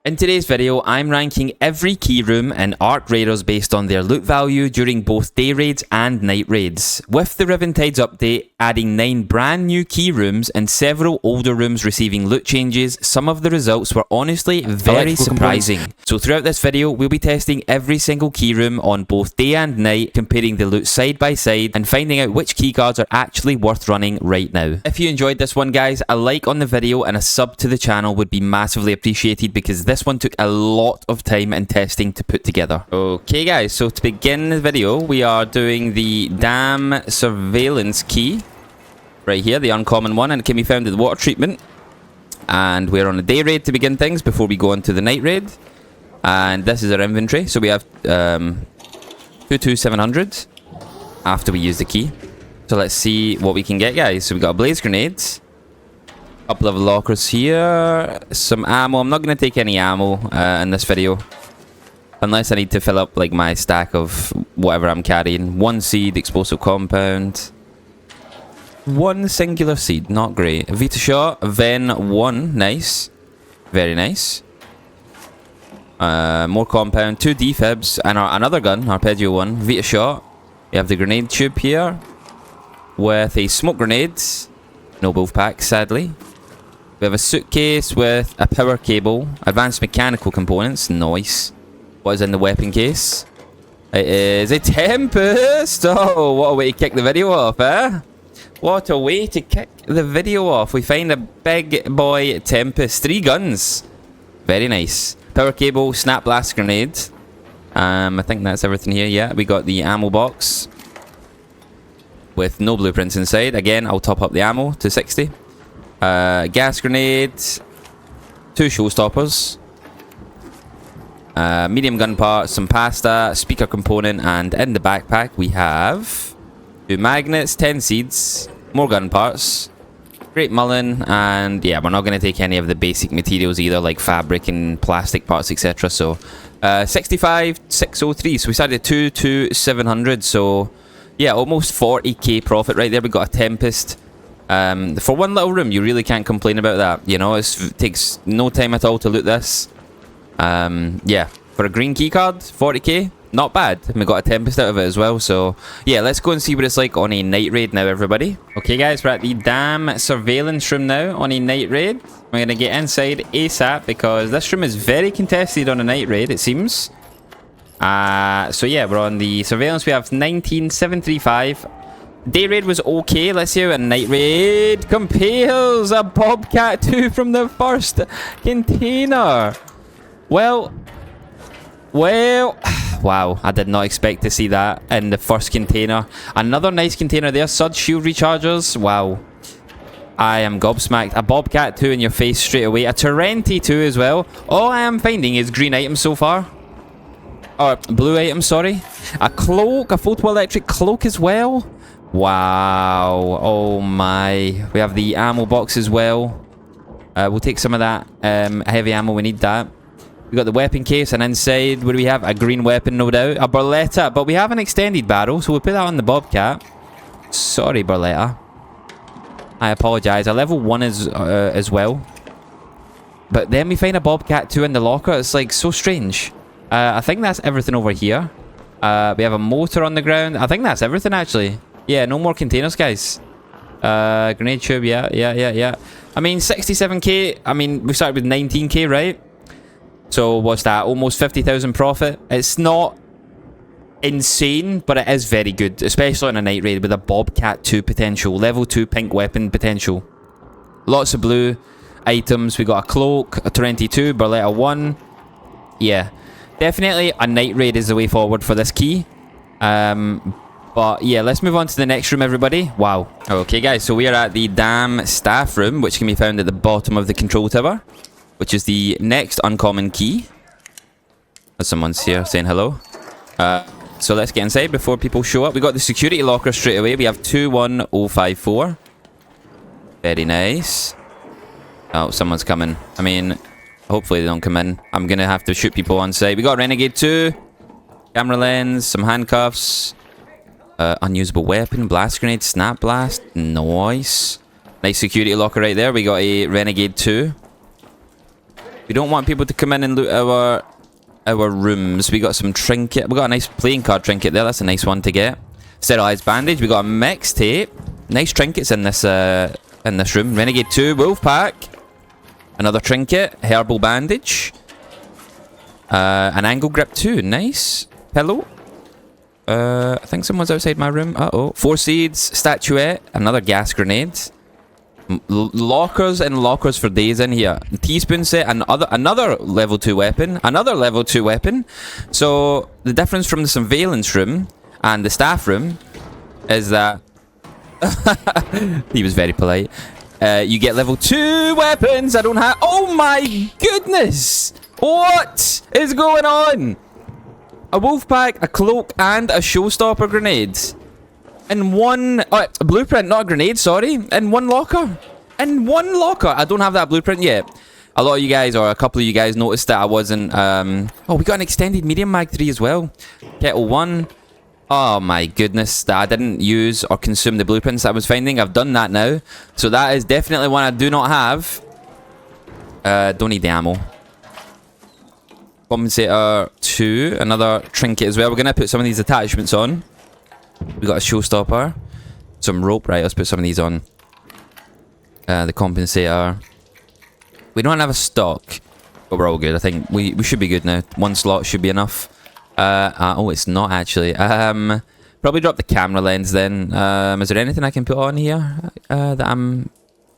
In today's video, I'm ranking every key room and Arc Raiders based on their loot value during both day raids and night raids. With the Riven Tides update, adding 9 brand new key rooms and several older rooms receiving loot changes, some of the results were honestly very surprising. So throughout this video, we'll be testing every single key room on both day and night, comparing the loot side by side and finding out which keycards are actually worth running right now. If you enjoyed this one, guys, a like on the video and a sub to the channel would be massively appreciated because this one took a lot of time and testing to put together. Okay guys, so to begin the video, we are doing the Dam Surveillance Key. Right here, the uncommon one, and it can be found at the water treatment. And we're on a day raid to begin things before we go on to the night raid. And this is our inventory. So we have 22700 after we use the key. So let's see what we can get, guys. So we got a blaze grenade. Couple of lockers here, some ammo. I'm not going to take any ammo in this video unless I need to fill up like my stack of whatever I'm carrying. 1 seed, explosive compound, 1 singular seed, not great. Vita shot, Ven 1, nice, very nice. More compound, 2 defibs and another gun, arpeggio 1, Vita shot. We have the grenade tube here with a smoke grenade, no wolf pack sadly. We have a suitcase with a power cable, advanced mechanical components, nice. What is in the weapon case? It is a Tempest! Oh, what a way to kick the video off, eh? What a way to kick the video off. We find a big boy Tempest, 3 guns. Very nice. Power cable, snap blast grenade. I think that's everything here, yeah. We got the ammo box with no blueprints inside. Again, I'll top up the ammo to 60. Gas grenade, 2 showstoppers, medium gun part, some pasta, speaker component, and in the backpack we have 2 magnets, 10 seeds, more gun parts, great mullen, and yeah, we're not going to take any of the basic materials either, like fabric and plastic parts, etc. So 65,603. So we started at 22700. So yeah, almost 40k profit right there. We got a Tempest. For one little room, you really can't complain about that. You know, it takes no time at all to loot this. Yeah, for a green keycard, 40k, not bad. And we got a Tempest out of it as well. So yeah, let's go and see what it's like on a night raid now, everybody. Okay guys, we're at the Dam Surveillance room now on a night raid. We're going to get inside ASAP because this room is very contested on a night raid, it seems. So yeah, we're on the surveillance. We have 19735. Day raid was okay. Let's see how a night raid compares. A Bobcat 2 from the first container. Well, wow, I did not expect to see that in the first container. Another nice container there. Sud shield rechargers. Wow, I am gobsmacked. A Bobcat 2 in your face straight away. A Torrenti 2 as well. All I am finding is green items so far. Or blue items, sorry. A cloak, a photoelectric cloak as well. Wow, oh my. We have the ammo box as well. We'll take some of that heavy ammo, we need that. We got the weapon case, and inside, what do we have? A green weapon, no doubt. A Berletta, but we have an extended barrel, so we'll put that on the Bobcat. Sorry, Berletta. I apologize. A level 1 as well. But then we find a Bobcat 2 in the locker. It's like so strange. I think that's everything over here. We have a motor on the ground. I think that's everything actually. Yeah, no more containers, guys. Grenade tube, yeah. I mean, 67k. I mean, we started with 19k, right? So what's that? Almost 50,000 profit. It's not insane, but it is very good, especially on a night raid with a Bobcat 2 potential, level 2 pink weapon potential. Lots of blue items. We got a cloak, a 22, Berletta 1. Yeah, definitely a night raid is the way forward for this key. But yeah, let's move on to the next room, everybody. Wow. Okay, guys, so we are at the Dam Staff room, which can be found at the bottom of the control tower, which is the next uncommon key. Someone's here saying hello. So let's get inside before people show up. We got the security locker straight away. We have 21054. Very nice. Oh, someone's coming. I mean, hopefully they don't come in. I'm going to have to shoot people on site. We got Renegade 2. Camera lens, some handcuffs. Unusable weapon, blast grenade, snap blast. Nice. Nice security locker right there. We got a Renegade 2. We don't want people to come in and loot our rooms. We got some trinket. We got a nice playing card trinket there. That's a nice one to get. Sterilized bandage. We got a mix tape. Nice trinkets in this room. Renegade 2 wolf pack. Another trinket. Herbal bandage. An angle grip 2. Nice. Pillow. I think someone's outside my room. Uh-oh. 4 seeds. Statuette. Another gas grenade. Lockers and lockers for days in here. Teaspoon set. Another level 2 weapon. Another level 2 weapon. So the difference from the surveillance room and the staff room is that he was very polite. You get level 2 weapons. I don't have. Oh my goodness! What is going on? A wolf pack, a cloak, and a showstopper grenade. In one... a blueprint, not a grenade, sorry. In one locker. In one locker. I don't have that blueprint yet. A lot of you guys, or a couple of you guys, noticed that I wasn't... Oh, we got an extended medium mag 3 as well. Kettle 1. Oh my goodness. That I didn't use or consume the blueprints I was finding. I've done that now. So that is definitely one I do not have. Don't need the ammo. Compensator 2. Another trinket as well. We're going to put some of these attachments on. We got a showstopper. Some rope. Right, let's put some of these on. The compensator. We don't have a stock. But we're all good. I think we should be good now. One slot should be enough. Oh, it's not actually. Probably drop the camera lens then. Is there anything I can put on here that I'm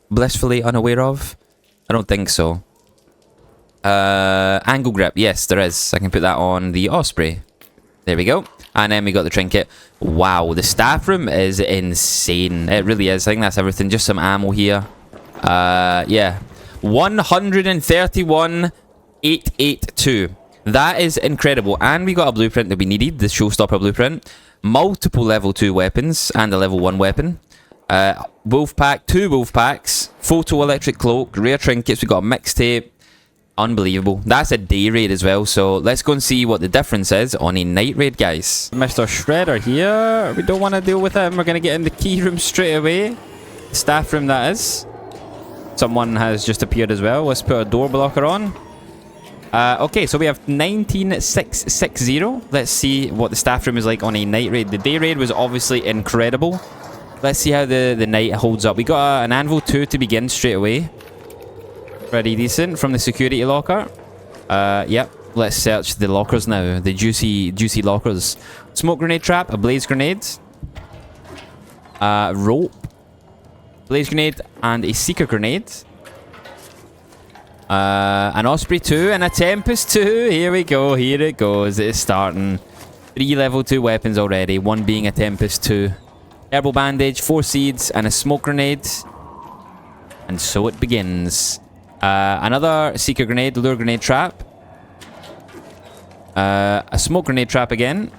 blissfully unaware of? I don't think so. Angle grip. Yes, there is. I can put that on the Osprey. There we go. And then we got the trinket. Wow, the staff room is insane. It really is. I think that's everything. Just some ammo here. Yeah. 131,882. That is incredible. And we got a blueprint that we needed. The showstopper blueprint. Multiple level 2 weapons. And a level 1 weapon. Wolf pack. 2 wolf packs. Photoelectric cloak. Rare trinkets. We got a mixtape. Unbelievable. That's a day raid as well, so let's go and see what the difference is on a night raid, guys. Mr. Shredder here. We don't want to deal with him. We're going to get in the key room straight away. Staff room, that is. Someone has just appeared as well. Let's put a door blocker on. Okay, so we have 19660. Let's see what the staff room is like on a night raid. The day raid was obviously incredible. Let's see how the night holds up. We got an anvil 2 to begin straight away. Pretty decent from the security locker. Yep. Let's search the lockers now. The juicy lockers. Smoke grenade trap. A blaze grenade. Rope. Blaze grenade and a seeker grenade. An Osprey 2 and a Tempest 2. Here we go. Here it goes. It is starting. 3 level 2 weapons already. One being a Tempest 2. Herbal bandage. 4 seeds and a smoke grenade. And so it begins. Another seeker grenade, lure grenade trap. A smoke grenade trap again.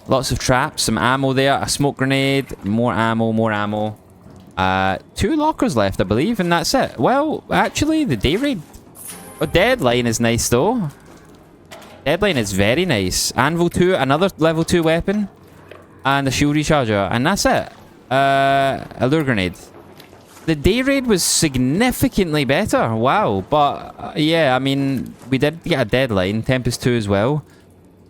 Lots of traps, some ammo there. A smoke grenade, more ammo, more ammo. 2 lockers left, I believe, and that's it. Well, actually, the day raid. Oh, deadline is nice though. Deadline is very nice. Anvil 2, another level 2 weapon. And a shield recharger, and that's it. A lure grenade. The day raid was significantly better. Wow. But, yeah, I mean, we did get a deadline. Tempest 2 as well.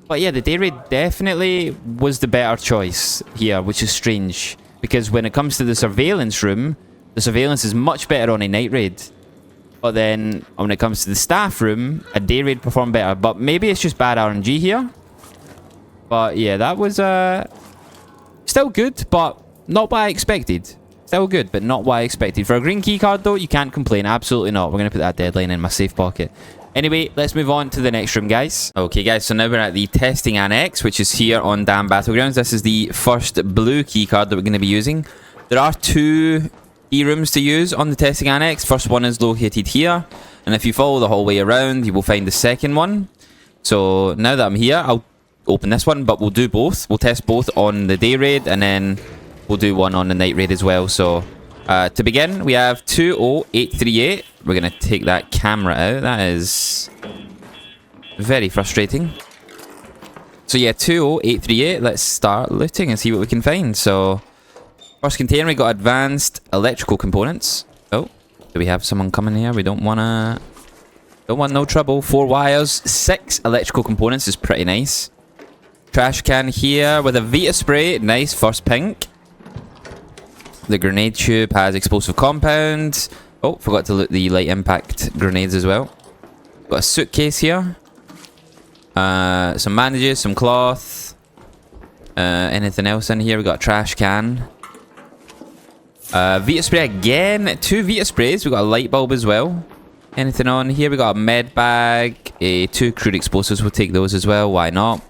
But, yeah, the day raid definitely was the better choice here, which is strange. Because when it comes to the surveillance room, the surveillance is much better on a night raid. But then, when it comes to the staff room, a day raid performed better. But maybe it's just bad RNG here. But, yeah, that was still good, but not what I expected. Still good, but not what I expected. For a green key card, though, you can't complain. Absolutely not. We're going to put that deadline in my safe pocket. Anyway, let's move on to the next room, guys. Okay, guys, so now we're at the Testing Annex, which is here on Damn Battlegrounds. This is the first blue key card that we're going to be using. There are 2 key rooms to use on the Testing Annex. First one is located here. And if you follow the hallway around, you will find the second one. So now that I'm here, I'll open this one, but we'll do both. We'll test both on the day raid, and then we'll do one on the night raid as well. So, to begin, we have 20838. We're going to take that camera out. That is very frustrating. So, yeah, 20838. Let's start looting and see what we can find. So, first container, we got advanced electrical components. Oh, do we have someone coming here? We don't want to... Don't want no trouble. 4 wires, 6 electrical components is pretty nice. Trash can here with a Vita spray. Nice, first pink. The grenade tube has explosive compound. Oh, forgot to loot the light impact grenades as well. Got a suitcase here. Some bandages, some cloth. Anything else in here? We got a trash can. Vita spray again. 2 Vita sprays. We got a light bulb as well. Anything on here? We got a med bag. 2 crude explosives. We'll take those as well. Why not?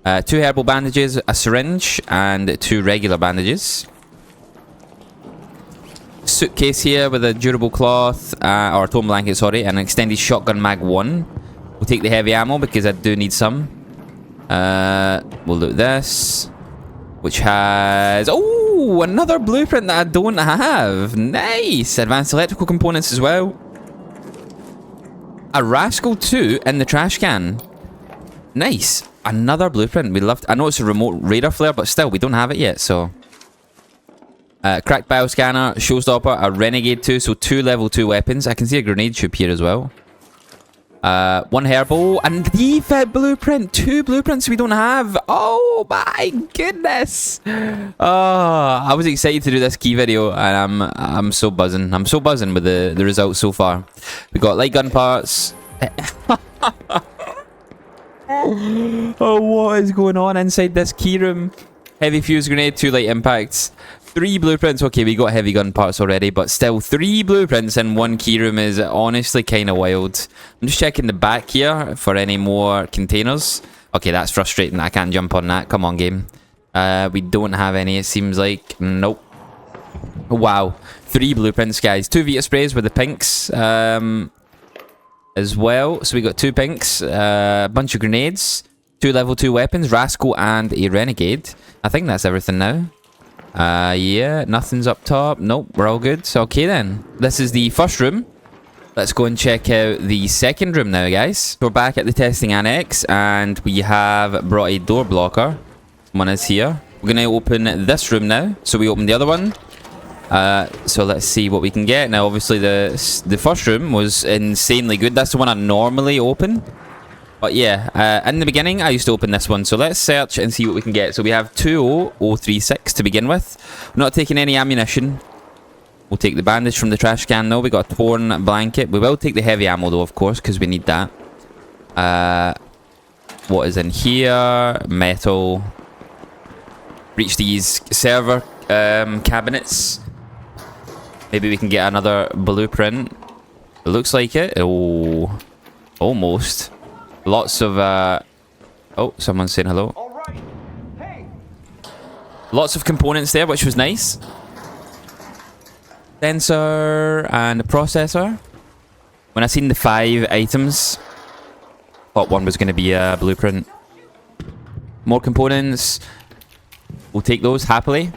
2 herbal bandages, a syringe, and 2 regular bandages. Suitcase here with a durable cloth, or a torn blanket, sorry, and an extended shotgun mag 1. We'll take the heavy ammo because I do need some. We'll loot this, which has... Oh, another blueprint that I don't have. Nice! Advanced electrical components as well. A Rascal 2 in the trash can. Nice. Another blueprint. We love... I know it's a remote radar flare, but still, we don't have it yet, so... cracked bioscanner, showstopper, a renegade 2, so 2 level 2 weapons. I can see a grenade tube here as well. 1 herbal, and defib blueprint. 2 blueprints we don't have. Oh my goodness. Oh, I was excited to do this key video, and I'm so buzzing. I'm so buzzing with the results so far. We got light gun parts. Oh, what is going on inside this key room? Heavy fuse grenade, 2 light impacts, 3 blueprints. Okay, we got heavy gun parts already, but still 3 blueprints in 1 key room is honestly kind of wild. I'm just checking the back here for any more containers. Okay, that's frustrating. I can't jump on that. Come on, game. We don't have any, it seems like. Nope. Wow. 3 blueprints, guys. 2 Vita sprays with the pinks as well. So we got 2 pinks, a bunch of grenades, 2 level 2 weapons, Rascal and a Renegade. I think that's everything now. Yeah, nothing's up top. Nope, we're all good. So, okay then. This is the first room. Let's go and check out the second room now, guys. We're back at the testing annex, and we have brought a door blocker. One is here. We're going to open this room now. So we opened the other one. So let's see what we can get. Now, obviously, the first room was insanely good. That's the one I normally open. But yeah, in the beginning, I used to open this one. So let's search and see what we can get. So we have 20036 to begin with. We're not taking any ammunition. We'll take the bandage from the trash can, though. We got a torn blanket. We will take the heavy ammo, though, of course, because we need that. What is in here? Metal. Reach these server cabinets. Maybe we can get another blueprint. It looks like it. Oh, almost. Lots of, oh, someone's saying hello. All right. Hey. Lots of components there, which was nice. Sensor and a processor. When I seen the 5 items, thought one was going to be a blueprint. More components. We'll take those happily.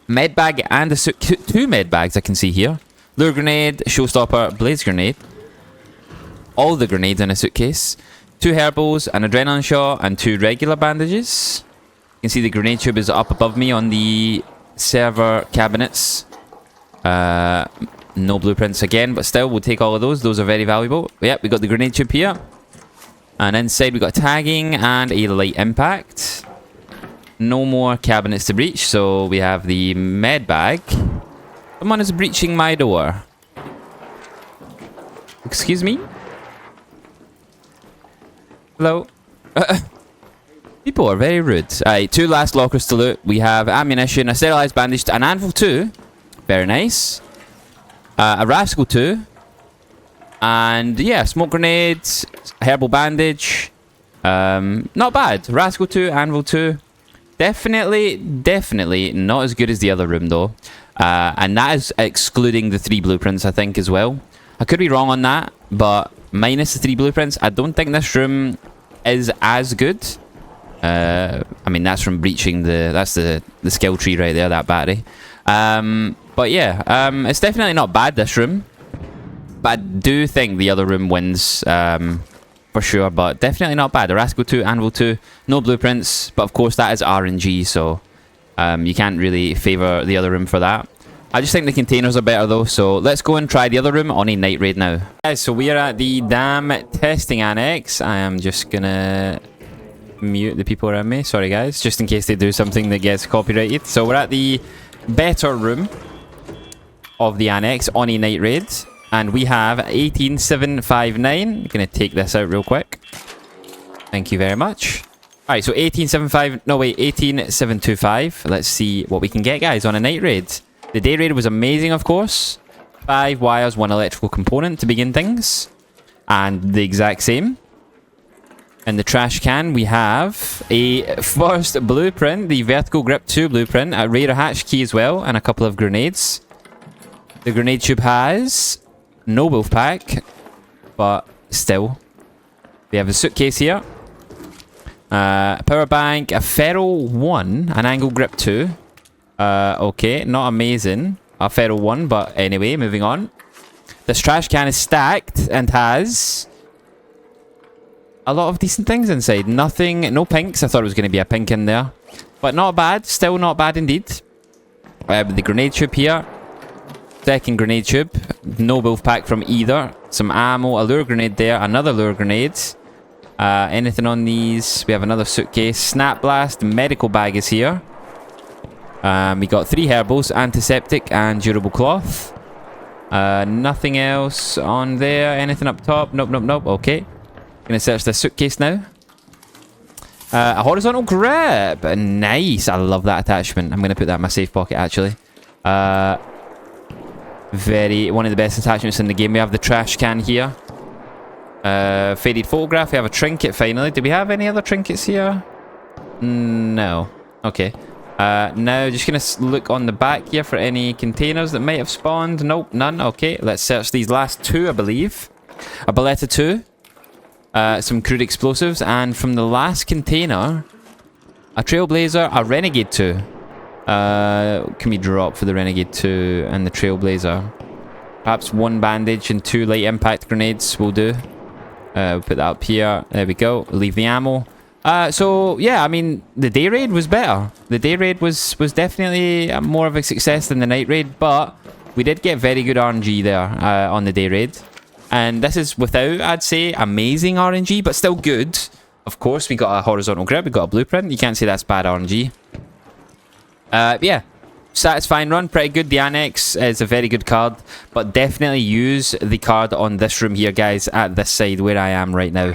Med bag and a suit. 2 med bags I can see here. Lure grenade, showstopper, blaze grenade. All the grenades in a suitcase. 2 herbals, an adrenaline shot, and 2 regular bandages. You can see the grenade tube is up above me on the server cabinets. No blueprints again, but still, we'll take all of those. Those are very valuable. Yep, we got the grenade tube here. And inside, we got tagging and a light impact. No more cabinets to breach, so we have the med bag. Someone is breaching my door. Excuse me? Hello? People are very rude. Alright, 2 last lockers to loot. We have ammunition, a sterilized bandage, an anvil 2. Very nice. A Rascal 2. And yeah, smoke grenades, herbal bandage. Not bad. Rascal 2, anvil 2. Definitely not as good as the other room though. And that is excluding the 3 blueprints, I think, as well. I could be wrong on that, but minus the 3 blueprints, I don't think this room is as good. I mean, that's from breaching that's the skill tree right there, that battery. But yeah, it's definitely not bad, this room. But I do think the other room wins, for sure. But definitely not bad. The Rascal 2, Anvil 2, no blueprints. But of course, that is RNG, so you can't really favour the other room for that. I just think the containers are better though, so let's go and try the other room on a night raid now. Guys, so we are at the damn testing annex. I am just gonna mute the people around me. Sorry guys, just in case they do something that gets copyrighted. So we're at the better room of the annex on a night raid. And we have 18759. I'm gonna take this out real quick. Thank you very much. Alright, so 18725. Let's see what we can get, guys, on a night raid. The day raid was amazing, of course. 5 wires, 1 electrical component to begin things. And the exact same. In the trash can, we have a first blueprint, the vertical grip 2 blueprint, a raider hatch key as well, and a couple of grenades. The grenade tube has no wolf pack, but still. We have a suitcase here. Power bank, a ferro 1, an angle grip 2. Okay, not amazing. A ferro 1, but anyway, moving on. This trash can is stacked and has a lot of decent things inside. Nothing, no pinks. I thought it was going to be a pink in there. But not bad, still not bad indeed. The grenade tube here. Second grenade tube. No wolf pack from either. Some ammo, a lure grenade there, another lure grenade. Anything on these? We have another suitcase. Snap blast, medical bag is here. We got 3 herbals, antiseptic and durable cloth. Nothing else on there. Anything up top? Nope, nope, nope. Okay. Gonna search the suitcase now. A horizontal grip. Nice. I love that attachment. I'm gonna put that in my safe pocket actually. One of the best attachments in the game. We have the trash can here. Faded photograph. We have a trinket finally. Do we have any other trinkets here? No. Okay. Now just gonna look on the back here for any containers that might have spawned. Nope, none. Okay, let's search these last 2, I believe. A Beretta 2. Some crude explosives. And from the last container, a Trailblazer, a Renegade 2. Can we drop for the Renegade 2 and the Trailblazer? Perhaps 1 bandage and 2 light impact grenades will do. We'll put that up here. There we go. Leave the ammo. So, yeah, I mean, the day raid was better. The day raid was definitely more of a success than the night raid, but we did get very good RNG there on the day raid. And this is without, I'd say, amazing RNG, but still good. Of course, we got a horizontal grip, we got a blueprint. You can't say that's bad RNG. Yeah, satisfying run, pretty good. The Annex is a very good card, but definitely use the card on this room here, guys, at this side where I am right now.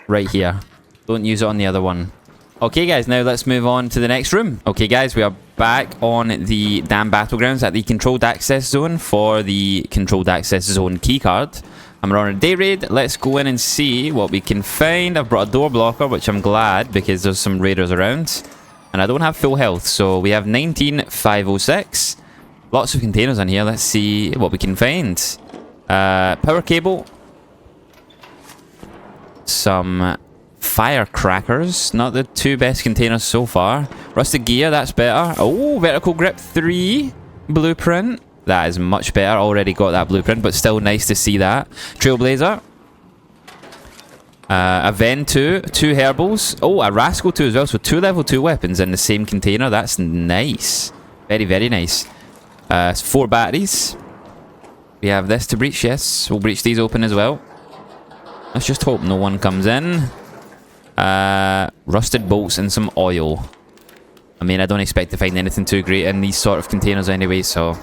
Right here. Don't use it on the other one. Okay, guys, now let's move on to the next room. Okay, guys, we are back on the damn battlegrounds at the controlled access zone for the controlled access zone keycard. And we're on a day raid. Let's go in and see what we can find. I've brought a door blocker, which I'm glad because there's some raiders around. And I don't have full health, so we have 19,506. Lots of containers on here. Let's see what we can find. Power cable. Some firecrackers. Not the 2 best containers so far. Rusted gear, that's better. Oh, vertical grip 3 blueprint. That is much better. Already got that blueprint, but still nice to see that. Trailblazer. A Ven 2, 2 herbals. Oh, a Rascal 2 as well. So 2 level 2 weapons in the same container. That's nice. Very, very nice. 4 batteries. We have this to breach, yes. We'll breach these open as well. Let's just hope no one comes in. Rusted bolts and some oil. I mean, I don't expect to find anything too great in these sort of containers anyway, so...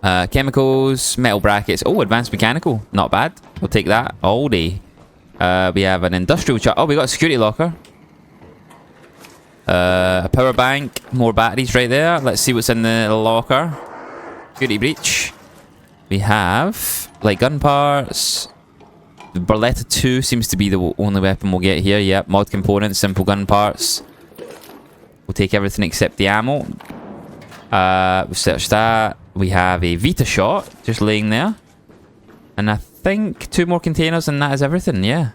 chemicals, metal brackets. Oh, advanced mechanical. Not bad. We'll take that all day. We have an industrial chart. Oh, we got a security locker. A power bank. More batteries right there. Let's see what's in the locker. Security breach. We have light gun parts. The Beretta 2 seems to be the only weapon we'll get here. Yep, mod components, simple gun parts. We'll take everything except the ammo. We've searched that. We have a Vita shot just laying there. And I think 2 more containers and that is everything, yeah.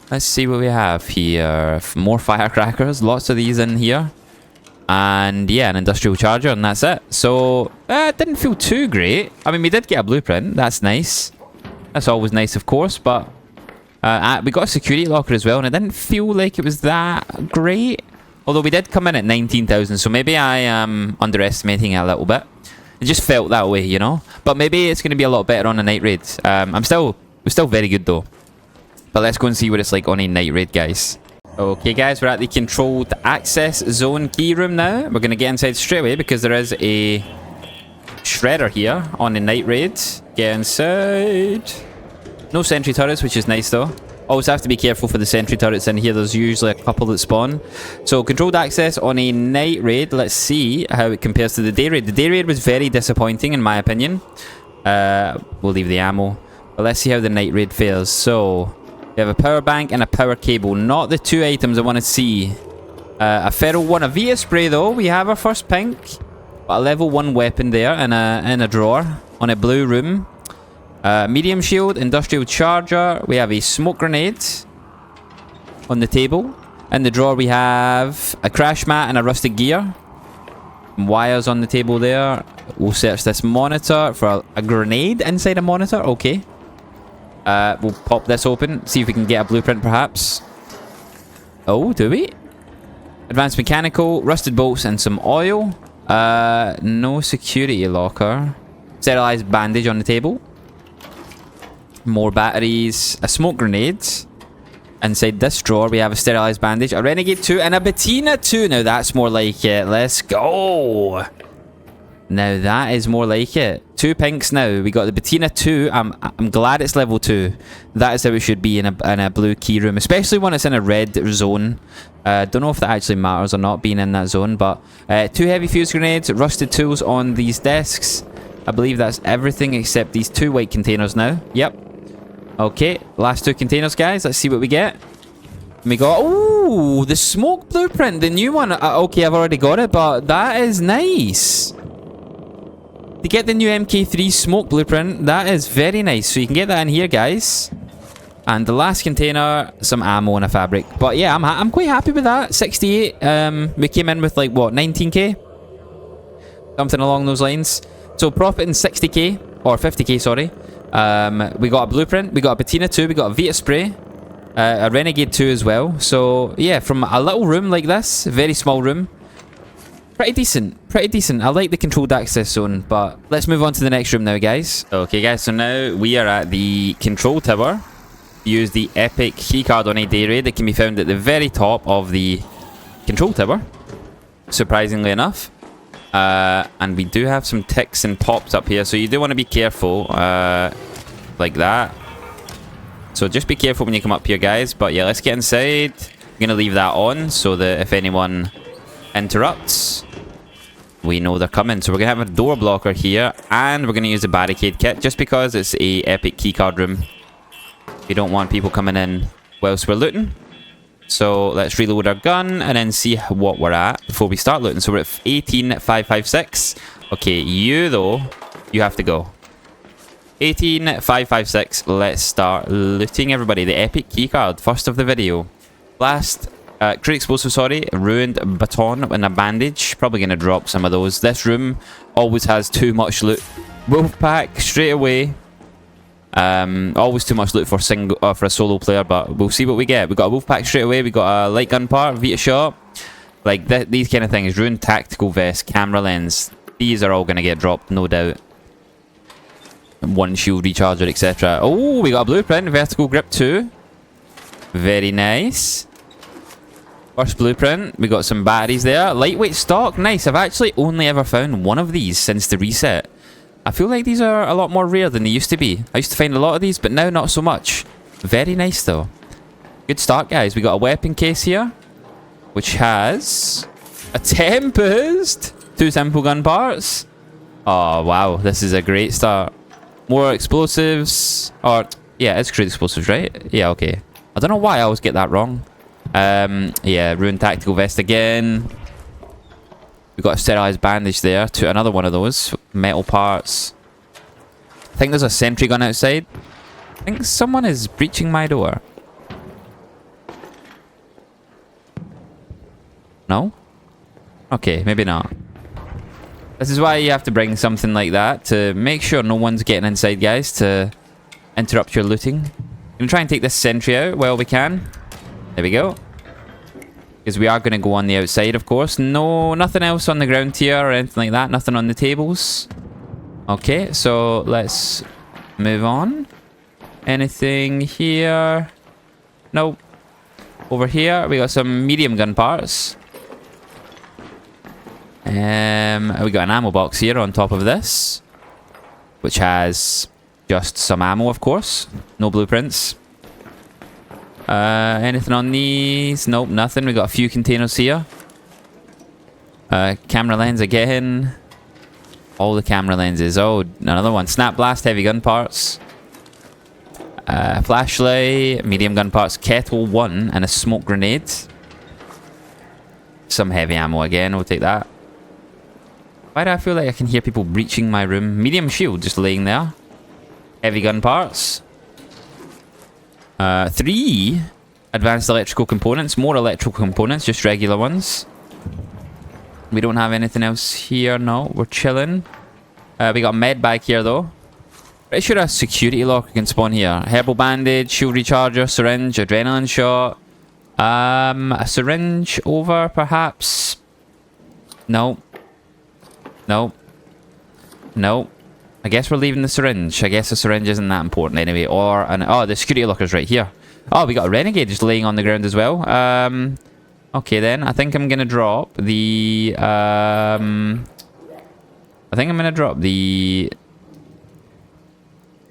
Let's see what we have here. More firecrackers, lots of these in here. And yeah, an industrial charger and that's it. So, it didn't feel too great. I mean, we did get a blueprint, that's nice. That's always nice, of course, but we got a security locker as well, and it didn't feel like it was that great. Although we did come in at 19,000, so maybe I am underestimating it a little bit. It just felt that way, you know? But maybe it's going to be a lot better on a night raid. We're still very good though. But let's go and see what it's like on a night raid, guys. Okay, guys, we're at the controlled access zone key room now. We're going to get inside straight away because there is a shredder here on a night raid. Get inside. No sentry turrets, which is nice though. Always have to be careful for the sentry turrets in here. There's usually a couple that spawn. So controlled access on a night raid. Let's see how it compares to the day raid. The day raid was very disappointing in my opinion. We'll leave the ammo. But let's see how the night raid fares. So we have a power bank and a power cable. Not the two items I want to see. A feral one. A Vita spray though. We have our first pink. A level 1 weapon there in a drawer on a blue room. Medium shield, industrial charger. We have a smoke grenade on the table. In the drawer we have a crash mat and a rusted gear. Wires on the table there. We'll search this monitor for a grenade inside a monitor. Okay. We'll pop this open. See if we can get a blueprint perhaps. Oh, do we? Advanced mechanical, rusted bolts and some oil. No security locker. Sterilized bandage on the table. More batteries. A smoke grenade. Inside this drawer we have a sterilized bandage, a Renegade 2 and a Bettina 2. Now that's more like it. Let's go. Now that is more like it. 2 pinks now. We got the Bettina 2. I'm glad it's level 2. That is how it should be in a blue key room, especially when it's in a red zone. Don't know if that actually matters or not being in that zone, but 2 heavy fuse grenades, rusted tools on these desks. I believe that's everything except these 2 white containers now. Yep. Okay, last 2 containers, guys. Let's see what we get. We got, ooh, the smoke blueprint, the new one. Okay, I've already got it, but that is nice. To get the new MK3 smoke blueprint, that is very nice. So you can get that in here, guys. And the last container, some ammo and a fabric. But yeah, I'm quite happy with that. 68. We came in with like what, 19k? Something along those lines. So profit in 60k or 50k, sorry. We got a blueprint, we got a Bettina 2, we got a Vita spray, a Renegade 2 as well. So yeah, from a little room like this, very small room, pretty decent, pretty decent. I like the controlled access zone, but let's move on to the next room now, guys. Okay, guys, so now we are at the control tower. Use the epic keycard on a day raid that can be found at the very top of the control tower, surprisingly enough. And we do have some ticks and pops up here, so you do want to be careful, like that. So just be careful when you come up here, guys. But yeah, let's get inside. I'm going to leave that on so that if anyone interrupts, we know they're coming. So we're going to have a door blocker here, and we're going to use a barricade kit just because it's a epic keycard room. We don't want people coming in whilst we're looting. So let's reload our gun and then see what we're at before we start looting. So we're at 18,556. Okay, you though, you have to go. 18,556. Let's start looting, everybody. The epic keycard, first of the video. Last, crit explosive, sorry, ruined baton and a bandage. Probably gonna drop some of those. This room always has too much loot. Wolfpack straight away. Always too much loot for a solo player, but we'll see what we get. We got a wolfpack straight away. We got a light gun part, Vita shot, like these kind of things. Ruined tactical vest, camera lens. These are all gonna get dropped, no doubt. 1 shield recharger, etc. Oh, we got a blueprint, vertical grip 2. Very nice. First blueprint. We got some batteries there. Lightweight stock, nice. I've actually only ever found 1 of these since the reset. I feel like these are a lot more rare than they used to be. I used to find a lot of these, but now not so much. Very nice though. Good start, guys. We got a weapon case here, which has a Tempest, 2 simple gun parts. Oh wow, this is a great start. More explosives, or yeah, it's crit explosives, right? Yeah, okay. I don't know why I always get that wrong. Yeah, ruined tactical vest again. We got a sterilized bandage there to another one of those metal parts. I think there's a sentry gun outside. I think someone is breaching my door. No? Okay, maybe not. This is why you have to bring something like that to make sure no one's getting inside, guys, to interrupt your looting. I'm gonna try and take this sentry out while we can. There we go. Because we are going to go on the outside, of course. No, nothing else on the ground here or anything like that. Nothing on the tables. Okay, so let's move on. Anything here? Nope. Over here, we got some medium gun parts. We got an ammo box here on top of this, which has just some ammo, of course. No blueprints. Anything on these? Nope, nothing. We got a few containers here. Camera lens again. All the camera lenses. Oh, another one. Snap blast, heavy gun parts. Flashlight, medium gun parts, kettle 1, and a smoke grenade. Some heavy ammo again. We'll take that. Why do I feel like I can hear people breaching my room? Medium shield just laying there. Heavy gun parts. 3 advanced electrical components. More electrical components, just regular ones. We don't have anything else here. No, we're chilling. We got a med bag here though. Pretty sure a security locker can spawn here. Herbal bandage, shield recharger, syringe, adrenaline shot. A syringe over perhaps. No. No. No. I guess we're leaving the syringe. I guess the syringe isn't that important anyway. Or oh, the security locker's right here. Oh, we got a renegade just laying on the ground as well. Okay then. I think I'm gonna drop the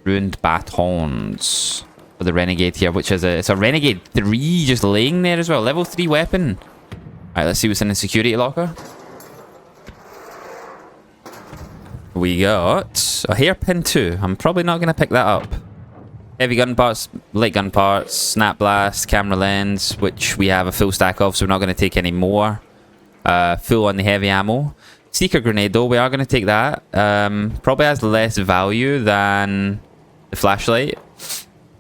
ruined batons for the renegade here, which is it's a renegade 3 just laying there as well. Level 3 weapon. Alright, let's see what's in the security locker. We got a hairpin 2. I'm probably not going to pick that up. Heavy gun parts, light gun parts, snap blast, camera lens, which we have a full stack of, so we're not going to take any more. Full on the heavy ammo. Seeker grenade though, we are going to take that. Probably has less value than the flashlight.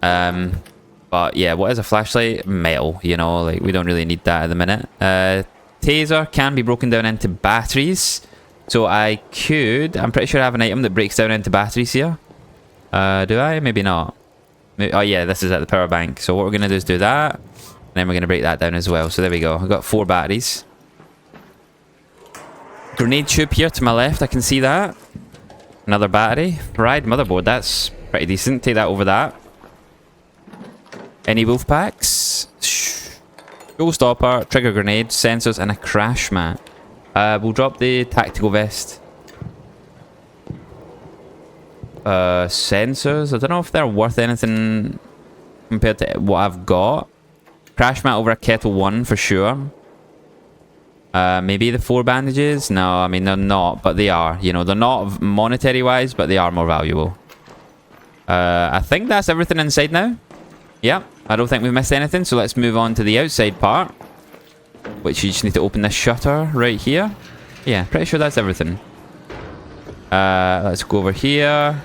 But yeah, what is a flashlight? Metal, you know, like we don't really need that at the minute. Taser can be broken down into batteries. So I'm pretty sure I have an item that breaks down into batteries here. Do I? Maybe not. Oh yeah, this is at the power bank. So what we're going to do is do that. And then we're going to break that down as well. So there we go. I've got 4 batteries. Grenade tube here to my left. I can see that. Another battery. Right, motherboard. That's pretty decent. Take that over that. Any wolf packs? Fuel stopper, trigger grenade, sensors, and a crash mat. We'll drop the tactical vest. Sensors. I don't know if they're worth anything compared to what I've got. Crash mat over a kettle 1 for sure. Maybe the 4 bandages? No, I mean they're not, but they are. You know, they're not monetary wise, but they are more valuable. I think that's everything inside now. Yeah, I don't think we've missed anything, so let's move on to the outside part. Which you just need to open this shutter right here. Yeah, pretty sure that's everything. Let's go over here.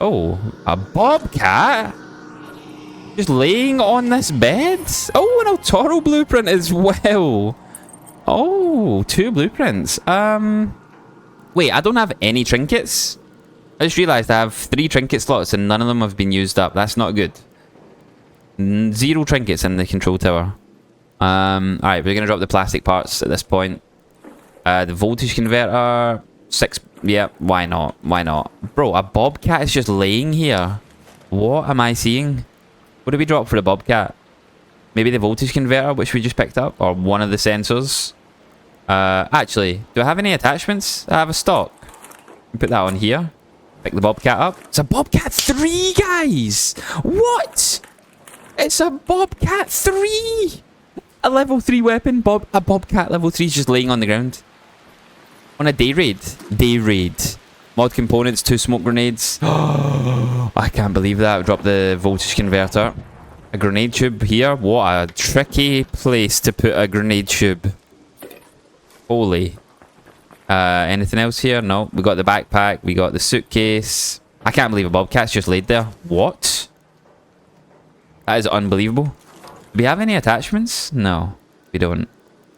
Oh, a bobcat? Just laying on this bed? Oh, an El Toro blueprint as well. Oh, 2 blueprints. Wait, I don't have any trinkets? I just realised I have 3 trinket slots and none of them have been used up. That's not good. 0 trinkets in the control tower. Alright, we're going to drop the plastic parts at this point. The voltage converter, 6... Yeah, why not? Why not? Bro, a bobcat is just laying here. What am I seeing? What did we drop for the bobcat? Maybe the voltage converter, which we just picked up? Or one of the sensors? Actually, do I have any attachments? I have a stock. Put that on here. Pick the bobcat up. It's a bobcat 3, guys! What? It's a bobcat 3! A level 3 weapon, a bobcat level 3 is just laying on the ground. On a day raid. Day raid. Mod components, 2 smoke grenades. I can't believe that. Drop the voltage converter. A grenade tube here. What a tricky place to put a grenade tube. Holy. Anything else here? No. We got the backpack. We got the suitcase. I can't believe a bobcat's just laid there. What? That is unbelievable. Do we have any attachments? No, we don't.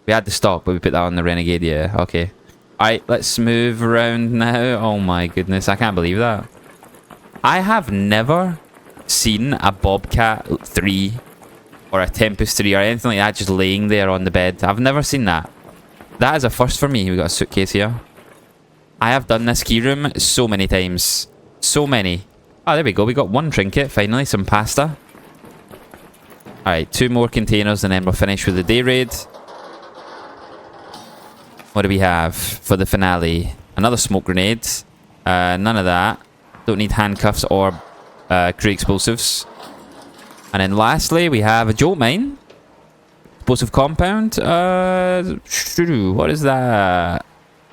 We had the stock, but we put that on the Renegade. Yeah, okay. Alright, let's move around now. Oh my goodness, I can't believe that. I have never seen a Bobcat 3 or a Tempest 3 or anything like that just laying there on the bed. I've never seen that. That is a first for me. We got a suitcase here. I have done this key room so many times. So many. Oh, there we go. We got one trinket, finally. Some pasta. Alright, 2 more containers and then we're finished with the day raid. What do we have for the finale? Another smoke grenade. None of that. Don't need handcuffs or crew explosives. And then lastly, we have a jolt mine. Explosive compound. What is that?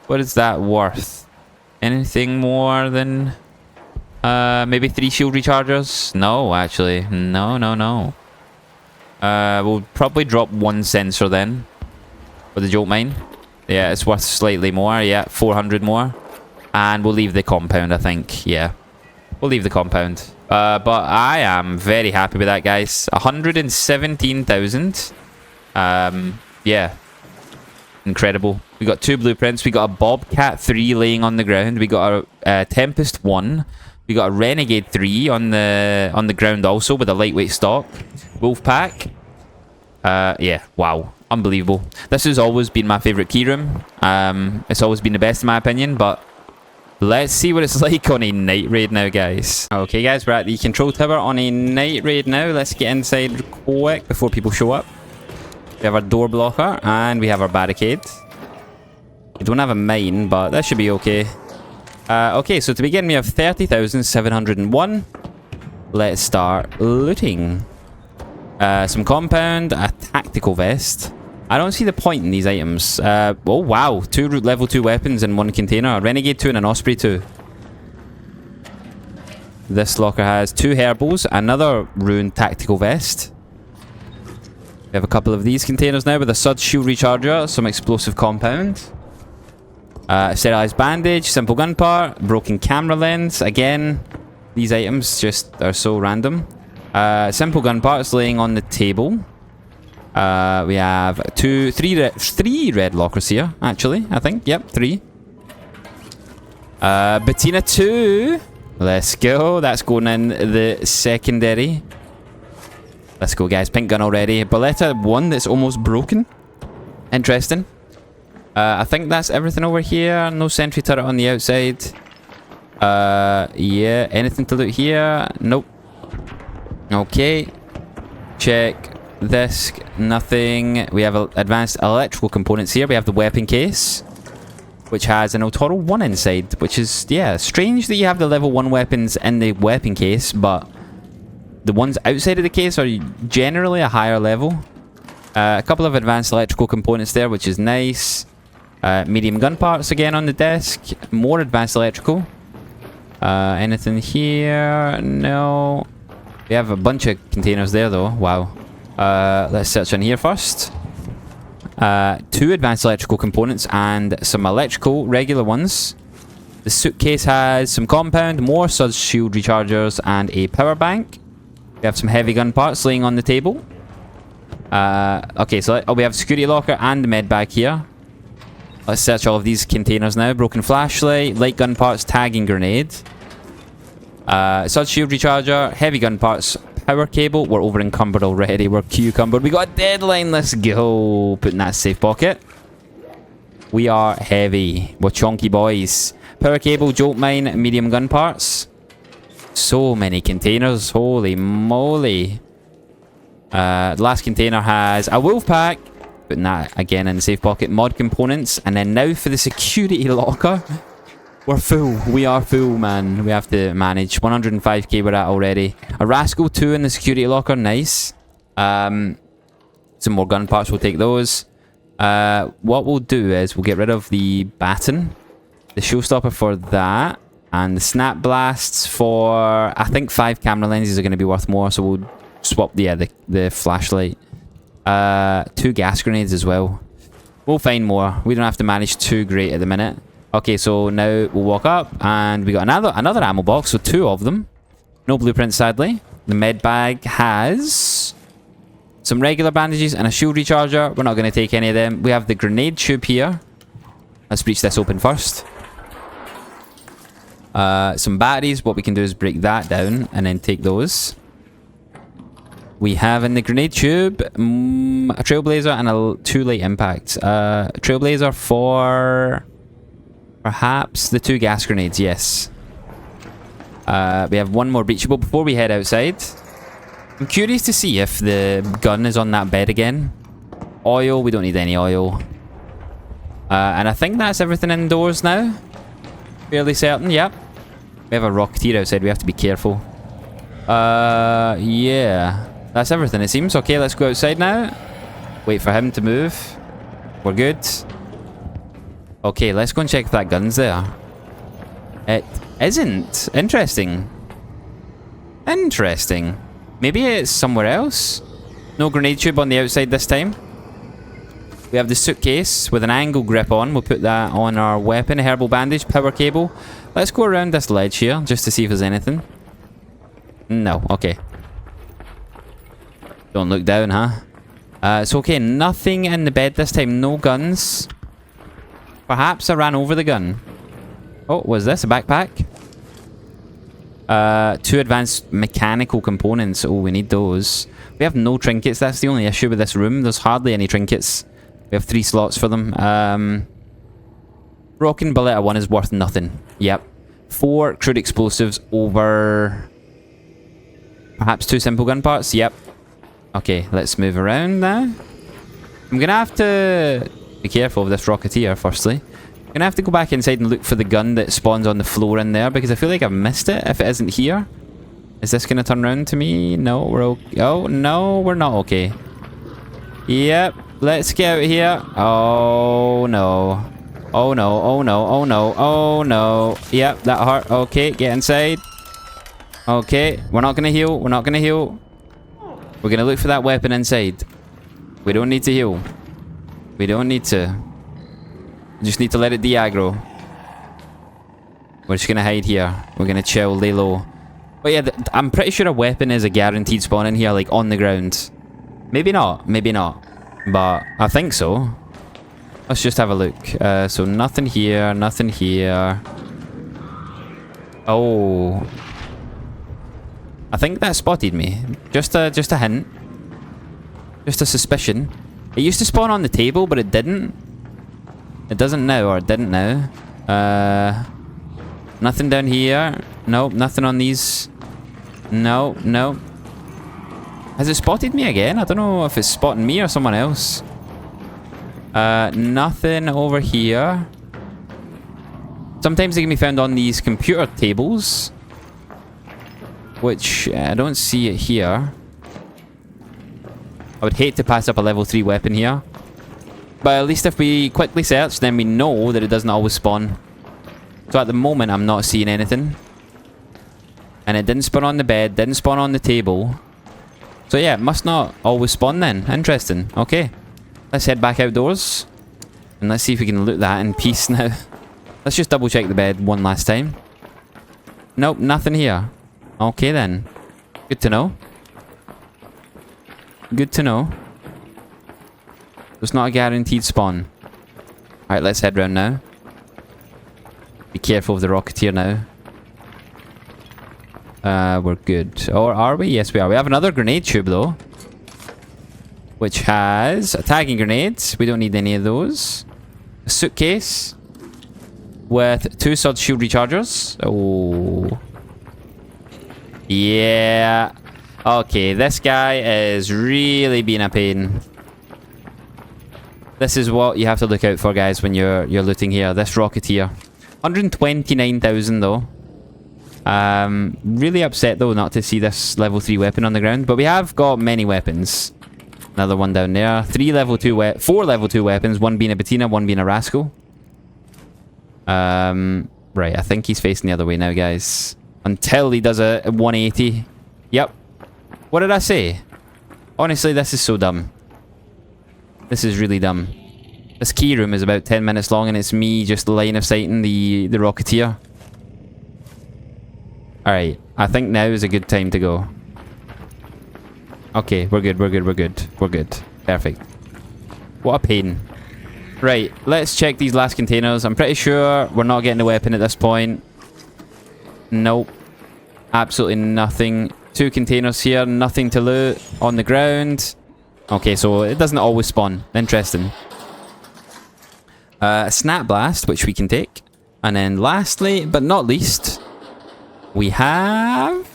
What is that worth? Anything more than maybe 3 shield rechargers? No, actually. No. We'll probably drop 1 sensor then for the jolt mine. Yeah, it's worth slightly more. Yeah, 400 more. And we'll leave the compound, I think. Yeah, we'll leave the compound. But I am very happy with that, guys. 117,000. Yeah. Incredible. We got 2 blueprints. We got a Bobcat 3 laying on the ground. We got a Tempest 1. We got a Renegade 3 on the ground also with a lightweight stock. Wolfpack. Yeah, wow. Unbelievable. This has always been my favourite key room. It's always been the best in my opinion, but let's see what it's like on a night raid now, guys. Okay, guys, we're at the control tower on a night raid now. Let's get inside quick before people show up. We have our door blocker and we have our barricade. We don't have a mine, but that should be okay. Okay, so to begin, we have 30,701. Let's start looting. Some compound, a tactical vest. I don't see the point in these items. Oh, wow. 2 level 2 weapons in 1 container. A Renegade 2 and an Osprey 2. This locker has 2 herbals, another ruined tactical vest. We have a couple of these containers now with a Sud shield recharger, some explosive compound. Sterilized bandage, simple gun part, broken camera lens. Again, these items just are so random. Simple gun parts laying on the table. We have 3 red lockers here, actually, I think. Yep, 3. Bettina 2. Let's go. That's going in the secondary. Let's go, guys. Pink gun already. Beretta 1 that's almost broken. Interesting. I think that's everything over here. No sentry turret on the outside. Yeah. Anything to loot here? Nope. Okay. Check this. Nothing. We have advanced electrical components here. We have the weapon case, which has an Otoro 1 inside, which is, yeah, strange that you have the level 1 weapons in the weapon case, but the ones outside of the case are generally a higher level. A couple of advanced electrical components there, which is nice. Medium gun parts again on the desk. More advanced electrical. Anything here? No. We have a bunch of containers there though. Wow. Let's search in here first. 2 advanced electrical components and some electrical regular ones. The suitcase has some compound, more Sud shield rechargers and a power bank. We have some heavy gun parts laying on the table. Okay, so we have security locker and the med bag here. Let's search all of these containers now. Broken flashlight, light gun parts, tagging grenade. Sud shield recharger, heavy gun parts, power cable. We're over encumbered already. We're cucumbered. We got a deadline. Let's go. Put in that safe pocket. We are heavy. We're chonky boys. Power cable, jolt mine, medium gun parts. So many containers. Holy moly. The last container has a wolf pack. Putting that again in the safe pocket. Mod components. And then now for the security locker. We're full. We are full, man. We have to manage. 105k we're at already. A Rascal 2 in the security locker. Nice. Some more gun parts. We'll take those. What we'll do is we'll get rid of the baton. The showstopper for that. And the snap blasts for... I think 5 camera lenses are going to be worth more. So we'll swap the flashlight. 2 gas grenades as well. We'll find more. We don't have to manage too great at the minute. Okay, so now we'll walk up and we got another ammo box, so 2 of them. No blueprints, sadly. The med bag has some regular bandages and a shield recharger. We're not going to take any of them. We have the grenade tube here. Let's breach this open first. Some batteries. What we can do is break that down and then take those. we have in the grenade tube a Trailblazer and a 2 late impact. Trailblazer for perhaps the 2 gas grenades, yes. We have 1 more breachable before we head outside. I'm curious to see if the gun is on that bed again. Oil, we don't need any oil. And I think that's everything indoors now. Fairly certain, yep. We have a Rocketeer outside, we have to be careful. Yeah. That's everything it seems. Okay, let's go outside now. Wait for him to move. We're good. Okay, let's go and check if that gun's there. It isn't. Interesting. Interesting. Maybe it's somewhere else. No grenade tube on the outside this time. We have the suitcase with an angle grip on. We'll put that on our weapon. A herbal bandage, power cable. Let's go around this ledge here just to see if there's anything. No, okay. Don't look down, huh? It's okay. Nothing in the bed this time. No guns. Perhaps I ran over the gun. Oh, was this a backpack? 2 advanced mechanical components. Oh, we need those. We have no trinkets. That's the only issue with this room. There's hardly any trinkets. We have 3 slots for them. Broken bullet at 1 is worth nothing. Yep. 4 crude explosives over... perhaps 2 simple gun parts. Yep. Okay, let's move around now. I'm gonna have to be careful of this Rocketeer, firstly. I'm gonna have to go back inside and look for the gun that spawns on the floor in there, because I feel like I've missed it if it isn't here. Is this gonna turn around to me? No, we're okay. Oh, no, we're not okay. Yep, let's get out here. Oh, no. Oh, no, oh, no, oh, no, oh, no. Yep, that hurt. Okay, get inside. Okay, we're not gonna heal. We're not gonna heal. We're gonna look for that weapon inside. We don't need to heal. We don't need to. We just need to let it de-aggro. We're just gonna hide here. We're gonna chill, lay low. But yeah, I'm pretty sure a weapon is a guaranteed spawn in here, like on the ground. Maybe not, maybe not. But I think so. Let's just have a look. So nothing here, nothing here. Oh. I think that spotted me. Just a hint. Just a suspicion. It used to spawn on the table, but it didn't. It doesn't now, or it didn't now. Nothing down here. Nope, nothing on these. No, no. Has it spotted me again? I don't know if it's spotting me or someone else. Nothing over here. Sometimes they can be found on these computer tables, which I don't see it here. I would hate to pass up a level 3 weapon here. But at least if we quickly search, then we know that it doesn't always spawn. So at the moment, I'm not seeing anything. And it didn't spawn on the bed, didn't spawn on the table. So yeah, it must not always spawn then. Interesting. Okay. Let's head back outdoors. And let's see if we can loot that in peace now. Let's just double check the bed one last time. Nope, nothing here. Okay then. Good to know. Good to know. It's not a guaranteed spawn. Alright, let's head round now. Be careful of the Rocketeer now. We're good. Or are we? Yes, we are. We have another grenade tube though, which has tagging grenades. We don't need any of those. A suitcase with 2 sword shield rechargers. Oh. Yeah. Okay, this guy is really being a pain. This is what you have to look out for, guys, when you're looting here. This Rocketeer. 129,000 though. Really upset though not to see this level 3 weapon on the ground, but we have got many weapons. Another one down there. 4 level 2 weapons, 1 being a Bettina, 1 being a Rascal. Right, I think he's facing the other way now, guys. Until he does a 180. Yep. What did I say? Honestly, this is so dumb. This is really dumb. This key room is about 10 minutes long and it's me just line of sighting the Rocketeer. Alright, I think now is a good time to go. Okay, we're good, we're good, we're good. We're good. Perfect. What a pain. Right, let's check these last containers. I'm pretty sure we're not getting a weapon at this point. Nope. Absolutely nothing 2 containers here, nothing to loot on the ground. Okay, so it doesn't always spawn. Interesting. A Snap Blast, which we can take. And then lastly, but not least, we have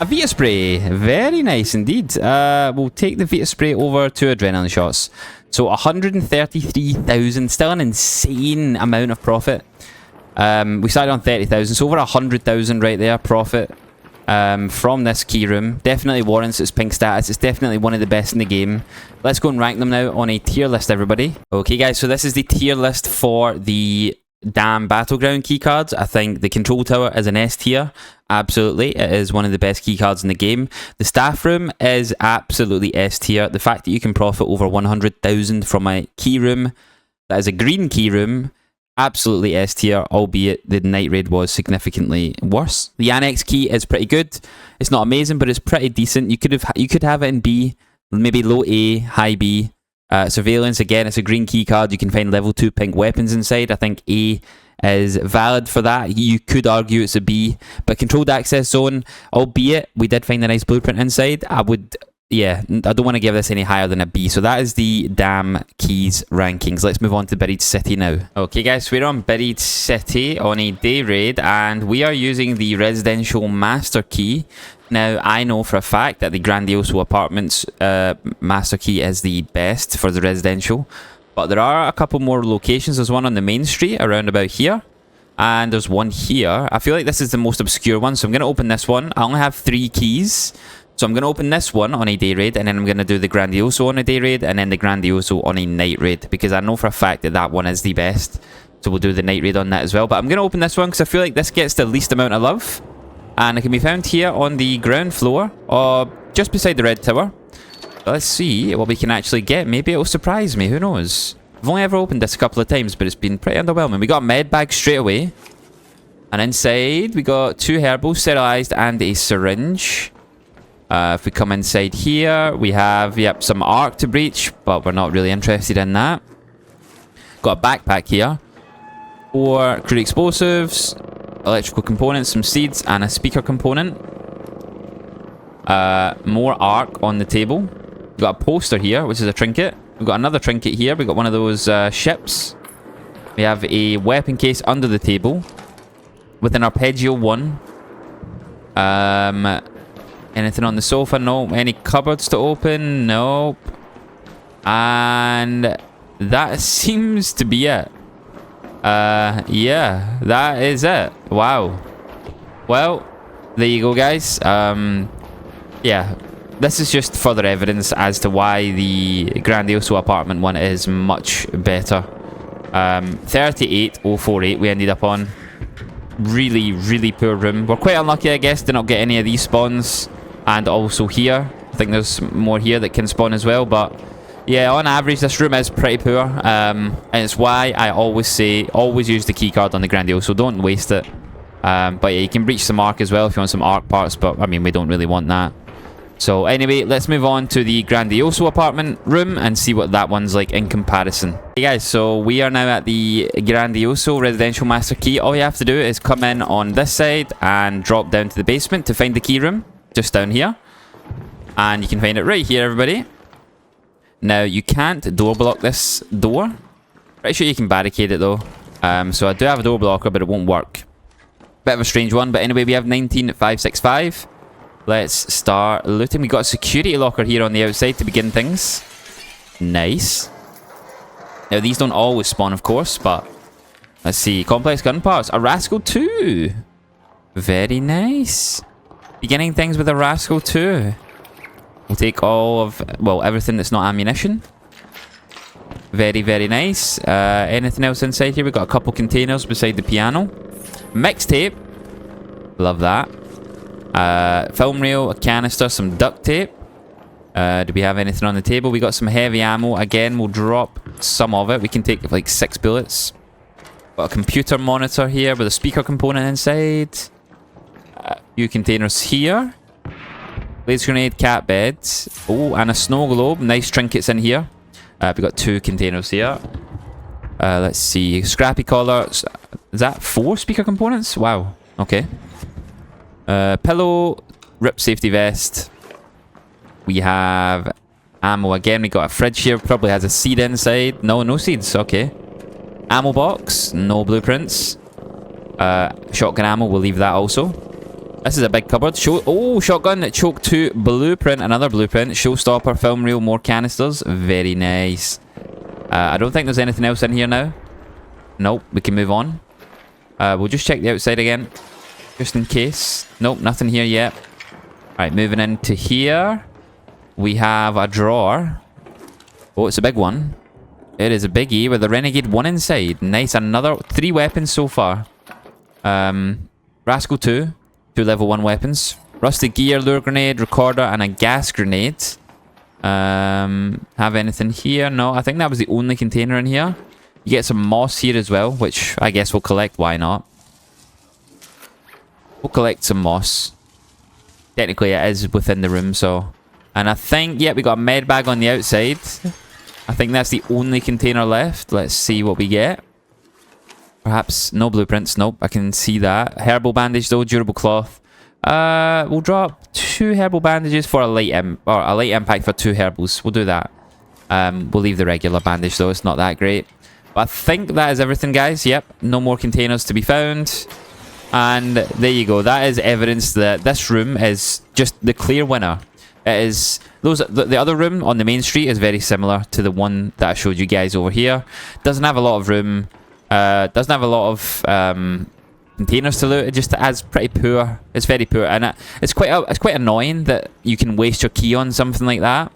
a Vita Spray. Very nice indeed. We'll take the Vita Spray over to Adrenaline Shots. So 133,000, still an insane amount of profit. We started on 30,000, so over 100,000 right there profit from this key room. Definitely warrants its pink status. It's definitely one of the best in the game. Let's go and rank them now on a tier list, everybody. Okay guys, so this is the tier list for the damn battleground keycards. I think the control tower is an S tier. Absolutely, it is one of the best keycards in the game. The staff room is absolutely S tier. The fact that you can profit over 100,000 from a key room that is a green key room, absolutely S tier, albeit the night raid was significantly worse. The annex key is pretty good. It's not amazing, but it's pretty decent. You could have it in B, maybe low A, high B. Surveillance, again, it's a green key card. You can find level 2 pink weapons inside. I think A is valid for that. You could argue it's a B, but controlled access zone, albeit we did find a nice blueprint inside, I don't want to give this any higher than a B. So that is the damn keys rankings. Let's move on to Buried City now. Okay guys, we're on Buried City on a day raid, and we are using the residential master key. Now, I know for a fact that the Grandioso Apartments master key is the best for the residential, but there are a couple more locations. There's one on the main street around about here, and there's one here. I feel like this is the most obscure one, so I'm going to open this one. I only have 3 keys, so I'm going to open this one on a day raid, and then I'm going to do the Grandioso on a day raid, and then the Grandioso on a night raid, because I know for a fact that that one is the best. So we'll do the night raid on that as well. But I'm going to open this one because I feel like this gets the least amount of love. And it can be found here on the ground floor, or just beside the red tower. Let's see what we can actually get. Maybe it'll surprise me, who knows. I've only ever opened this a couple of times, but it's been pretty underwhelming. We got a med bag straight away. And inside, we got 2 herbals, sterilized, and a syringe. If we come inside here, we have, yep, some arc to breach, but we're not really interested in that. Got a backpack here. 4 crude explosives, electrical components, some seeds, and a speaker component. More arc on the table. We've got a poster here, which is a trinket. We've got another trinket here. We've got one of those ships. We have a weapon case under the table with an arpeggio 1. Anything on the sofa? No. Any cupboards to open? Nope. And that seems to be it. Yeah, that is it. Wow. Well, there you go, guys. Yeah, this is just further evidence as to why the Grandioso apartment one is much better. 38,048 we ended up on. Really, really poor room. We're quite unlucky, I guess, to not get any of these spawns. And also here. I think there's more here that can spawn as well, but yeah, on average, this room is pretty poor, and it's why I always say, always use the keycard on the Grandioso, don't waste it. But yeah, you can breach some arc as well if you want some arc parts, but I mean, we don't really want that. So anyway, let's move on to the Grandioso apartment room and see what that one's like in comparison. Hey guys, so we are now at the Grandioso residential master key. All you have to do is come in on this side and drop down to the basement to find the key room, just down here. And you can find it right here, everybody. Now, you can't door block this door. Pretty sure you can barricade it though. So I do have a door blocker, but it won't work. Bit of a strange one, but anyway, we have 19,565. Let's start looting. We got a security locker here on the outside to begin things. Nice. Now, these don't always spawn, of course, but let's see. Complex gun parts. A Rascal 2. Very nice. Beginning things with a Rascal 2. We'll take all of, well, everything that's not ammunition. Very, very nice. Anything else inside here? We've got a couple containers beside the piano. Mixtape. Love that. Film reel, a canister, some duct tape. Do we have anything on the table? We got some heavy ammo. Again, we'll drop some of it. We can take like 6 bullets. Got a computer monitor here with a speaker component inside. A few containers here. Laser grenade, cat beds. Oh, and a snow globe. Nice trinkets in here. We've got 2 containers here. Let's see. Scrappy collar. Is that 4 speaker components? Wow. Okay. Pillow. Rip safety vest. We have ammo again. We got a fridge here. Probably has a seed inside. No, no seeds. Okay. Ammo box. No blueprints. Shotgun ammo. We'll leave that also. This is a big cupboard. Oh, shotgun. Choke 2. Blueprint. Another blueprint. Showstopper. Film reel. More canisters. Very nice. I don't think there's anything else in here now. Nope. We can move on. We'll just check the outside again. Just in case. Nope. Nothing here yet. Alright. Moving into here. We have a drawer. Oh, it's a big one. It is a biggie with a Renegade 1 inside. Nice. Another 3 weapons so far. Rascal 2. 2 level 1 weapons. Rusty gear, lure grenade, recorder, and a gas grenade. Have anything here? No, I think that was the only container in here. You get some moss here as well, which I guess we'll collect. Why not? We'll collect some moss. Technically, it is within the room, so... And I think, yeah, we got a med bag on the outside. I think that's the only container left. Let's see what we get. Perhaps no blueprints. Nope, I can see that. Herbal bandage though, durable cloth. We'll drop 2 herbal bandages for a light impact for 2 herbals. We'll do that. We'll leave the regular bandage though. It's not that great. But I think that is everything, guys. Yep, no more containers to be found. And there you go. That is evidence that this room is just the clear winner. It is the other room on the main street is very similar to the one that I showed you guys over here. Doesn't have a lot of room. Doesn't have a lot of containers to loot. It just has pretty poor. It's very poor, and it's quite annoying that you can waste your key on something like that.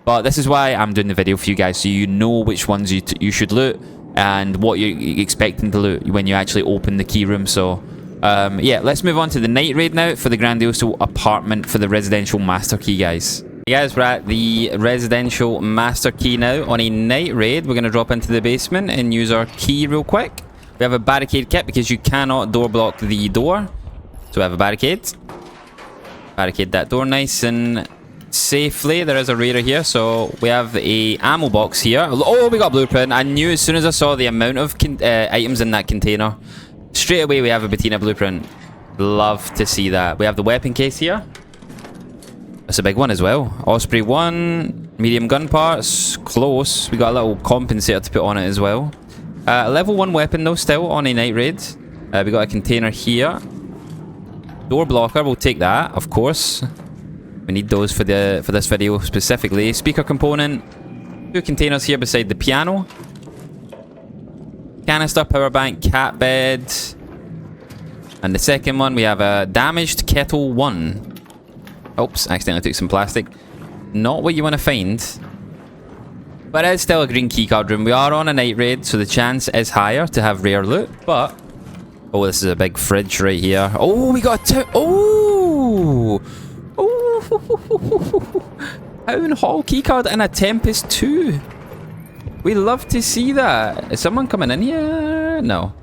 But this is why I'm doing the video for you guys, so you know which ones you should loot and what you're expecting to loot when you actually open the key room. So. Yeah, let's move on to the night raid now for the Grandioso apartment for the residential master key, guys. Hey guys, we're at the residential master key now on a night raid. We're going to drop into the basement and use our key real quick. We have a barricade kit because you cannot door block the door. So we have a barricade. Barricade that door nice and safely. There is a raider here, so we have a ammo box here. Oh, we got blueprint. I knew as soon as I saw the amount of items in that container. Straight away, we have a Bettina blueprint. Love to see that. We have the weapon case here. That's a big one as well. Osprey 1, medium gun parts, close. We got a little compensator to put on it as well. Level 1 weapon though, still on a night raid. We got a container here. Door blocker, we'll take that, of course. We need those for this video specifically. Speaker component. 2 containers here beside the piano. Canister, power bank, cat bed. And the second one, we have a damaged kettle 1. Oops, accidentally took some plastic. Not what you want to find. But it's still a green keycard room. We are on a night raid, so the chance is higher to have rare loot. But, oh, this is a big fridge right here. Oh, we got a oh! Oh! Town Hall keycard and a Tempest 2. We love to see that. Is someone coming in here? No.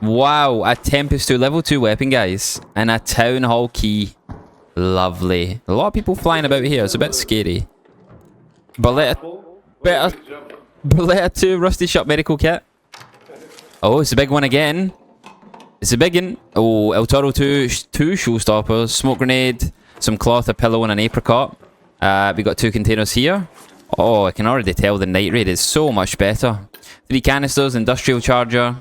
Wow, a Tempest 2 level 2 weapon, guys. And a Town Hall key. Lovely. A lot of people flying about here. It's a bit scary. Berletta 2 Rusty Shot medical kit. Oh, it's a big one again. It's a big one. Oh, El Toro 2 showstoppers. Smoke grenade. Some cloth, a pillow, and an apricot. We got 2 containers here. Oh, I can already tell the night raid is so much better. 3 canisters, industrial charger.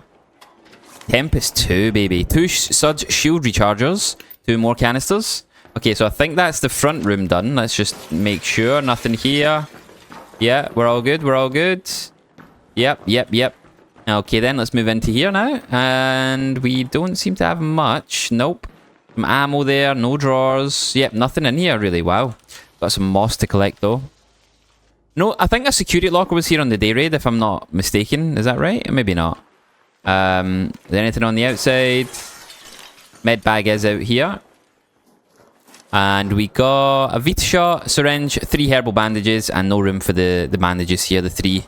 Tempest 2, baby. 2 Suds shield rechargers. 2 more canisters. Okay, so I think that's the front room done. Let's just make sure. Nothing here. Yeah, we're all good. We're all good. Yep. Okay, then let's move into here now. And we don't seem to have much. Nope. Some ammo there. No drawers. Yep, nothing in here, really. Wow. Got some moss to collect, though. No, I think a security locker was here on the day raid, if I'm not mistaken. Is that right? Maybe not. Is there anything on the outside? Med bag is out here. And we got a Vita shot, syringe, 3 herbal bandages, and no room for the bandages here, the 3.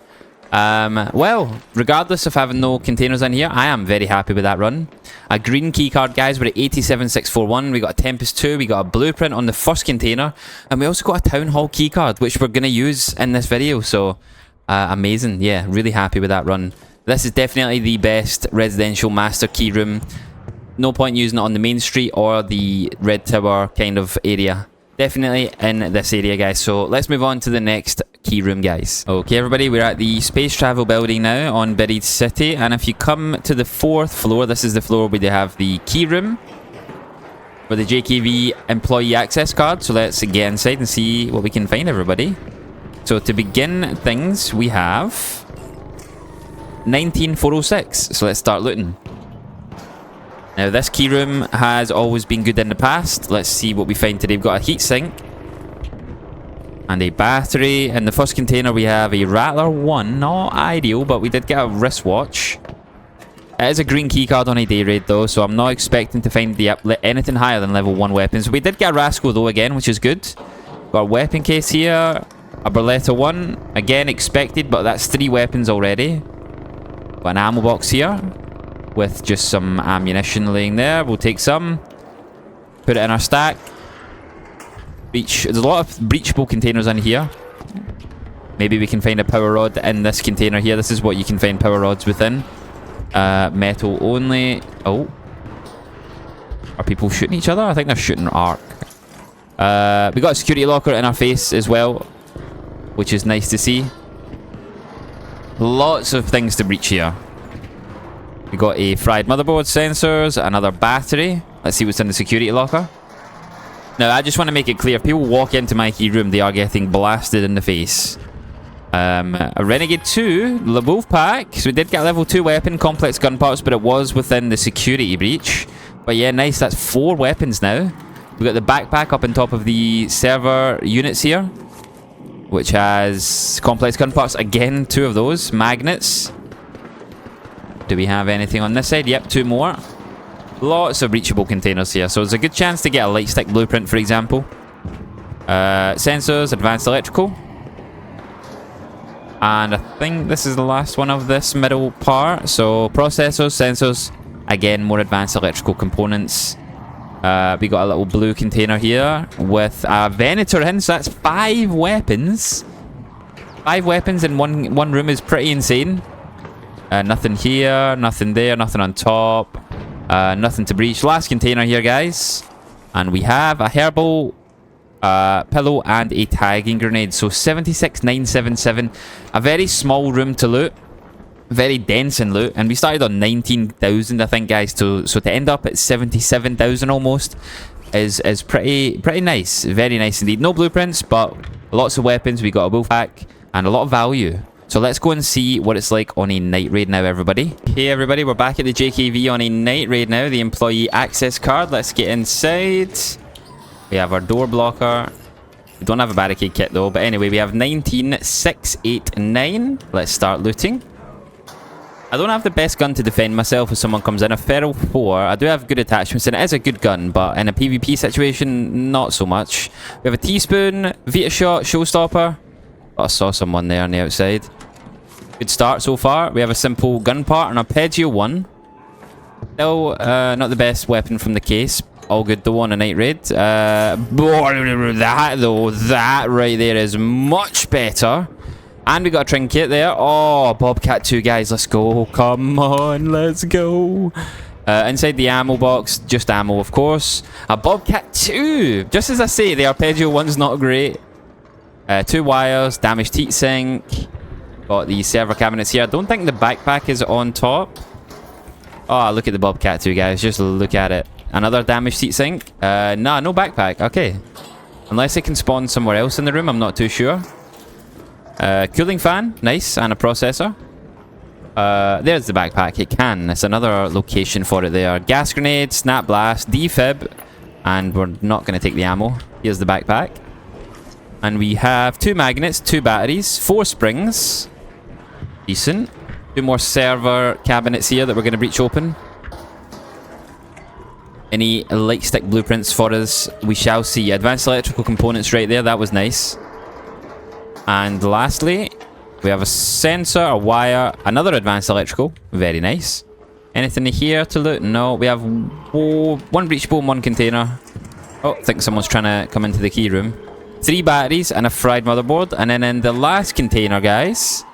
Well, regardless of having no containers in here, I am very happy with that run. A green keycard, guys. We're at 87641. We got a Tempest 2. We got a blueprint on the first container. And we also got a Town Hall keycard, which we're going to use in this video. So, amazing. Yeah, really happy with that run. This is definitely the best residential master key room no point using it on the main street or the Red Tower kind of area. Definitely in this area, guys. So let's move on to the next key room, guys. Okay, everybody, we're at the space travel building now on Buried City. And if you come to the 4th floor, this is the floor where they have the key room for the JKV employee access card. So let's get inside and see what we can find, everybody. So to begin things, we have 19406. So let's start looting. Now, this key room has always been good in the past. Let's see what we find today. We've got a heatsink and a battery. In the first container, we have a Rattler 1. Not ideal, but we did get a wristwatch. It is a green keycard on a day raid, though, so I'm not expecting to find anything higher than level 1 weapons. We did get a Rascal, though, again, which is good. Got a weapon case here. A Berletta 1. Again, expected, but that's 3 weapons already. Got an ammo box here with just some ammunition laying there. We'll take some, put it in our stack. There's a lot of breachable containers in here. Maybe we can find a power rod in this container here. This is what you can find power rods within. Metal only. Oh, are people shooting each other? I think they're shooting arc. We got a security locker in our face as well, which is nice to see. Lots of things to breach here. We got a fried motherboard, sensors, another battery. Let's see what's in the security locker. Now, I just want to make it clear, if people walk into my key room, they are getting blasted in the face. A Renegade 2, the Wolf Pack. So we did get a level 2 weapon, complex gun parts, but it was within the security breach. But yeah, nice. That's 4 weapons now. We got the backpack up on top of the server units here, which has complex gun parts. Again, 2 of those. Magnets. Do we have anything on this side? Yep, 2 more. Lots of breachable containers here. So there's a good chance to get a light stick blueprint, for example. Sensors, advanced electrical. And I think this is the last one of this middle part. So processors, sensors. Again, more advanced electrical components. We got a little blue container here with a Venator in. So that's 5 weapons. 5 weapons in one room is pretty insane. Nothing here, nothing there, nothing on top. Nothing to breach. Last container here, guys. And we have a herbal pillow and a tagging grenade. So 76,977. A very small room to loot. Very dense in loot. And we started on 19,000, I think, guys. So to end up at 77,000 almost is pretty nice. Very nice indeed. No blueprints, but lots of weapons. We got a wolf pack and a lot of value. So let's go and see what it's like on a night raid now, everybody. Hey, everybody, we're back at the JKV on a night raid now. The employee access card. Let's get inside. We have our door blocker. We don't have a barricade kit, though. But anyway, we have 19,689. Let's start looting. I don't have the best gun to defend myself if someone comes in. A Feral 4. I do have good attachments, and it is a good gun. But in a PvP situation, not so much. We have a teaspoon, Vita shot, showstopper. Oh, I saw someone there on the outside. Good start so far. We have a simple gun part, an arpeggio 1. Still, not the best weapon from the case. All good though on a night raid. That right there is much better. And we got a trinket there. Oh, Bobcat 2, guys. Let's go. Come on, let's go. Inside the ammo box, just ammo, of course. A Bobcat 2. Just as I say, the arpeggio 1's not great. 2 wires, damaged heatsink. Got the server cabinets here. I don't think the backpack is on top. Oh, look at the Bobcat 2, guys. Just look at it. Another damaged heatsink. Nah, no backpack. Okay. Unless it can spawn somewhere else in the room, I'm not too sure. Cooling fan. Nice. And a processor. There's the backpack. It can. It's another location for it there. Gas grenade, snap blast, defib. And we're not going to take the ammo. Here's the backpack. And we have 2 magnets, 2 batteries, 4 springs. Decent. 2 more server cabinets here that we're going to breach open. Any light stick blueprints for us? We shall see. Advanced electrical components right there. That was nice. And lastly, we have a sensor, a wire, another advanced electrical. Very nice. Anything here to loot? No. We have 1 breachable and 1 container. Oh, I think someone's trying to come into the key room. 3 batteries and a fried motherboard. And then in the last container, guys,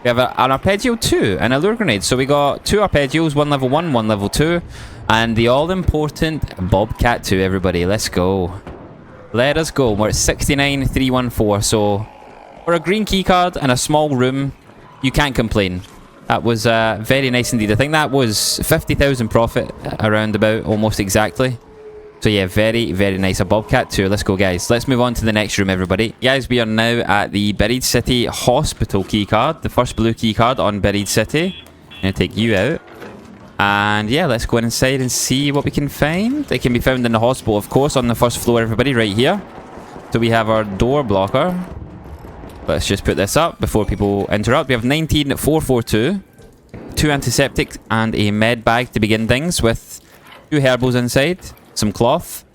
we have an arpeggio 2 and a lure grenade. So we got 2 arpeggios, 1 level 1, 1 level 2. And the all-important Bobcat 2, everybody. Let's go. Let us go. We're at 69,314. So, for a green keycard and a small room, you can't complain. That was very nice indeed. I think that was 50,000 profit around about, almost exactly. So yeah, very, very nice. A Bobcat 2. Let's go, guys. Let's move on to the next room, everybody. Guys, we are now at the Buried City Hospital keycard. The first blue keycard on Buried City. I'm going to take you out. And yeah, let's go inside and see what we can find. It can be found in the hospital, of course, on the first floor, everybody, right here. So we have our door blocker. Let's just put this up before people interrupt. We have 19,442. 2 antiseptic and a med bag to begin things with 2 herbals inside. Some cloth.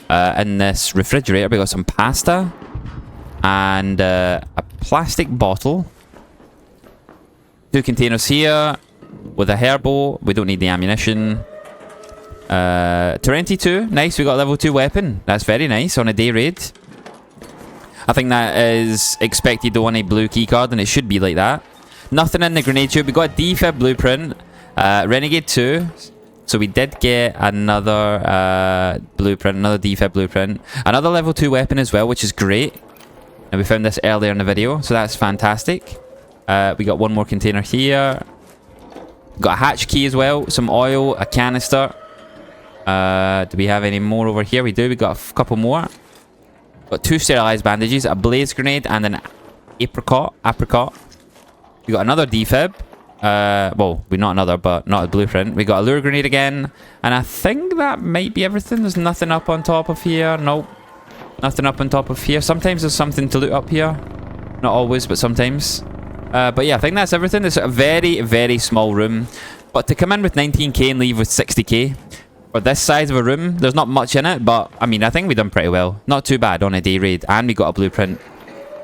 In this refrigerator, we got some pasta. And a plastic bottle. 2 containers here. With a herbal. We don't need the ammunition. 22. Nice, we got a level 2 weapon. That's very nice on a day raid. I think that is expected on a blue keycard, and it should be like that. Nothing in the grenade tube. We got a defib blueprint. Renegade 2. So we did get another blueprint, another defib blueprint. Another level 2 weapon as well, which is great. And we found this earlier in the video, so that's fantastic. We got one more container here. Got a hatch key as well, some oil, a canister. Do we have any more over here? We do. We got a couple more. Got 2 sterilized bandages, a blaze grenade, and an apricot. We got another defib. Well, not another, but not a blueprint. We got a lure grenade again, and I think that might be everything. There's nothing up on top of here. Nope, nothing up on top of here. Sometimes there's something to loot up here. Not always, but sometimes. But yeah, I think that's everything. It's a very, very small room. But to come in with 19k and leave with 60k, for this size of a room, there's not much in it. But, I mean, I think we've done pretty well. Not too bad on a day raid. And we got a blueprint.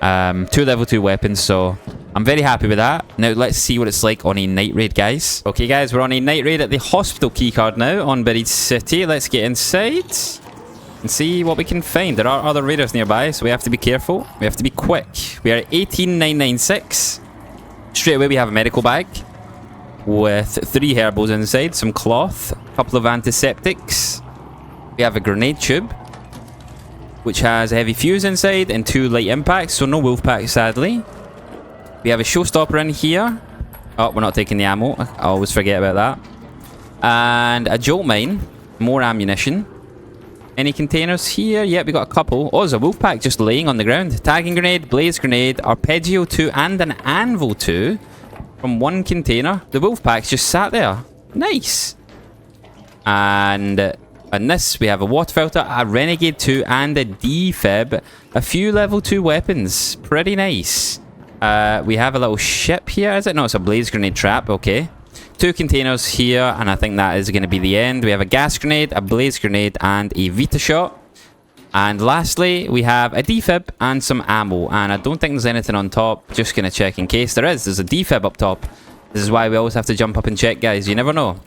2 level 2 weapons, so I'm very happy with that. Now, let's see what it's like on a night raid, guys. Okay, guys, we're on a night raid at the hospital keycard now on Buried City. Let's get inside and see what we can find. There are other raiders nearby, so we have to be careful. We have to be quick. We are at 18,996. Straight away, we have a medical bag with 3 herbals inside, some cloth, a couple of antiseptics. We have a grenade tube, which has a heavy fuse inside and 2 light impacts, so no wolf pack, sadly. We have a showstopper in here. Oh, we're not taking the ammo. I always forget about that. And a jolt mine, more ammunition. Any containers here? Yep, we got a couple. Oh, there's a wolf pack just laying on the ground. Tagging grenade, blaze grenade, arpeggio 2, and an anvil 2 from 1 container. The wolf pack's just sat there. Nice. And in this, we have a water filter, a renegade 2, and a defib. A few level 2 weapons. Pretty nice. We have a little ship here, is it? No, it's a blaze grenade trap. Okay. 2 containers here, and I think that is going to be the end. We have a gas grenade, a blaze grenade, and a Vita shot. And lastly, we have a defib and some ammo. And I don't think there's anything on top. Just going to check in case there is. There's a defib up top. This is why we always have to jump up and check, guys. You never know.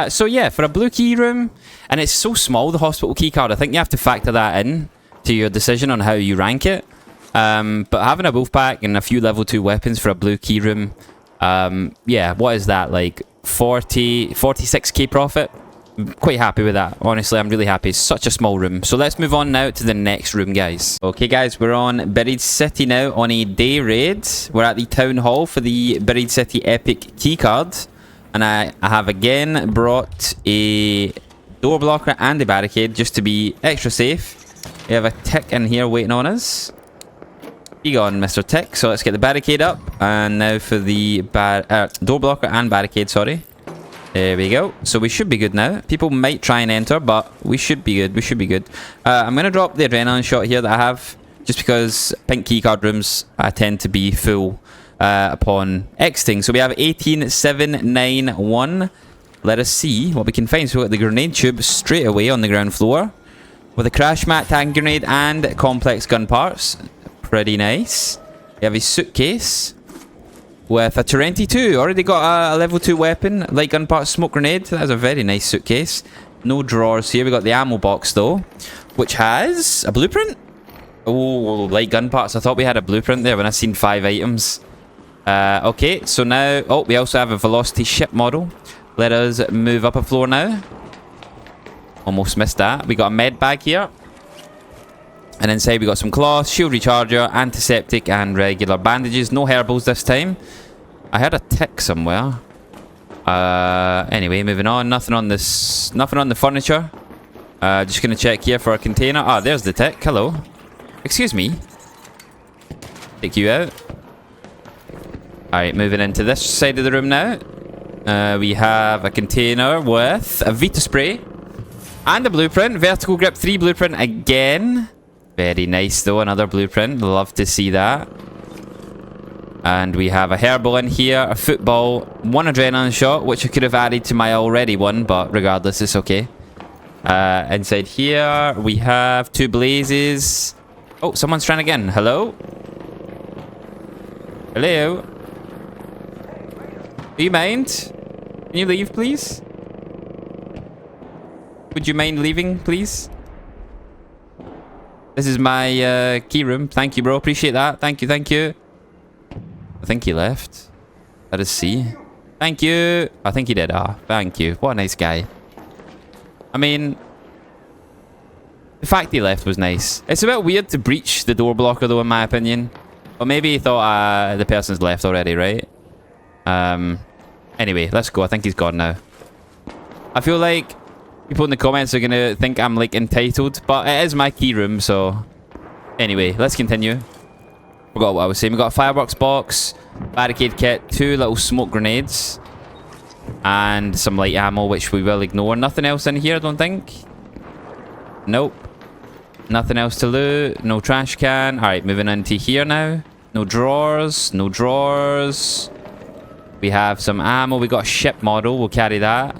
So yeah, for a blue key room, and it's so small, the hospital keycard, I think you have to factor that in to your decision on how you rank it. But having a wolf pack and a few level 2 weapons for a blue key room, yeah, what is that, like 46k profit? I'm quite happy with that. Honestly, I'm really happy. It's such a small room. So let's move on now to the next room, guys. Okay, guys, we're on Buried City now on a day raid. We're at the town hall for the Buried City Epic Keycard. And I have again brought a door blocker and a barricade just to be extra safe. We have a tick in here waiting on us. Be gone, Mr. Tick. So let's get the barricade up. And now for the door blocker and barricade, sorry. There we go. So we should be good now. People might try and enter, but we should be good. We should be good. I'm going to drop the adrenaline shot here that I have. Just because pink keycard rooms tend to be full upon exiting. So we have 18,791. Let us see what we can find. So we got the grenade tube straight away on the ground floor. With a crash mat, tank grenade, and complex gun parts. Pretty nice. We have a suitcase with a Torrenti 2. Already got a level 2 weapon, light gun parts, smoke grenade. That's a very nice suitcase. No drawers here. We got the ammo box though, which has a blueprint. Oh, light gun parts. I thought we had a blueprint there when I seen 5 items. Okay, so now, oh, we also have a velocity ship model. Let us move up a floor now. Almost missed that. We got a med bag here. And inside we got some cloth, shield recharger, antiseptic, and regular bandages. No herbals this time. I heard a tick somewhere. Anyway, moving on. Nothing on this. Nothing on the furniture. Just gonna check here for a container. Ah, there's the tick. Hello. Excuse me. Take you out. Alright, moving into this side of the room now. We have a container with a Vita spray and a blueprint. Vertical grip 3 blueprint again. Very nice though, another blueprint. Love to see that. And we have a herbal in here, a football, 1 adrenaline shot, which I could have added to my already one, but regardless, it's okay. Inside here, we have 2 blazes. Oh, someone's trying again. Hello? Hello? Do you mind? Can you leave, please? Would you mind leaving, please? This is my key room. Thank you, bro. Appreciate that. Thank you, thank you. I think he left. Let us see. Thank you. I think he did. Ah, thank you. What a nice guy. I mean, the fact he left was nice. It's a bit weird to breach the door blocker, though, in my opinion. But maybe he thought the person's left already, right? Anyway, let's go. I think he's gone now. I feel like people in the comments are going to think I'm, like, entitled. But it is my key room, so... Anyway, let's continue. Forgot what I was saying. We got a fireworks box, barricade kit, 2 little smoke grenades, and some light ammo, which we will ignore. Nothing else in here, I don't think. Nope. Nothing else to loot. No trash can. Alright, moving into here now. No drawers. No drawers. We have some ammo. We got a ship model. We'll carry that.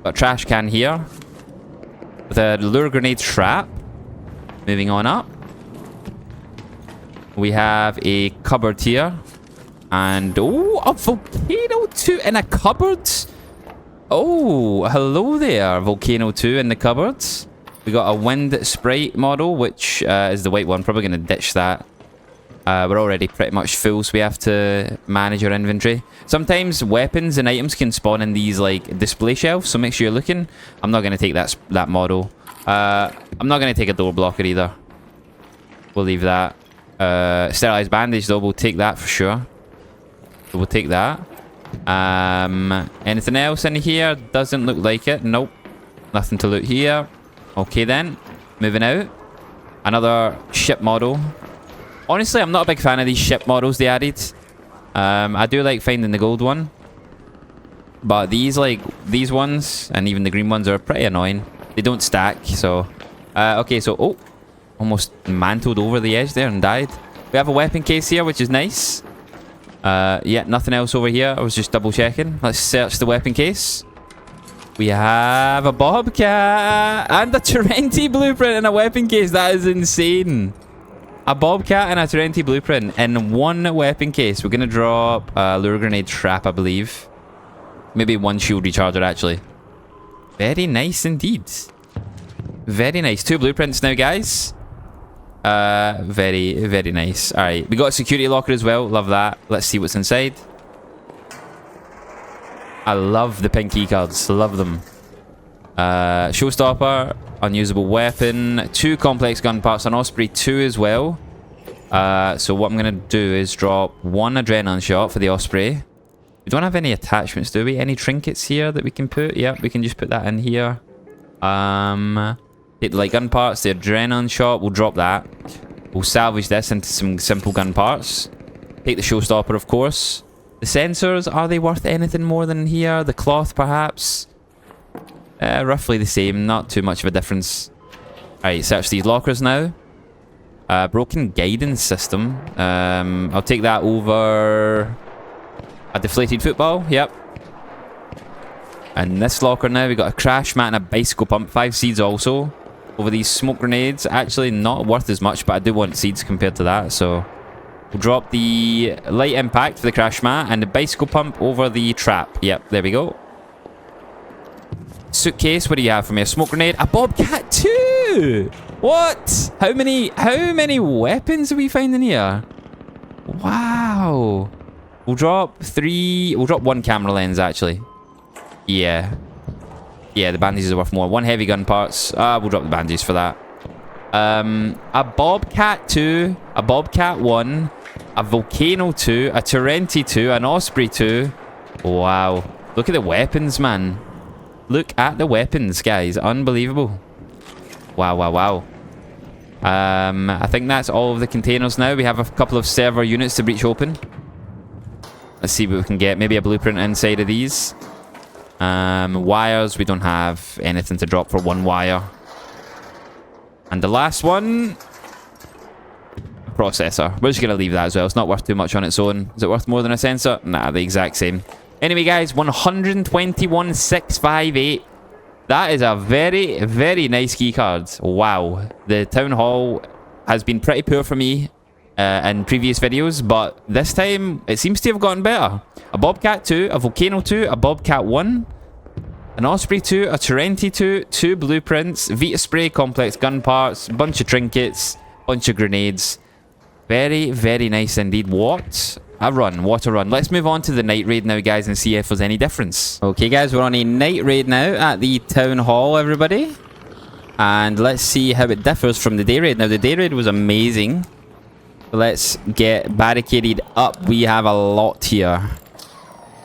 Got a trash can here. With a lure grenade trap. Moving on up. We have a cupboard here. And, oh, a Volcano 2 in a cupboard. Oh, hello there, Volcano 2 in the cupboards. We got a wind sprite model, which is the white one. Probably going to ditch that. We're already pretty much full, so we have to manage our inventory. Sometimes weapons and items can spawn in these like display shelves, so make sure you're looking. I'm not going to take that model. I'm not going to take a door blocker either. We'll leave that. Sterilized bandage though, we'll take that for sure. So we'll take that. Anything else in here? Doesn't look like it. Nope. Nothing to loot here. Okay then. Moving out. Another ship model. Honestly, I'm not a big fan of these ship models they added. I do like finding the gold one. But these ones, and even the green ones, are pretty annoying. They don't stack, so... okay, so... Oh! Almost mantled over the edge there and died. We have a weapon case here, which is nice. Yeah, nothing else over here. I was just double checking. Let's search the weapon case. We have a bobcat and a Tarenti blueprint in a weapon case. That is insane. A bobcat and a Tarenti blueprint in one weapon case. We're going to drop a lure grenade trap, I believe. Maybe 1 shield recharger, actually. Very nice indeed. Very nice. 2 blueprints now, guys. Very, very nice. Alright, we got a security locker as well. Love that. Let's see what's inside. I love the pink keycards. Love them. Showstopper, unusable weapon, 2 complex gun parts, an Osprey 2 as well. So what I'm going to do is drop 1 adrenaline shot for the Osprey. We don't have any attachments, do we? Any trinkets here that we can put? Yep, we can just put that in here. Take the light gun parts, the adrenaline shot, we'll drop that. We'll salvage this into some simple gun parts. Take the showstopper, of course. The sensors, are they worth anything more than here? The cloth, perhaps? Roughly the same, not too much of a difference. Alright, search these lockers now. Broken guidance system. I'll take that over a deflated football, yep. And this locker now, we got a crash mat and a bicycle pump, 5 seeds also. Over these smoke grenades, actually not worth as much, but I do want seeds compared to that, so we'll drop the light impact for the crash mat and the bicycle pump over the trap. Yep, there we go. Suitcase, what do you have for me? A smoke grenade, a bobcat too. What? How many weapons are we finding here? Wow. We'll drop 1 camera lens actually. Yeah. Yeah, the bandages are worth more. 1 heavy gun parts. We'll drop the bandages for that. A Bobcat 2, a Bobcat 1, a Volcano 2, a Torrenti 2, an Osprey 2. Wow. Look at the weapons, man. Look at the weapons, guys. Unbelievable. Wow, wow, wow. I think that's all of the containers now. We have a couple of server units to breach open. Let's see what we can get. Maybe a blueprint inside of these. Wires. We don't have anything to drop for 1 wire. And the last one, a processor. We're just going to leave that as well. It's not worth too much on its own. Is it worth more than a sensor? Nah, the exact same. Anyway, guys, 121,658. That is a very, very nice key card. Wow. The Town Hall has been pretty poor for me in previous videos, but this time it seems to have gotten better. A Bobcat 2, a Volcano 2, a Bobcat 1, an Osprey 2, a Torrenti 2, 2 blueprints, Vita spray, complex gun parts, bunch of trinkets, bunch of grenades. Very, very nice indeed. What a run. What a run. Let's move on to the night raid now, guys, and see if there's any difference. Okay, guys, we're on a night raid now at the Town Hall, everybody. And let's see how it differs from the day raid. Now, the day raid was amazing. Let's get barricaded up. We have a lot here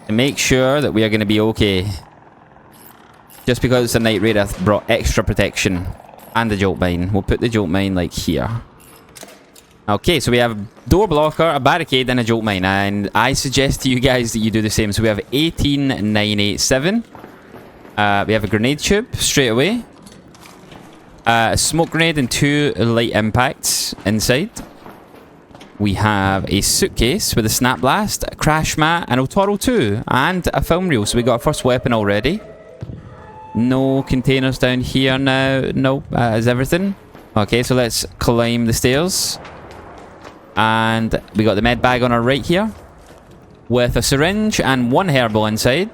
to make sure that we are going to be okay. Just because it's a night raid, I've brought extra protection. And the jolt mine. We'll put the jolt mine, like, here. Okay, so we have a door blocker, a barricade, and a jolt mine. And I suggest to you guys that you do the same. So we have 18987. We have a grenade tube straight away. A smoke grenade and 2 light impacts inside. We have a suitcase with a snap blast, a crash mat, an Otoro 2, and a film reel. So we got our first weapon already. No containers down here now. Nope, that is everything. Okay, so let's climb the stairs. And we got the med bag on our right here. With a syringe and 1 herbal inside.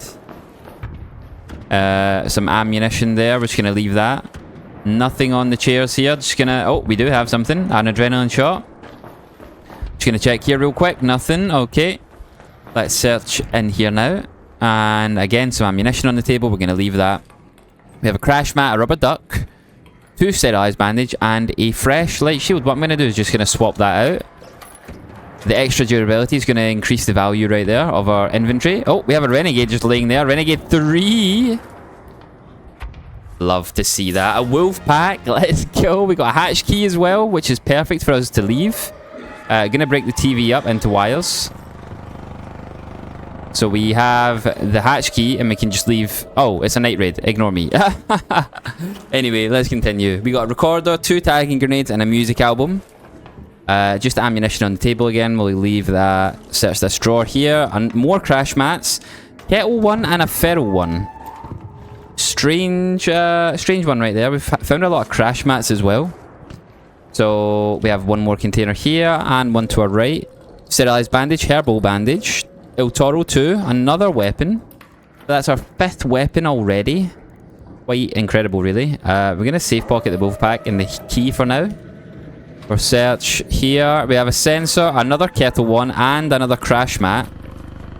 Some ammunition there. We're just going to leave that. Nothing on the chairs here. Just going to... Oh, we do have something. An adrenaline shot. Just going to check here real quick. Nothing. Okay. Let's search in here now. And again, some ammunition on the table. We're going to leave that. We have a crash mat, a rubber duck, 2 sterilized bandage, and a fresh light shield. What I'm going to do is just going to swap that out. The extra durability is going to increase the value right there of our inventory. Oh, we have a Renegade just laying there. Renegade 3. Love to see that. A wolf pack. Let's go. We got a hatch key as well, which is perfect for us to leave. Going to break the TV up into wires. So we have the hatch key and we can just leave. Oh, it's a night raid. Ignore me. Anyway, let's continue. We got a recorder, 2 tagging grenades, and a music album. Just ammunition on the table again. We'll leave that. Search this drawer here. And more crash mats. Kettle 1 and a feral 1. Strange one right there. We've found a lot of crash mats as well. So we have 1 more container here and 1 to our right. Sterilized bandage, herbal bandage. El Toro 2, another weapon. That's our 5th weapon already. Quite incredible, really. We're going to safe pocket the wolf pack and the key for now. For search here, we have a sensor, another kettle 1, and another crash mat.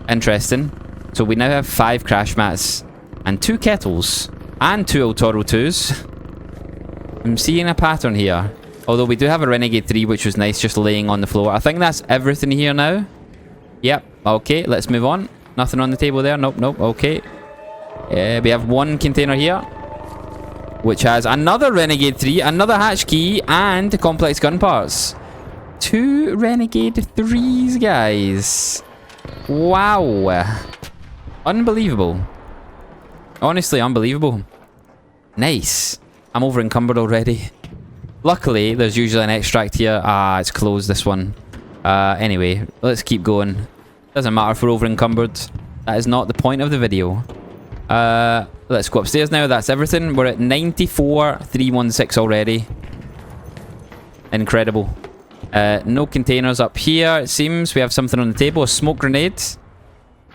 Interesting. So we now have 5 crash mats and 2 kettles and 2 El Toro 2s. I'm seeing a pattern here. Although we do have a Renegade 3, which was nice, just laying on the floor. I think that's everything here now. Yep. Okay, let's move on. Nothing on the table there. Nope, nope. Okay. We have 1 container here, which has another Renegade 3, another hatch key, and complex gun parts. 2 Renegade 3s, guys. Wow. Unbelievable. Honestly, unbelievable. Nice. I'm over encumbered already. Luckily, there's usually an extract here. Ah, it's closed, this one. Anyway, let's keep going. Doesn't matter if we're over encumbered. That is not the point of the video. Let's go upstairs now. That's everything. We're at 94,316 already. Incredible. No containers up here, it seems. We have something on the table. A smoke grenade.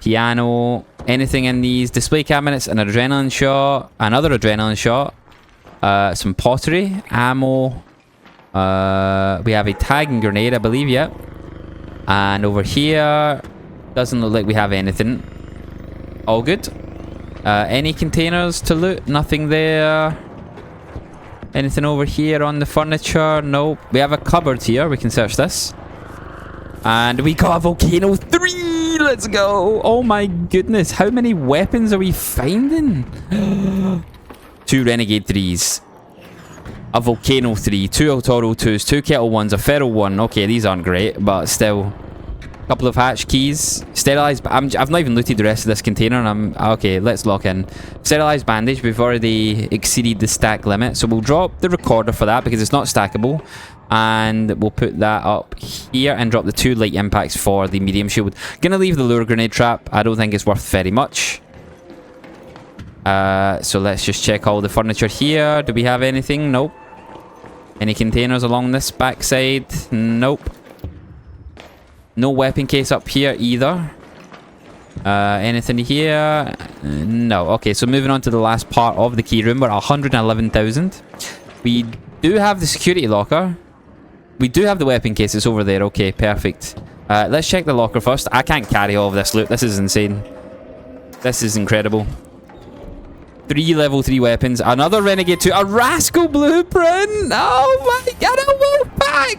Piano. Anything in these display cabinets. An adrenaline shot. Another adrenaline shot. Some pottery. Ammo. We have a tagging grenade, I believe, yep. And over here, doesn't look like we have anything. All good. Any containers to loot? Nothing there. Anything over here on the furniture? Nope. We have a cupboard here. We can search this. And we got a Volcano 3! Let's go! Oh my goodness. How many weapons are we finding? 2 Renegade 3s. A Volcano 3. 2 El Toro 2s. 2 Kettle 1s. A Feral 1. Okay, these aren't great, but still. Couple of hatch keys. Sterilized... I've not even looted the rest of this container and I'm... Okay, let's lock in. Sterilized bandage. We've already exceeded the stack limit. So we'll drop the recorder for that because it's not stackable. And we'll put that up here and drop the 2 light impacts for the medium shield. Gonna leave the lure grenade trap. I don't think it's worth very much. So let's just check all the furniture here. Do we have anything? Nope. Any containers along this backside? Nope. No weapon case up here either. Anything here? No. Okay, so moving on to the last part of the key room. We're at 111,000. We do have the security locker. We do have the weapon cases over there. Okay, perfect. Let's check the locker first. I can't carry all of this loot. This is insane. This is incredible. 3 level 3 weapons. Another Renegade 2. A Rascal blueprint. Oh my god, a Wolfpack.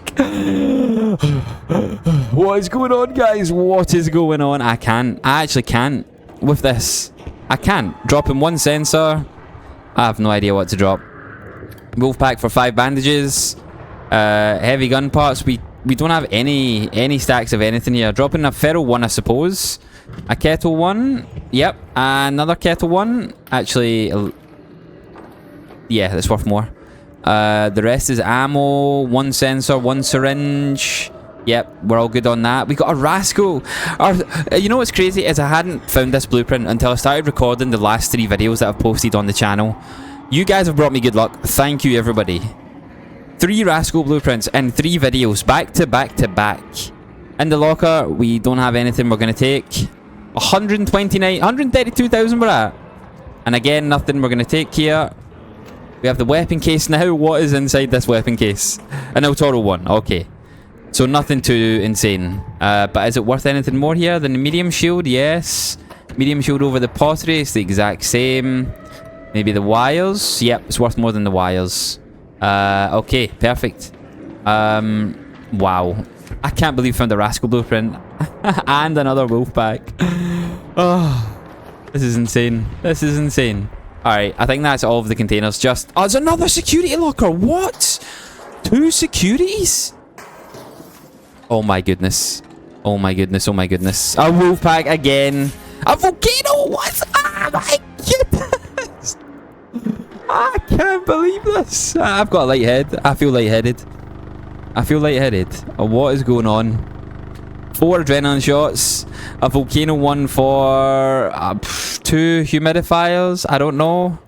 What is going on, guys? What is going on? I actually can't with this. I can't. Dropping 1 sensor. I have no idea what to drop. Wolfpack for 5 bandages. Heavy gun parts. We don't have any stacks of anything here. Dropping a Feral 1, I suppose. A Kettle 1. Yep. Another Kettle 1. Actually, yeah, that's worth more. The rest is ammo, 1 sensor, 1 syringe. Yep, we're all good on that. We got a Rascal. You know what's crazy is I hadn't found this blueprint until I started recording the last 3 videos that I've posted on the channel. You guys have brought me good luck. Thank you, everybody. 3 Rascal blueprints and 3 videos back to back to back. In the locker, we don't have anything we're going to take. 132,000 we're at. And again, nothing we're going to take here. We have the weapon case now. What is inside this weapon case? An El Toro 1. Okay. So nothing too insane. But is it worth anything more here than the medium shield? Yes. Medium shield over the pottery. It's the exact same. Maybe the wires. Yep, it's worth more than the wires. Okay, perfect. Wow. I can't believe I found a Rascal blueprint. And another Wolfpack. Oh, this is insane. This is insane. Alright, I think that's all of the containers. Just... Oh, it's another security locker. What? 2 securities? Oh my goodness. Oh my goodness. Oh my goodness. A Wolfpack again. A Volcano. What? Oh my goodness. I can't believe this. I've got a light head. I feel lightheaded. I feel lightheaded. What is going on? 4 adrenaline shots. A Volcano 1 for 2 humidifiers. I don't know.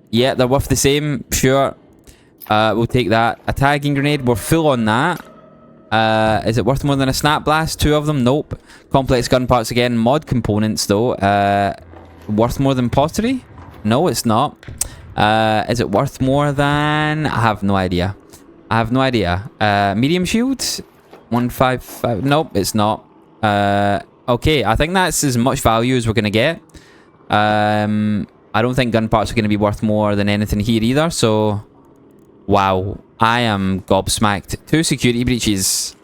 Yeah, they're worth the same. Sure. We'll take that. A tagging grenade. We're full on that. Is it worth more than a snap blast? 2 of them? Nope. Complex gun parts again. Mod components though. Worth more than pottery? No, it's not. Is it worth more than... I have no idea. I have no idea. Medium shield? 155. Nope, it's not. Okay, I think that's as much value as we're going to get. I don't think gun parts are going to be worth more than anything here either, so... Wow. I am gobsmacked. 2 security breaches.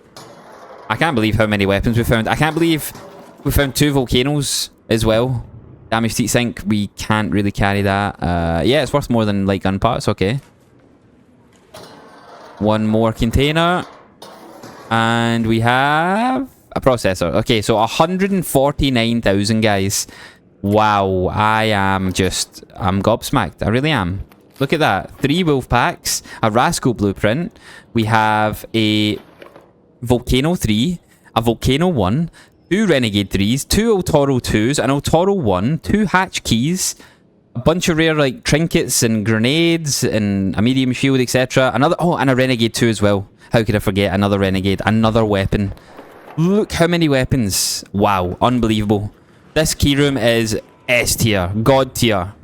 I can't believe how many weapons we found. I can't believe we found 2 volcanoes as well. Damaged heat sink. We can't really carry that. Yeah, it's worth more than light gun parts. Okay. 1 more container. And we have a processor. Okay, so 149,000, guys. Wow. I'm gobsmacked. I really am. Look at that. 3 wolf packs. A Rascal blueprint. We have a Volcano 3. A Volcano 1. 2 Renegade 3s. 2 El Toro 2s. An El Toro 1. 2 hatch keys. A bunch of rare like trinkets and grenades and a medium shield, etc. Another... Oh, and a Renegade 2 as well. How could I forget? Another Renegade. Another weapon. Look how many weapons. Wow. Unbelievable. This key room is S tier. God tier.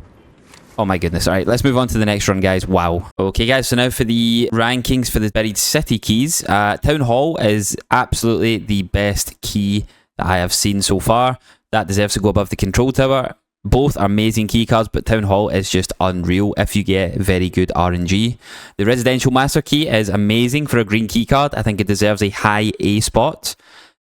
Oh my goodness. Alright, let's move on to the next run, guys. Wow. Okay, guys, so now for the rankings for the Buried City keys. Town Hall is absolutely the best key that I have seen so far. That deserves to go above the control tower. Both are amazing keycards, but Town Hall is just unreal if you get very good RNG. The Residential Master Key is amazing for a green keycard. I think it deserves a high A spot.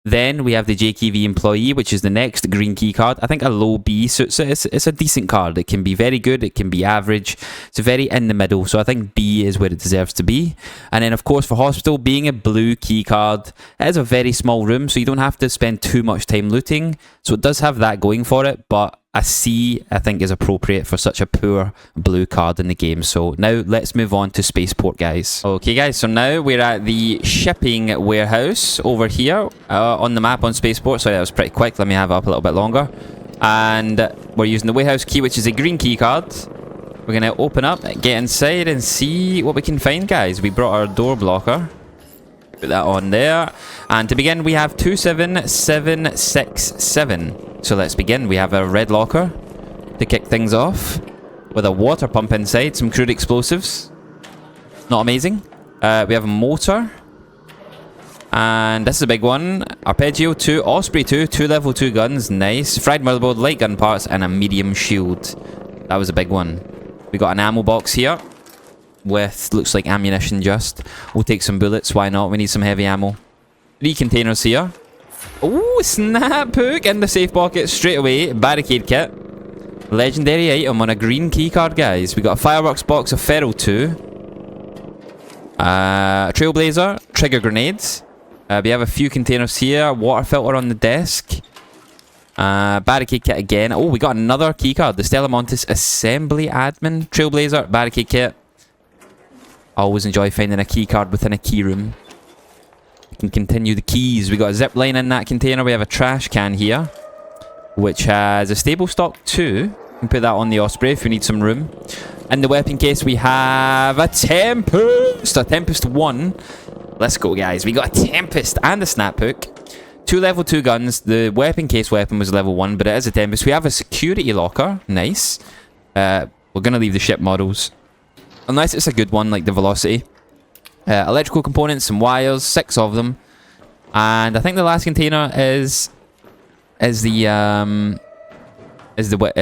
Then we have the JKV Employee, which is the next green keycard. I think a low B suits it. It's a decent card. It can be very good. It can be average. It's very in the middle. So I think B is where it deserves to be. And then, of course, for Hospital, being a blue keycard, it is a very small room, so you don't have to spend too much time looting. So it does have that going for it, but a C, I think, is appropriate for such a poor blue card in the game. So now let's move on to Spaceport, guys. Okay, guys, so now we're at the shipping warehouse over here on the map on Spaceport. Sorry, that was pretty quick. Let me have it up a little bit longer. And we're using the warehouse key, which is a green key card. We're going to open up, get inside, and see what we can find, guys. We brought our door blocker. Put that on there. And to begin, we have 27767. So let's begin. We have a red locker to kick things off with a water pump inside, some crude explosives. Not amazing. We have a motor. And this is a big one. Arpeggio 2, Osprey 2, 2 level 2 guns. Nice. Fried motherboard, light gun parts, and a medium shield. That was a big one. We got an ammo box here with, looks like ammunition just. We'll take some bullets. Why not? We need some heavy ammo. 3 containers here. Oh, snap hook in the safe pocket straight away. Barricade kit. Legendary item on a green keycard, guys. We got a fireworks box of Feral 2. Trailblazer. Trigger grenades. We have a few containers here. Water filter on the desk. Barricade kit again. Oh, we got another keycard. The Stella Montis Assembly Admin. Trailblazer. Barricade kit. I always enjoy finding a keycard within a key room. Can continue the keys. We got a zip line in that container. We have a trash can here, which has a stable stock 2. You can put that on the Osprey if you need some room. In the weapon case, we have a Tempest. A Tempest 1. Let's go, guys. We got a Tempest and a snap hook. 2 level 2 guns. The weapon case weapon was level 1, but it is a Tempest. We have a security locker. Nice. We're going to leave the ship models, unless it's a good one like the Velocity. Electrical components, some wires, 6 of them, and I think the last container is the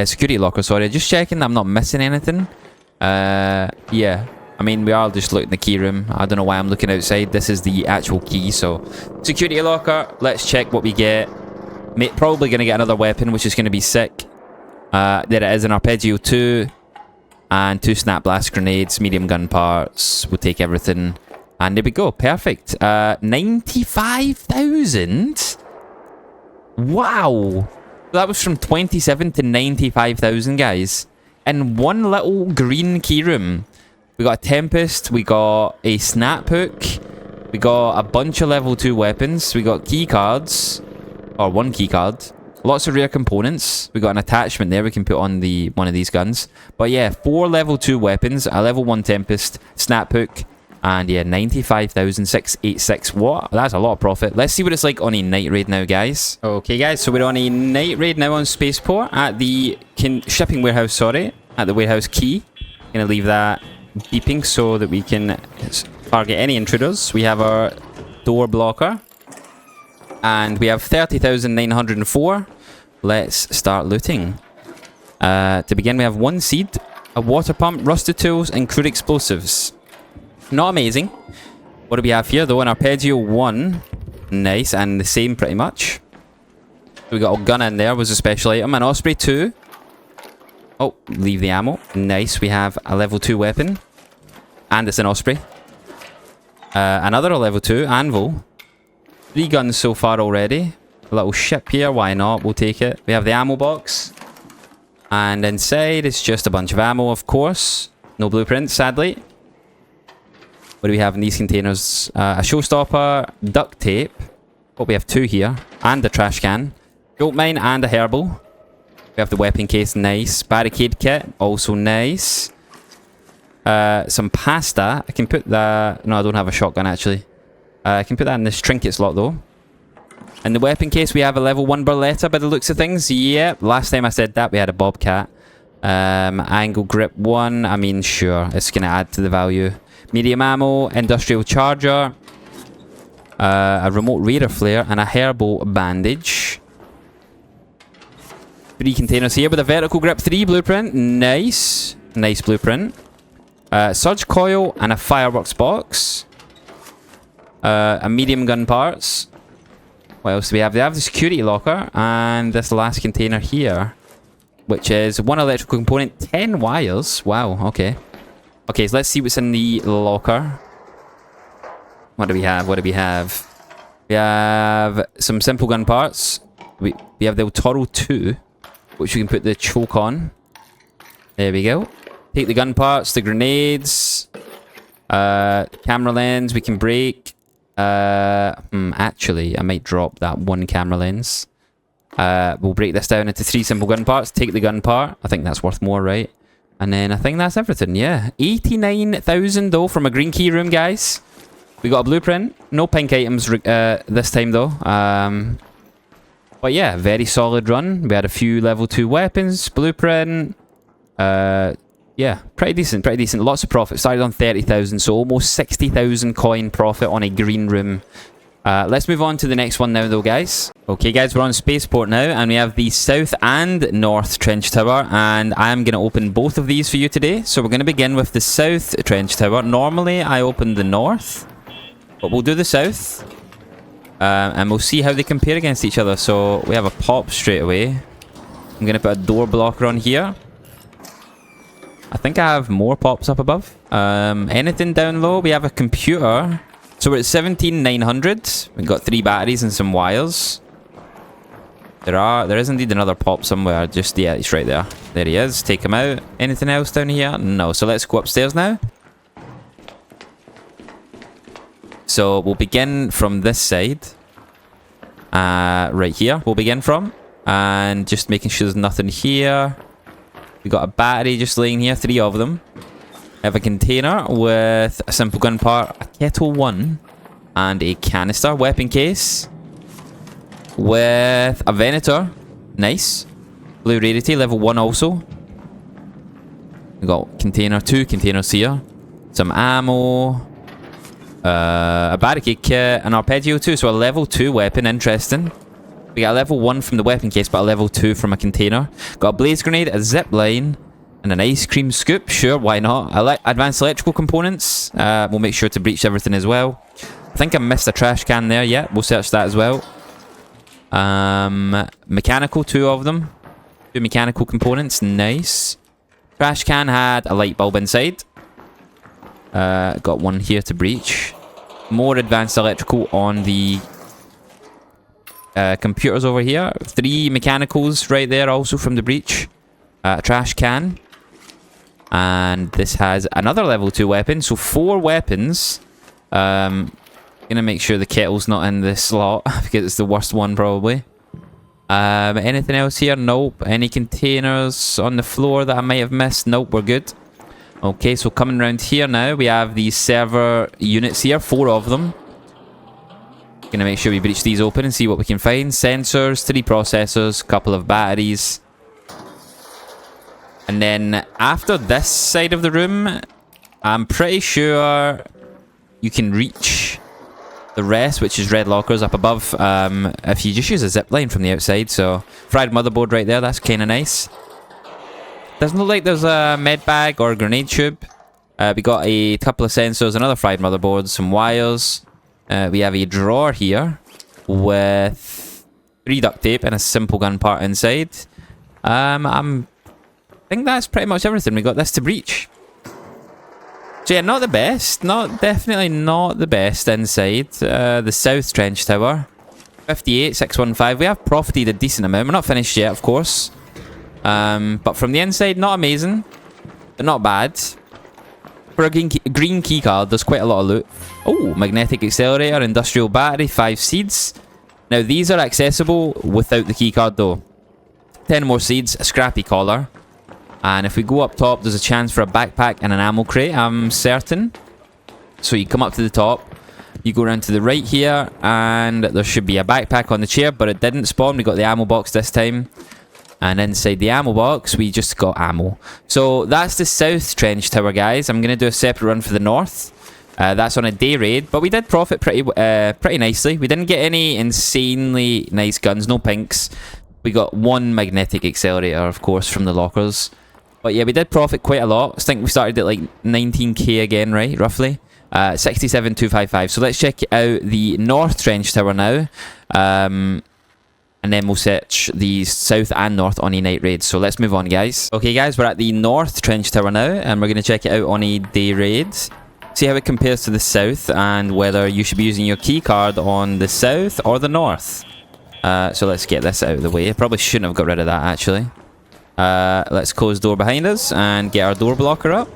security locker. Sorry, just checking that I'm not missing anything. Yeah, I mean, we are just looking at the key room. I don't know why I'm looking outside. This is the actual key. So security locker. Let's check what we get. Probably gonna get another weapon, which is gonna be sick. There it is, an Arpeggio 2 and 2 snap blast grenades, medium gun parts. We'll take everything. And there we go. Perfect. 95,000? Wow. That was from 27 to 95,000, guys. In one little green key room. We got a Tempest. We got a snap hook. We got a bunch of level 2 weapons. We got key cards. Or 1 key card. Lots of rare components. We got an attachment there we can put on one of these guns. But yeah, 4 level 2 weapons. A level 1 Tempest. Snap hook. And yeah, 95,686. What? That's a lot of profit. Let's see what it's like on a night raid now, guys. Okay, guys, so we're on a night raid now on Spaceport at the shipping warehouse, sorry. At the warehouse key. Gonna leave that beeping so that we can target any intruders. We have our door blocker. And we have 30,904. Let's start looting. To begin, we have 1 seed, a water pump, rusted tools, and crude explosives. Not amazing. What do we have here, though? An Arpeggio 1. Nice, and the same pretty much. We got a gun in there, was a special item. An Osprey 2. Oh, leave the ammo. Nice, we have a level 2 weapon. And it's an Osprey. Another level 2, Anvil. 3 guns so far already. A little ship here, why not? We'll take it. We have the ammo box. And inside it's just a bunch of ammo, of course. No blueprints, sadly. What do we have in these containers? A showstopper, duct tape. Oh, we have 2 here. And a trash can. Gold mine and a herbal. We have the weapon case, nice. Barricade kit, also nice. Some pasta. I can put that... No, I don't have a shotgun, actually. I can put that in this trinket slot, though. In the weapon case, we have a level 1 Berletta by the looks of things. Yep, last time I said that, we had a Bobcat. Angle grip 1. I mean, sure, it's going to add to the value. Medium ammo, industrial charger, a remote radar flare, and a herbal bandage. 3 containers here with a vertical grip 3 blueprint. Nice. Nice blueprint. Surge coil and a fireworks box. A medium gun parts. What else do we have? They have the security locker and this last container here, which is 1 electrical component, 10 wires. Wow, okay. Okay, so let's see what's in the locker. What do we have? What do we have? We have some simple gun parts. We have the El Toro 2, which we can put the choke on. There we go. Take the gun parts, the grenades, camera lens we can break. Actually, I might drop that 1 camera lens. We'll break this down into 3 simple gun parts. Take the gun part. I think that's worth more, right? And then I think that's everything, yeah. 89,000 though from a green key room, guys. We got a blueprint. No pink items this time though. But yeah, very solid run. We had a few level 2 weapons, blueprint. Yeah, pretty decent, pretty decent. Lots of profit. Started on 30,000, so almost 60,000 coin profit on a green room. Let's move on to the next one now though, guys. Okay guys, we're on Spaceport now, and we have the south and north trench tower, and I'm going to open both of these for you today. So we're going to begin with the south trench tower. Normally I open the north, but we'll do the south. And we'll see how they compare against each other. So we have a pop straight away. I'm going to put a door blocker on here. I think I have more pops up above. Anything down low? We have a computer. So we're at 17,900. We've got 3 batteries and some wires. There is indeed another pop somewhere. Just, yeah, he's right there. There he is. Take him out. Anything else down here? No. So let's go upstairs now. So we'll begin from this side. Right here we'll begin from. And just making sure there's nothing here. We got a battery just laying here, 3 of them. We have a container with a simple gun part, a kettle 1, and a canister weapon case with a Venator. Nice. Blue rarity, level 1 also. We got container 2 containers here. Some ammo. A barricade kit, an arpeggio 2, so a level 2 weapon, interesting. We got a level 1 from the weapon case, but a level 2 from a container. Got a blaze grenade, a zip line, and an ice cream scoop. Sure, why not? Advanced electrical components. We'll make sure to breach everything as well. I think I missed a trash can there. Yeah, we'll search that as well. Mechanical, 2 of them. 2 mechanical components. Nice. Trash can had a light bulb inside. Got 1 here to breach. More advanced electrical on the computers over here. 3 mechanicals right there also from the breach. Trash can. And this has another level 2 weapon. So 4 weapons. Gonna make sure the kettle's not in this slot because it's the worst one probably. Anything else here? Nope. Any containers on the floor that I might have missed? Nope, we're good. Okay, so coming around here now, we have these server units here, 4 of them. Gonna make sure we breach these open and see what we can find. Sensors, 3 processors, couple of batteries. And then after this side of the room, I'm pretty sure you can reach the rest, which is red lockers up above, if you just use a zip line from the outside. So, fried motherboard right there, that's kind of nice. Doesn't look like there's a med bag or a grenade tube. We got a couple of sensors, another fried motherboard, some wires. We have a drawer here with 3 duct tape and a simple gun part inside. I think that's pretty much everything. We got this to breach. So yeah, not the best. Definitely not the best inside. The south trench tower. 58,615. We have profited a decent amount. We're not finished yet, of course. But from the inside, not amazing, but not bad. For a green key card, there's quite a lot of loot. Oh, magnetic accelerator, industrial battery, 5 seeds. Now, these are accessible without the key card, though. 10 more seeds, a scrappy collar. And if we go up top, there's a chance for a backpack and an ammo crate, I'm certain. So you come up to the top, you go around to the right here, and there should be a backpack on the chair, but it didn't spawn. We got the ammo box this time. And inside the ammo box, we just got ammo. So that's the south trench tower, guys. I'm going to do a separate run for the north. That's on a day raid, but we did profit pretty nicely. We didn't get any insanely nice guns, no pinks. We got one magnetic accelerator, of course, from the lockers. But yeah, we did profit quite a lot. I think we started at like 19k again, right? Roughly. 67,255. So let's check out the North Trench Tower now. And then we'll search the South and North on a night raid. So let's move on, guys. Okay, guys, we're at the North Trench Tower now. And we're going to check it out on a day raid. See how it compares to the South. And whether you should be using your key card on the South or the North. So let's get this out of the way. I probably shouldn't have got rid of that, actually. Let's close door behind us and get our door blocker up.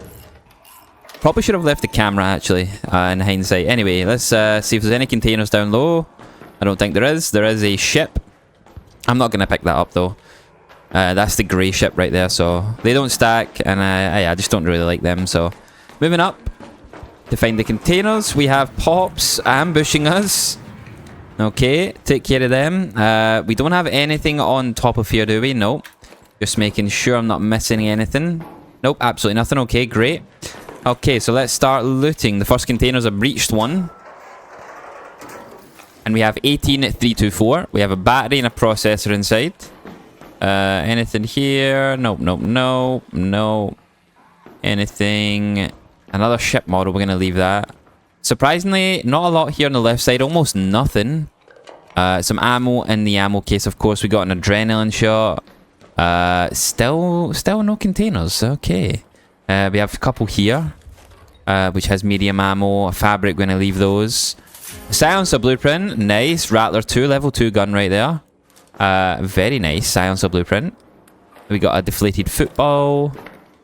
Probably should have left the camera, actually, in hindsight. Anyway, let's see if there's any containers down low. I don't think there is. There is a ship. I'm not going to pick that up, though. That's the grey ship right there, so they don't stack, and I just don't really like them. So moving up to find the containers, we have Pops ambushing us. Okay, take care of them. We don't have anything on top of here, do we? Nope. Just making sure I'm not missing anything. Nope, absolutely nothing. Okay, great. Okay, so let's start looting. The first container's a breached one. And we have 18,324. We have a battery and a processor inside. Anything here? Nope, nope, nope, nope. Anything? Another ship model, we're going to leave that. Surprisingly, not a lot here on the left side. Almost nothing. Some ammo in the ammo case, of course. We got an adrenaline shot. Still no containers. Okay. We have a couple here. Which has medium ammo. A fabric, going to leave those. Silencer blueprint. Nice. Rattler 2, level 2 gun right there. Very nice. Silencer blueprint. We got a deflated football.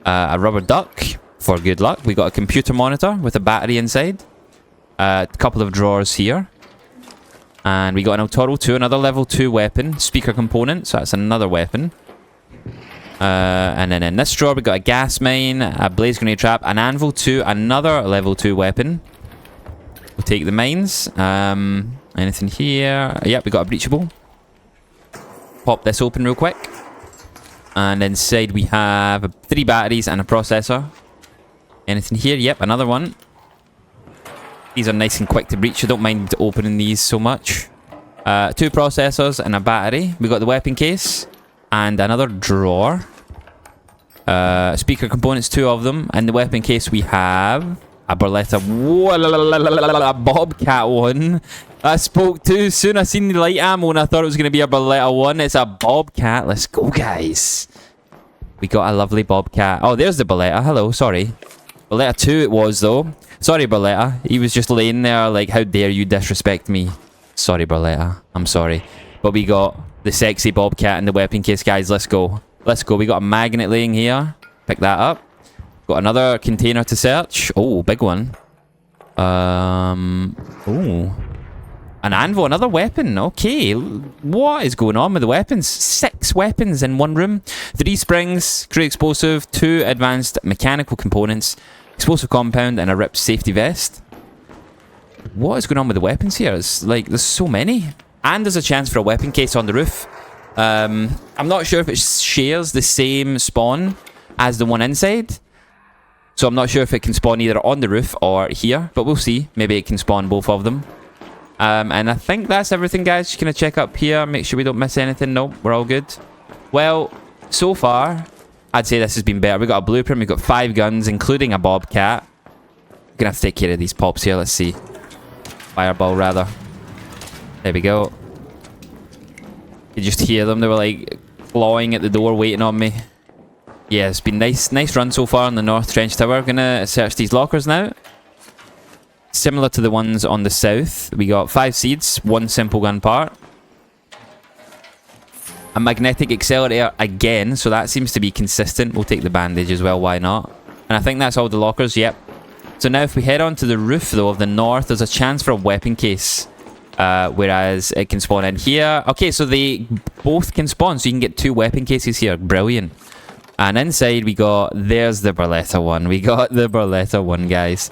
A rubber duck for good luck. We got a computer monitor with a battery inside. A couple of drawers here. And we got an El Toro 2, another level 2 weapon. Speaker component, so that's another weapon. And then in this drawer we got a gas mine, a blaze grenade trap, an anvil 2, another level 2 weapon. We'll take the mines. Anything here? Yep, we got a breachable. Pop this open real quick. And inside we have 3 batteries and a processor. Anything here? Yep, another one. These are nice and quick to breach. I don't mind opening these so much. 2 processors and a battery. We got the weapon case. And another drawer. Speaker components, 2 of them. And the weapon case we have a Berletta. Whoa, a Bobcat one. I spoke too soon. I seen the light ammo and I thought it was going to be a Berletta one. It's a Bobcat. Let's go, guys. We got a lovely Bobcat. Oh, there's the Berletta. Hello, sorry. Berletta 2 it was, though. Sorry, Berletta. He was just laying there like, how dare you disrespect me. Sorry, Berletta. I'm sorry. But we got the sexy Bobcat and the weapon case, guys. Let's go. Let's go. We got a magnet laying here. Pick that up. Got another container to search. Oh, big one. Oh. An anvil, another weapon. Okay. What is going on with the weapons? 6 weapons in one room. 3 springs, crude explosive, 2 advanced mechanical components, explosive compound, and a ripped safety vest. What is going on with the weapons here? It's like, there's so many. And there's a chance for a weapon case on the roof. I'm not sure if it shares the same spawn as the one inside. So I'm not sure if it can spawn either on the roof or here. But we'll see. Maybe it can spawn both of them. And I think that's everything, guys. Just going to check up here. Make sure we don't miss anything. Nope, we're all good. Well, so far, I'd say this has been better. We've got a blueprint. We've got 5 guns, including a Bobcat. We're going to have to take care of these pops here. Let's see. Fireball, rather. There we go. You just hear them. They were like clawing at the door, waiting on me. Yeah, it's been nice run so far on the North Trench Tower. Gonna search these lockers now. Similar to the ones on the south. We got 5 seeds, 1 simple gun part. A magnetic accelerator again, so that seems to be consistent. We'll take the bandage as well, why not? And I think that's all the lockers, yep. So now if we head on to the roof though of the north, there's a chance for a weapon case. Whereas it can spawn in here. Okay, so they both can spawn, so you can get 2 weapon cases here. Brilliant. And inside we got, there's the Berletta one. We got the Berletta one, guys.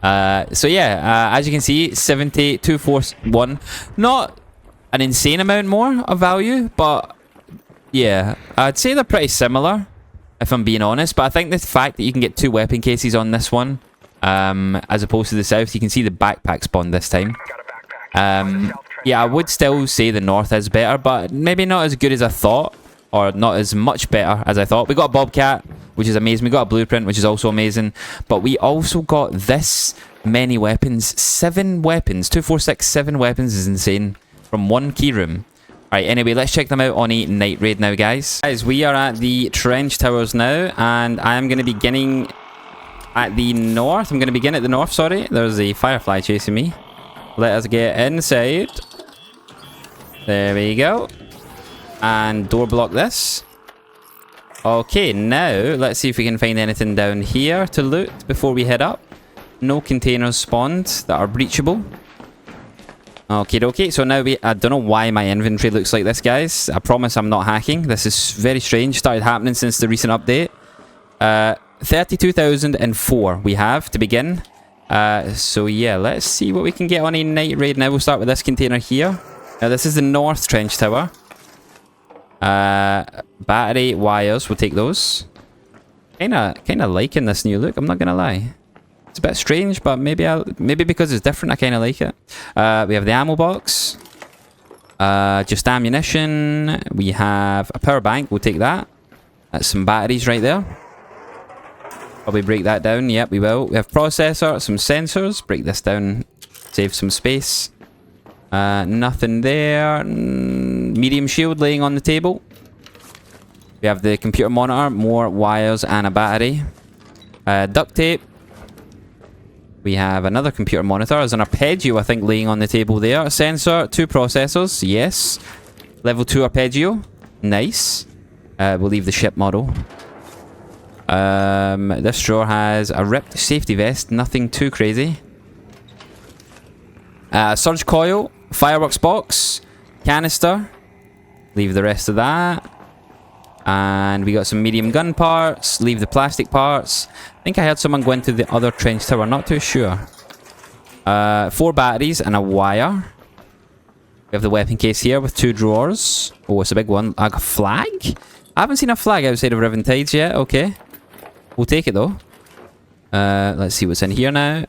So yeah, as you can see, 7241. Not an insane amount more of value, but yeah, I'd say they're pretty similar, if I'm being honest. But I think the fact that you can get 2 weapon cases on this one, as opposed to the south, you can see the backpack spawn this time. Yeah, I would still say the north is better, but maybe not as good as I thought, or not as much better as I thought. We got a bobcat, which is amazing. We got a blueprint, which is also amazing. But we also got this many weapons. 7 weapons. 2, 4, 6, 7 weapons is insane. From one key room. Alright, anyway, let's check them out on a night raid now, guys. Guys, we are at the trench towers now, and I am going to be beginning at the north. I'm going to begin at the north, sorry. There's a firefly chasing me. Let us get inside. There we go. And door block this. Okay, now let's see if we can find anything down here to loot before we head up. No containers spawned that are breachable. Okay, so now I don't know why my inventory looks like this, guys. I promise I'm not hacking. This is very strange. Started happening since the recent update. 32,004 we have to begin. So yeah, let's see what we can get on a night raid. Now we'll start with this container here. Now this is the north trench tower. Battery wires, we'll take those. Kinda liking this new look, I'm not gonna lie. It's a bit strange, but maybe because it's different, I kinda like it. We have the ammo box. Just ammunition. We have a power bank, we'll take that. That's some batteries right there. Probably break that down, yep we will. We have processor, some sensors, break this down, save some space. Nothing there. Medium shield laying on the table. We have the computer monitor, more wires and a battery. Duct tape. We have another computer monitor. There's an arpeggio, I think, laying on the table there. A sensor, 2 processors, yes. Level 2 arpeggio, nice. We'll leave the ship model. This drawer has a ripped safety vest, nothing too crazy. Surge coil, fireworks box, canister. Leave the rest of that. And we got some medium gun parts. Leave the plastic parts. I think I heard someone go into the other trench tower. Not too sure. 4 batteries and a wire. We have the weapon case here with 2 drawers. Oh, it's a big one. A flag? I haven't seen a flag outside of Riven Tides yet. Okay. We'll take it though. Let's see what's in here now.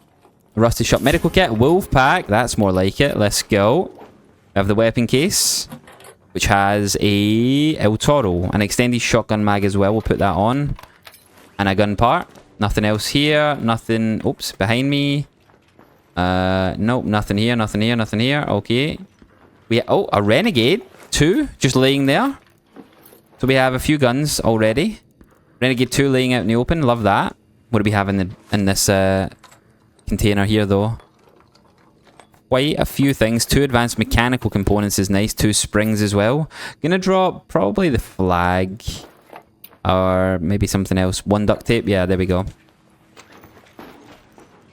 Rusty shop medical kit. Wolf pack. That's more like it. Let's go. We have the weapon case, which has a El Toro, an extended shotgun mag as well. We'll put that on. And a gun part. Nothing else here. Nothing. Oops, behind me. Nope, nothing here, nothing here, nothing here. Okay. Oh, a Renegade. 2, just laying there. So we have a few guns already. Renegade 2 laying out in the open. Love that. What do we have in this container here, though? Quite a few things. 2 advanced mechanical components is nice. 2 springs as well. Gonna drop probably the flag. Or maybe something else. 1 duct tape. Yeah, there we go.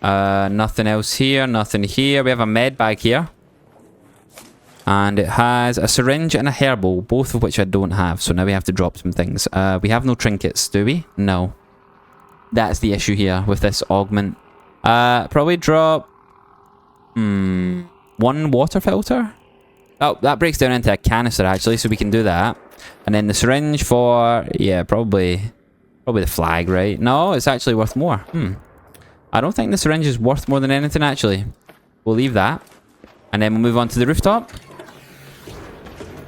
Nothing else here. Nothing here. We have a med bag here. And it has a syringe and a herbal. Both of which I don't have. So now we have to drop some things. We have no trinkets, do we? No. That's the issue here with this augment. Probably drop... 1 water filter? Oh, that breaks down into a canister actually, so we can do that. And then the syringe for... yeah, probably the flag, right? No, it's actually worth more. I don't think the syringe is worth more than anything actually. We'll leave that. And then we'll move on to the rooftop.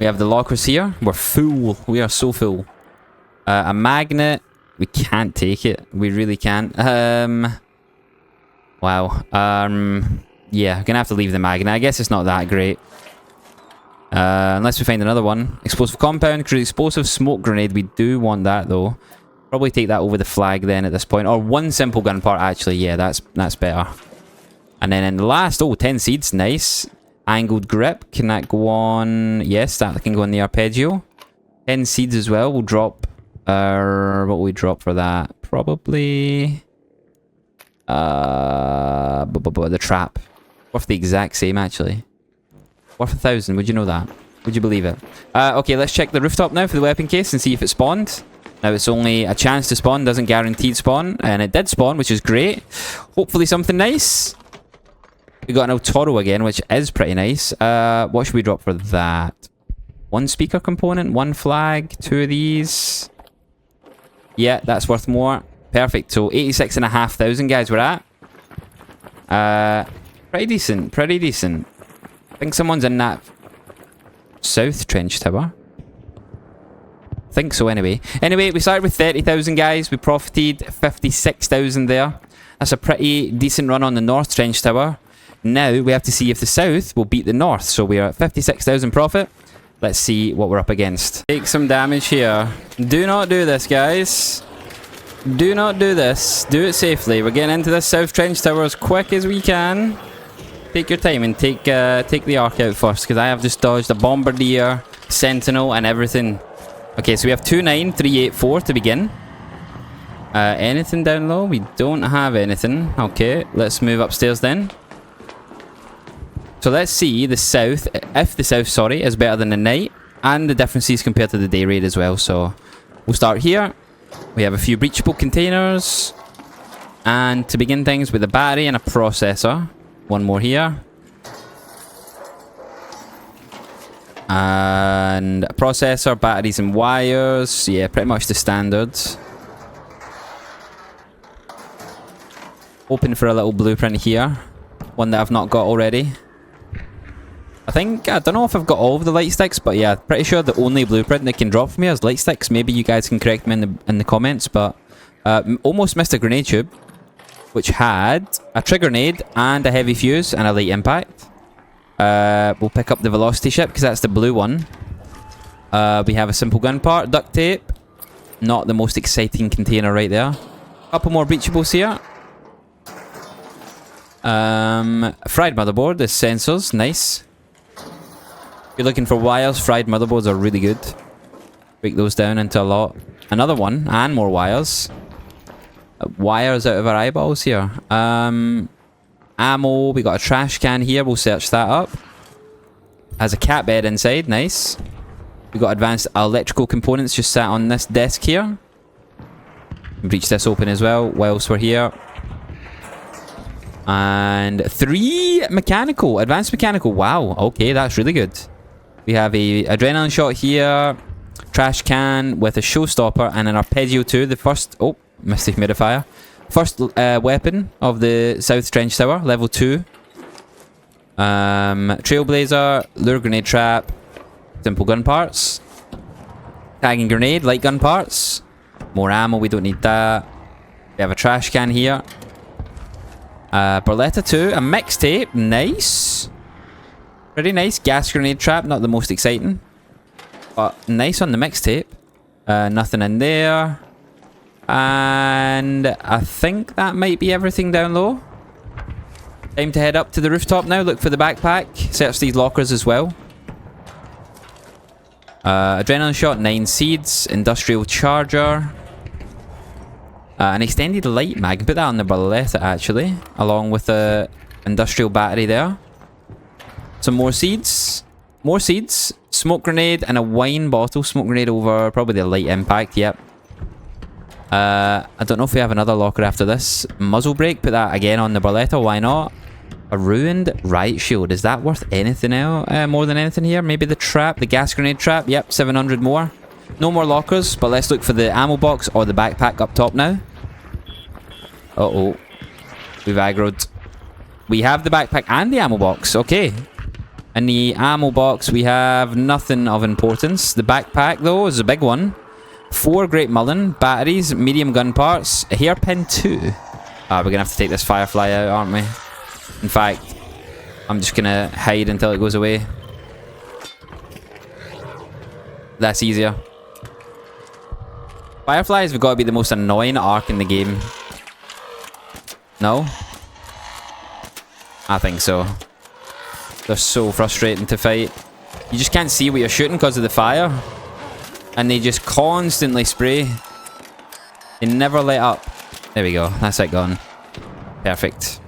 We have the lockers here. We're full. We are so full. A magnet. We can't take it. We really can't. Wow. Yeah, gonna have to leave the magnet. I guess it's not that great. Unless we find another one. Explosive compound, explosive smoke grenade. We do want that though. Probably take that over the flag then at this point. Or 1 simple gun part actually. Yeah, that's better. And then in the last, 10 seeds, nice. Angled grip, can that go on? Yes, that can go on the arpeggio. 10 seeds as well. We'll drop, what will we drop for that? Probably, the trap. Worth the exact same actually. Worth 1,000, would you know that? Would you believe it? Okay, let's check the rooftop now for the weapon case and see if it spawned. Now it's only a chance to spawn, doesn't guarantee spawn. And it did spawn, which is great. Hopefully something nice. We got an El Toro again, which is pretty nice. What should we drop for that? 1 speaker component, 1 flag, 2 of these. Yeah, that's worth more. Perfect. So 86,500 guys we're at. Pretty decent, pretty decent. think someone's in that south trench tower. Think so anyway. Anyway, we started with 30,000 guys. We profited 56,000 there. That's a pretty decent run on the north trench tower. Now we have to see if the south will beat the north. So we are at 56,000 profit. Let's see what we're up against. Take some damage here. Do not do this, guys. Do not do this. Do it safely. We're getting into this south trench tower as quick as we can. Take your time and take the arc out first, because I have just dodged a bombardier, sentinel, and everything. Okay, so we have 29384 to begin. Anything down low? We don't have anything. Okay, let's move upstairs then. So let's see the south, if the south, sorry, is better than the night, and the differences compared to the day raid as well. So we'll start here. We have a few breachable containers, and to begin things with a battery and a processor. One more here. And a processor, batteries and wires. Yeah, pretty much the standards. Hoping for a little blueprint here. One that I've not got already. I don't know if I've got all of the light sticks, but yeah, pretty sure the only blueprint that can drop for me is light sticks. Maybe you guys can correct me in the comments, but almost missed a grenade tube, which had a trigger grenade and a heavy fuse and a light impact. We'll pick up the velocity ship because that's the blue one. We have a simple gun part, duct tape. Not the most exciting container right there. Couple more breachables here. Fried motherboard, the sensors, nice. If you're looking for wires, fried motherboards are really good. Break those down into a lot. Another one, and more wires. Wires out of our eyeballs here. Ammo, we got a trash can here, we'll search that up. Has a cat bed inside, nice. We got advanced electrical components just sat on this desk here. Breach this open as well whilst we're here. And 3 mechanical, advanced mechanical, wow, okay, that's really good. We have a adrenaline shot here, trash can with a showstopper and an arpeggio too. The first, oh, missed the humidifier. First weapon of the South Trench Tower, level 2. Trailblazer, lure grenade trap, simple gun parts. Tagging grenade, light gun parts. More ammo, we don't need that. We have a trash can here. Berletta 2, a mixtape, nice. Pretty nice. Gas grenade trap, not the most exciting. But nice on the mixtape. Nothing in there. And I think that might be everything down low. Time to head up to the rooftop now. Look for the backpack. Search these lockers as well. Adrenaline shot, 9 seeds. Industrial charger. An extended light mag. Put that on the Berletta actually. Along with the industrial battery there. Some more seeds. More seeds. Smoke grenade and a wine bottle. Smoke grenade over probably the light impact. Yep. I don't know if we have another locker after this. Muzzle brake. Put that again on the Berletta. Why not? A ruined riot shield. Is that worth anything now? More than anything here? Maybe the trap. The gas grenade trap. Yep. 700 more. No more lockers. But let's look for the ammo box or the backpack up top now. Uh-oh. We've aggroed. We have the backpack and the ammo box. Okay. In the ammo box, we have nothing of importance. The backpack, though, is a big one. 4 Great Mullen, batteries, medium gun parts, a hairpin 2. We're going to have to take this Firefly out, aren't we? In fact, I'm just going to hide until it goes away. That's easier. Fireflies have got to be the most annoying arc in the game. No? I think so. They're so frustrating to fight. You just can't see what you're shooting because of the fire. And they just constantly spray. They never let up. There we go. That's it gone. Perfect.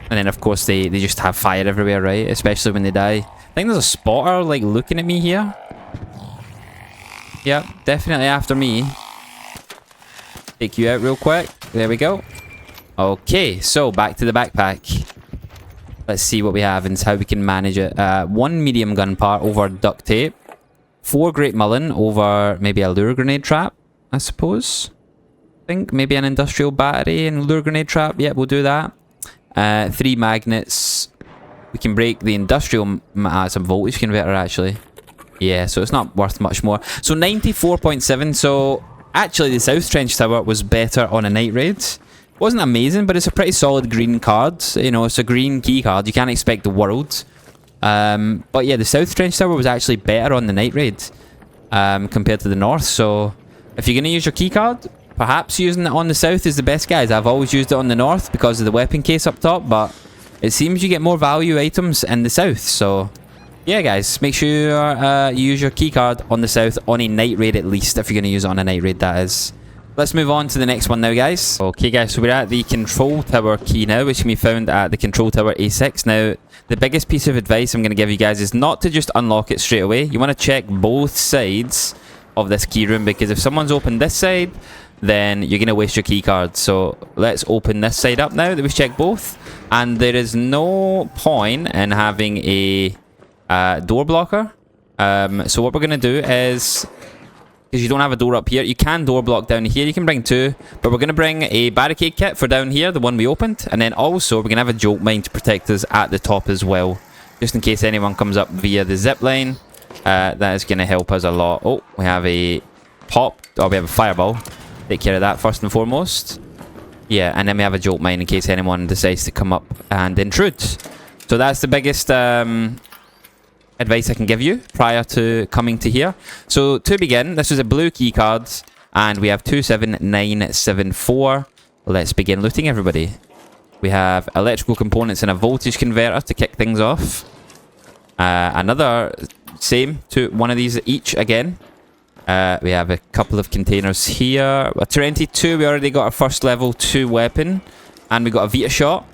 And then of course they just have fire everywhere, right? Especially when they die. I think there's a spotter like looking at me here. Yep, definitely after me. Take you out real quick. There we go. Okay, so back to the backpack. Let's see what we have and how we can manage it. 1 medium gun part over duct tape. 4 Great Mullen over maybe a lure grenade trap, I suppose. I think maybe an industrial battery and lure grenade trap. Yeah, we'll do that. 3 magnets. We can break the industrial... it's a voltage converter, actually. Yeah, so it's not worth much more. So 94.7. So actually, the South Trench Tower was better on a night raid. Wasn't amazing, but it's a pretty solid green card. You know, it's a green key card. You can't expect the world. But yeah, the South Trench Tower was actually better on the night raid compared to the North. So if you're going to use your key card, perhaps using it on the South is the best, guys. I've always used it on the North because of the weapon case up top, but it seems you get more value items in the South. So yeah, guys, make sure you use your key card on the South on a night raid at least, if you're going to use it on a night raid, that is. Let's move on to the next one now, guys. Okay, guys, so we're at the Control Tower key now, which can be found at the Control Tower A6. Now, the biggest piece of advice I'm going to give you guys is not to just unlock it straight away. You want to check both sides of this key room, because if someone's opened this side, then you're going to waste your key card. So let's open this side up now that we've checked both. And there is no point in having a door blocker. So what we're going to do is... because you don't have a door up here, you can door block down here. You can bring two, but we're going to bring a barricade kit for down here, the one we opened, and then also we're going to have a jolt mine to protect us at the top as well, just in case anyone comes up via the zip line. That is going to help us a lot. Oh, we have a pop. Oh, we have a fireball. Take care of that first and foremost. Yeah, and then we have a jolt mine in case anyone decides to come up and intrude. So that's the biggest advice I can give you prior to coming to here. So to begin, this is a blue key card, and we have 27974. Let's begin looting, everybody. We have electrical components and a voltage converter to kick things off. Another same, one of these each again. We have a couple of containers here. A 22, we already got our first level 2 weapon, and we got a Vita shot.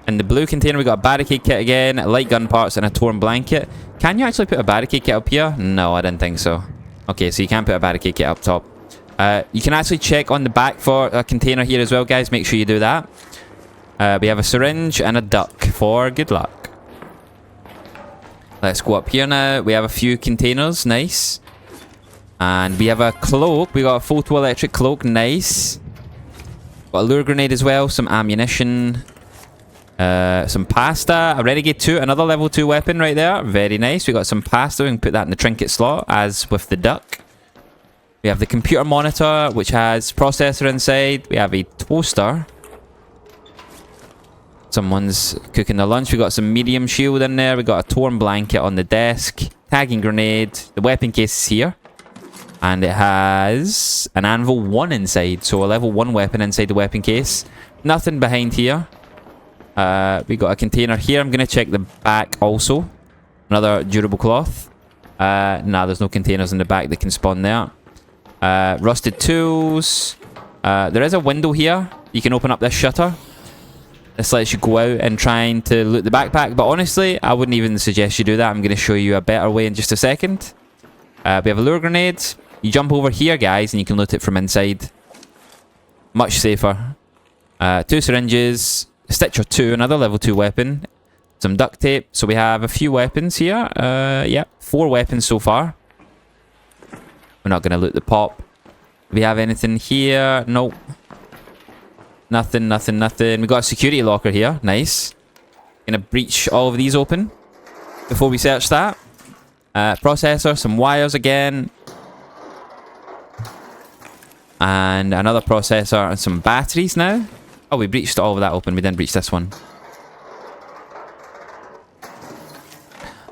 In the blue container, we got a barricade kit again, light gun parts, and a torn blanket. Can you actually put a barricade kit up here? No, I didn't think so. Okay, so you can put a barricade kit up top. You can actually check on the back for a container here as well, guys. Make sure you do that. We have a syringe and a duck for good luck. Let's go up here now. We have a few containers. Nice. And we have a cloak. We got a photoelectric cloak. Nice. Got a lure grenade as well. Some ammunition. Some pasta, a Renegade 2, another level 2 weapon right there. Very nice. We got some pasta. We can put that in the trinket slot, as with the duck. We have the computer monitor, which has processor inside. We have a toaster. Someone's cooking their lunch. We got some medium shield in there. We got a torn blanket on the desk. Tagging grenade. The weapon case is here. And it has an anvil 1 inside. So a level 1 weapon inside the weapon case. Nothing behind here. We got a container here. I'm going to check the back also. Another durable cloth. Nah, there's no containers in the back that can spawn there. Rusted tools. There is a window here. You can open up this shutter. This lets you go out and trying to loot the backpack. But honestly, I wouldn't even suggest you do that. I'm going to show you a better way in just a second. We have a lure grenade. You jump over here, guys, and you can loot it from inside. Much safer. 2 syringes. Stitcher 2, another level 2 weapon. Some duct tape. So we have a few weapons here. Yeah, 4 weapons so far. We're not going to loot the pop. Do we have anything here? Nope. Nothing, nothing, nothing. We got a security locker here. Nice. Gonna breach all of these open before we search that. Processor, some wires again. And another processor and some batteries now. Oh, we breached all of that open. We didn't breach this one.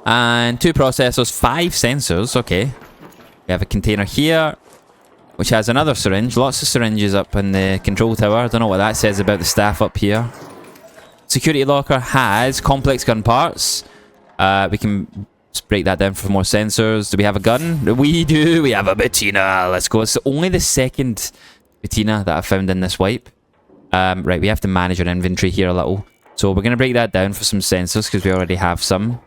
And 2 processors, 5 sensors. Okay. We have a container here, which has another syringe. Lots of syringes up in the control tower. I don't know what that says about the staff up here. Security locker has complex gun parts. We can just break that down for more sensors. Do we have a gun? We do. We have a Bettina. Let's go. It's only the second Bettina that I found in this wipe. Right, we have to manage our inventory here a little. So we're going to break that down for some sensors because we already have some.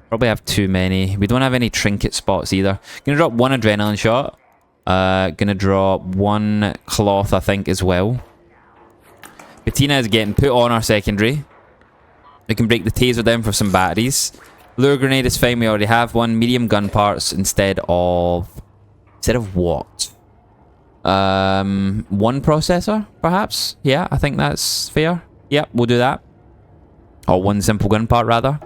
Probably have too many. We don't have any trinket spots either. Going to drop 1 adrenaline shot. Going to drop 1 cloth, I think, as well. Bettina is getting put on our secondary. We can break the taser down for some batteries. Lure grenade is fine. We already have 1. Medium gun parts instead of... Instead of what? 1 processor, perhaps? Yeah, I think that's fair. Yep, we'll do that. Or one simple gun part, rather.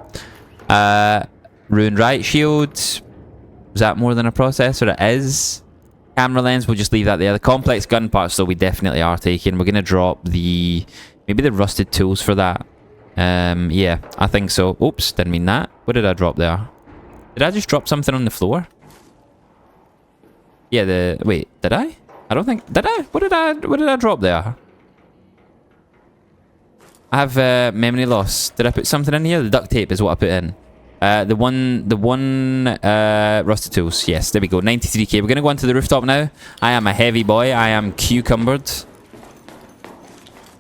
Ruined riot shield. Was that more than a processor? It is. Camera lens, we'll just leave that there. The complex gun parts, though, we definitely are taking. We're going to drop the... maybe the rusted tools for that. Yeah, I think so. Oops, didn't mean that. What did I drop there? Did I just drop something on the floor? Yeah, the... wait, did I? I don't think... did I? What did I drop there? I have memory loss. Did I put something in here? The duct tape is what I put in. The one rusted tools. Yes, there we go. 93k. We're gonna go onto the rooftop now. I am a heavy boy. I am cucumbered.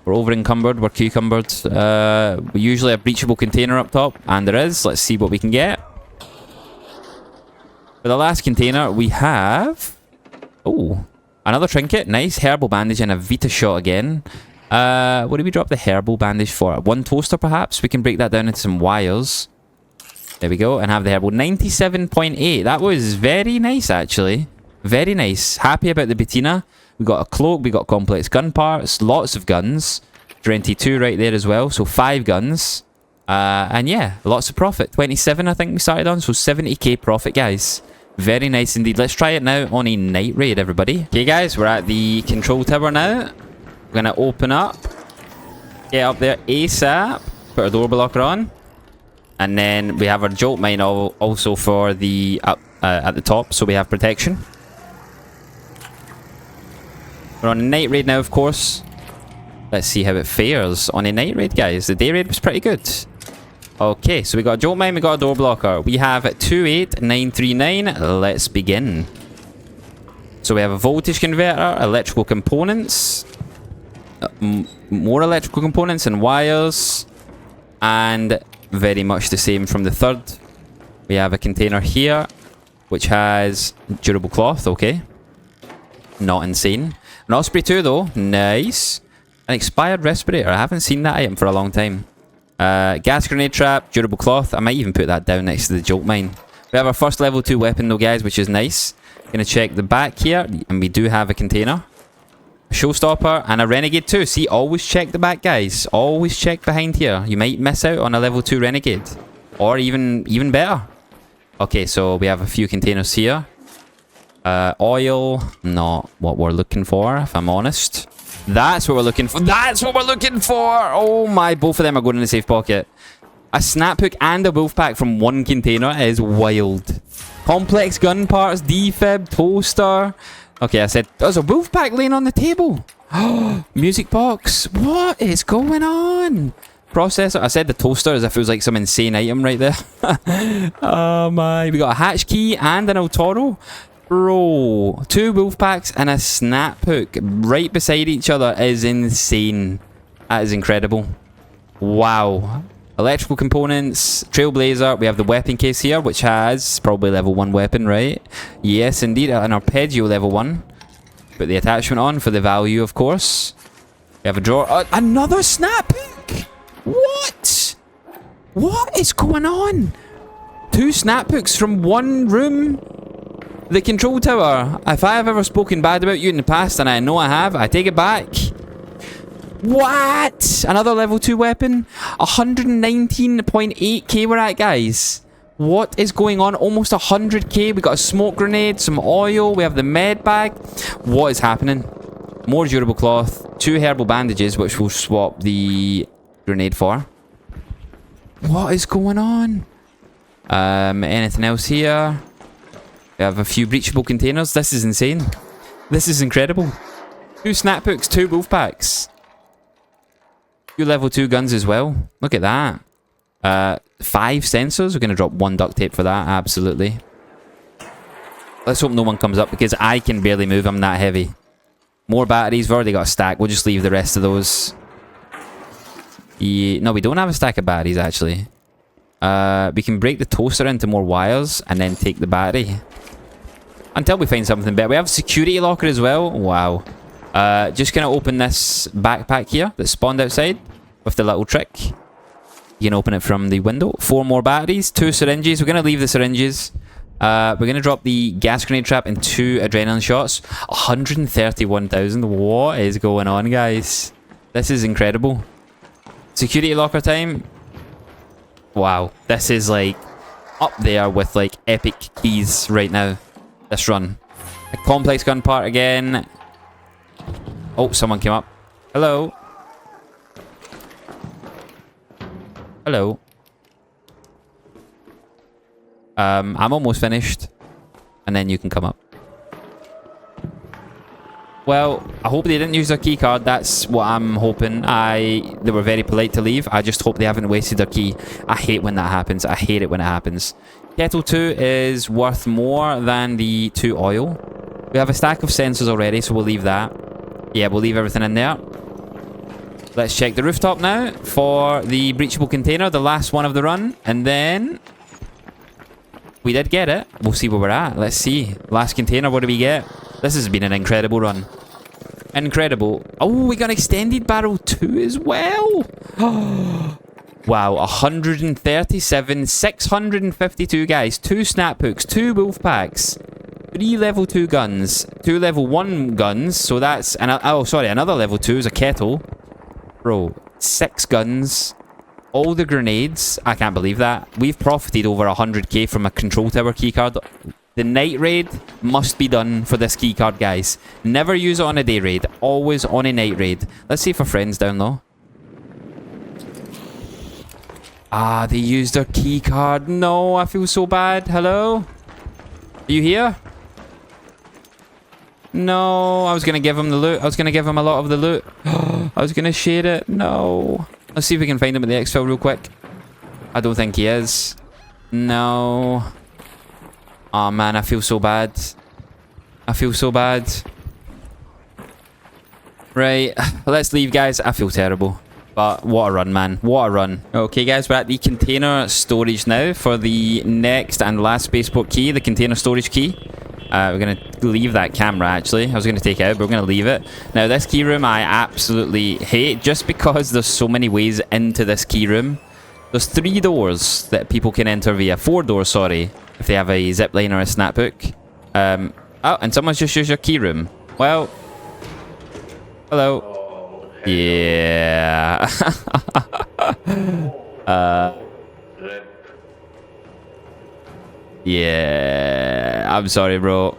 We're over encumbered. We're cucumbered. We usually have breachable container up top, and there is. Let's see what we can get. For the last container, we have... oh, another trinket. Nice. Herbal bandage and a Vita shot again. What did we drop the herbal bandage for? One toaster, perhaps? We can break that down into some wires. There we go. And have the herbal. 97.8. That was very nice, actually. Very nice. Happy about the patina. We got a cloak. We got complex gun parts. Lots of guns. 22 right there as well. So 5 guns. And yeah, lots of profit. 27, I think we started on. So 70k profit, guys. Very nice indeed. Let's try it now on a night raid, everybody. Okay, guys. We're at the control tower now. We're going to open up. Get up there ASAP. Put our door blocker on. And then we have our jolt mine also for the up at the top. So we have protection. We're on a night raid now, of course. Let's see how it fares on a night raid, guys. The day raid was pretty good. Okay, so we got a jolt mine. We got a door blocker. We have 28939. Let's begin. So we have a voltage converter, electrical components. More electrical components and wires, and very much the same from the third. We have a container here which has durable cloth. Okay, not insane. An Osprey 2 though. Nice. An expired respirator. I haven't seen that item for a long time. Gas grenade trap, durable cloth. I might even put that down next to the jolt mine. We have our first level 2 weapon though, guys, which is nice. Gonna check the back here, and we do have a container. Showstopper and a Renegade 2. See, always check the back, guys. Always check behind here. You might miss out on a level 2 Renegade. Or even better. Okay, so we have a few containers here. Oil. Not what we're looking for, if I'm honest. That's what we're looking for. That's what we're looking for! Oh my, both of them are going in the safe pocket. A snap hook and a wolf pack from one container is wild. Complex gun parts, defib, toaster... okay, I said, there's a wolf pack laying on the table. Music box. What is going on? Processor. I said the toaster as if it was like some insane item right there. Oh my. We got a hatch key and an El Toro. Bro. 2 wolf packs and a snap hook right beside each other is insane. That is incredible. Wow. Electrical components, Trailblazer. We have the weapon case here, which has probably level 1 weapon, right? Yes, indeed. An Arpeggio level 1. Put the attachment on for the value, of course. We have a drawer. Another snap hook! What? What is going on? 2 snap hooks from one room. The control tower. If I have ever spoken bad about you in the past, and I know I have, I take it back. What? Another level 2 weapon? 119.8k we're at, guys. What is going on? Almost 100k. We got a smoke grenade, some oil. We have the med bag. What is happening? More durable cloth. 2 herbal bandages, which we'll swap the grenade for. What is going on? Anything else here? We have a few breachable containers. This is insane. This is incredible. 2 snap hooks, 2 wolf packs. 2 level 2 guns as well. Look at that. 5 sensors. We're going to drop 1 duct tape for that. Absolutely. Let's hope no one comes up because I can barely move. I'm that heavy. More batteries. We've already got a stack. We'll just leave the rest of those. Yeah. No, we don't have a stack of batteries actually. We can break the toaster into more wires and then take the battery. Until we find something better. We have a security locker as well. Wow. Just gonna open this backpack here that spawned outside with the little trick. You can open it from the window. 4 more batteries, 2 syringes. We're gonna leave the syringes. We're gonna drop the gas grenade trap and 2 adrenaline shots. 131,000. What is going on, guys? This is incredible. Security locker time. Wow. This is like up there with like epic keys right now. This run. A complex gun part again. Oh, someone came up. Hello. Hello. I'm almost finished. And then you can come up. Well, I hope they didn't use their key card. That's what I'm hoping. They were very polite to leave. I just hope they haven't wasted their key. I hate when that happens. I hate it when it happens. Kettle 2 is worth more than the 2 oil. We have a stack of sensors already, so we'll leave that. Yeah, we'll leave everything in there. Let's check the rooftop now for the breachable container, the last one of the run. And then we did get it. We'll see where we're at. Let's see. Last container, what do we get? This has been an incredible run. Incredible. Oh, we got extended barrel 2 as well. Wow, 137, 652 guys, 2 snap hooks, 2 wolf packs, 3 level 2 guns, 2 level 1 guns. So that's oh sorry, another level 2 is a kettle. Bro, 6 guns, all the grenades. I can't believe that. We've profited over 100k from a control tower keycard. The night raid must be done for this keycard, guys. Never use it on a day raid. Always on a night raid. Let's see if our friend's down low. Ah, they used their keycard. No, I feel so bad. Hello? Are you here? No, I was going to give him the loot. I was going to give him a lot of the loot. I was going to share it. No. Let's see if we can find him at the exfil real quick. I don't think he is. No. Oh man, I feel so bad. I feel so bad. Right, let's leave, guys. I feel terrible. But what a run, man. What a run. Okay, guys, we're at the container storage now for the next and last spaceport key, the container storage key. We're going to leave that camera, actually. I was going to take it out, but we're going to leave it. Now, this key room I absolutely hate just because there's so many ways into this key room. There's 3 doors that people can enter via. 4 doors, sorry. If they have a zip line or a snap hook. Oh, and someone's just used your key room. Well. Hello. Yeah. Yeah. I'm sorry, bro.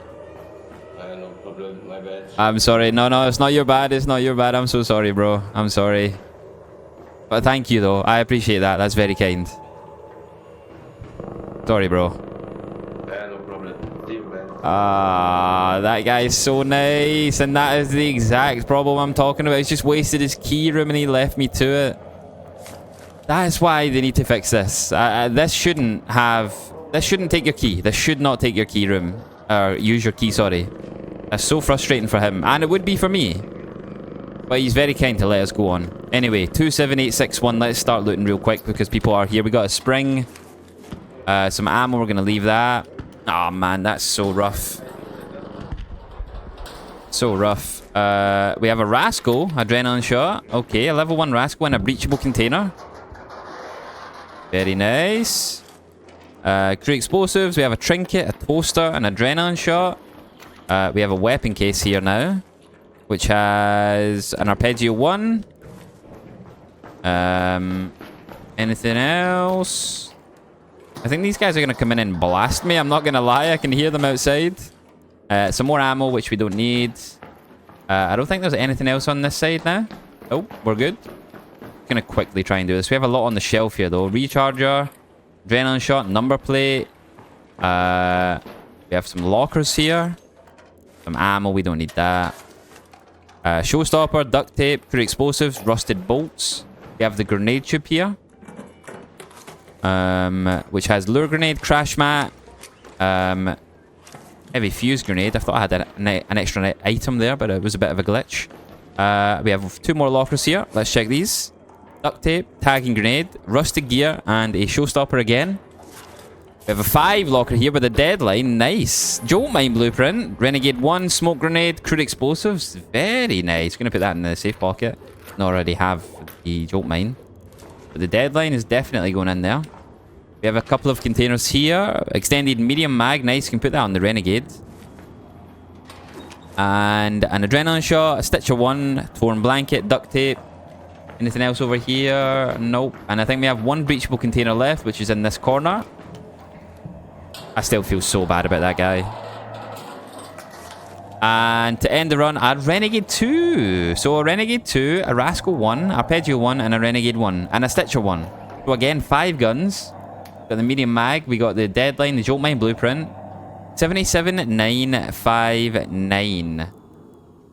No problem. My bad. I'm sorry. No, it's not your bad. It's not your bad. I'm so sorry, bro. I'm sorry. But thank you, though. I appreciate that. That's very kind. Sorry, bro. Ah, that guy's so nice, and that is the exact problem I'm talking about. He's just wasted his key room and he left me to it. That's why they need to fix this. This shouldn't take your key. This should not take your key room. Or use your key, sorry. That's so frustrating for him, and it would be for me. But he's very kind to let us go on. Anyway, 27861, let's start looting real quick because people are here. We got a spring. Some ammo, we're going to leave that. Oh man, that's so rough. So rough. We have a Rascal, adrenaline shot. Okay, a level 1 Rascal and a breachable container. Very nice. Crew explosives. We have a trinket, a toaster, an adrenaline shot. We have a weapon case here now, which has an arpeggio 1. Anything else? I think these guys are going to come in and blast me. I'm not going to lie. I can hear them outside. Some more ammo, which we don't need. I don't think there's anything else on this side now. Oh, we're good. Going to quickly try and do this. We have a lot on the shelf here, though. Recharger, adrenaline shot, number plate. We have some lockers here. Some ammo. We don't need that. Showstopper, duct tape, crew explosives, rusted bolts. We have the grenade tube here. Which has lure grenade, crash mat, heavy fuse grenade. I thought I had an extra item there, but it was a bit of a glitch. We have 2 more lockers here. Let's check these. Duct tape, tagging grenade, rusted gear, and a showstopper again. We have a 5 locker here with a deadline. Nice. Jolt mine blueprint, renegade 1, smoke grenade, crude explosives. Very nice. Gonna put that in the safe pocket. I already have the jolt mine. But the deadline is definitely going in there. We have a couple of containers here. Extended medium mag. Nice. You can put that on the Renegade. And an adrenaline shot. A Stitcher 1. Torn blanket. Duct tape. Anything else over here? Nope. And I think we have one breachable container left, which is in this corner. I still feel so bad about that guy. And to end the run, a Renegade 2. So a Renegade 2, a Rascal 1, Arpeggio 1, and a Renegade 1. And a Stitcher 1. So again, 5 guns. Got the medium mag. We got the Deadline, the Jolt Mine blueprint. 77,959.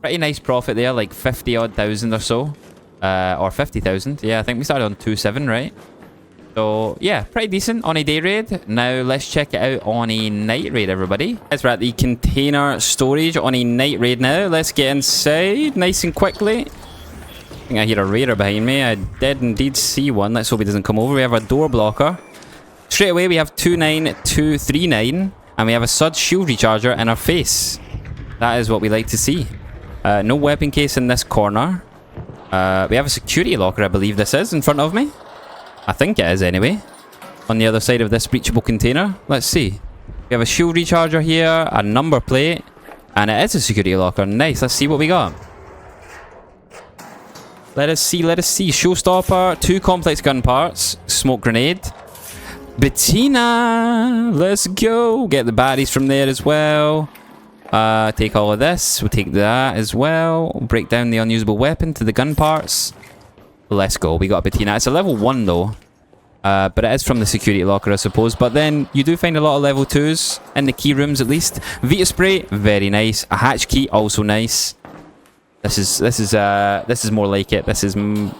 Pretty nice profit there, like 50 odd thousand or so. Or 50,000. Yeah, I think we started on 2.7, right? So, yeah, pretty decent on a day raid. Now, let's check it out on a night raid, everybody. As we're at the container storage on a night raid now. Let's get inside nice and quickly. I think I hear a raider behind me. I did indeed see one. Let's hope he doesn't come over. We have a door blocker. Straight away, we have 29239. And we have a Sud shield recharger in our face. That is what we like to see. No weapon case in this corner. We have a security locker, I believe this is, in front of me. I think it is, anyway. On the other side of this breachable container. Let's see. We have a shield recharger here, a number plate, and it is a security locker. Nice. Let's see what we got. Let us see. Showstopper, 2 complex gun parts, smoke grenade. Bettina! Let's go. Get the baddies from there as well. Take all of this. We'll take that as well. Break down the unusable weapon to the gun parts. Let's go. We got a Bettina. It's a level 1 though. But it is from the security locker, I suppose. But then you do find a lot of level 2s in the key rooms at least. Vita spray, very nice. A hatch key, also nice. This is more like it. This is oh,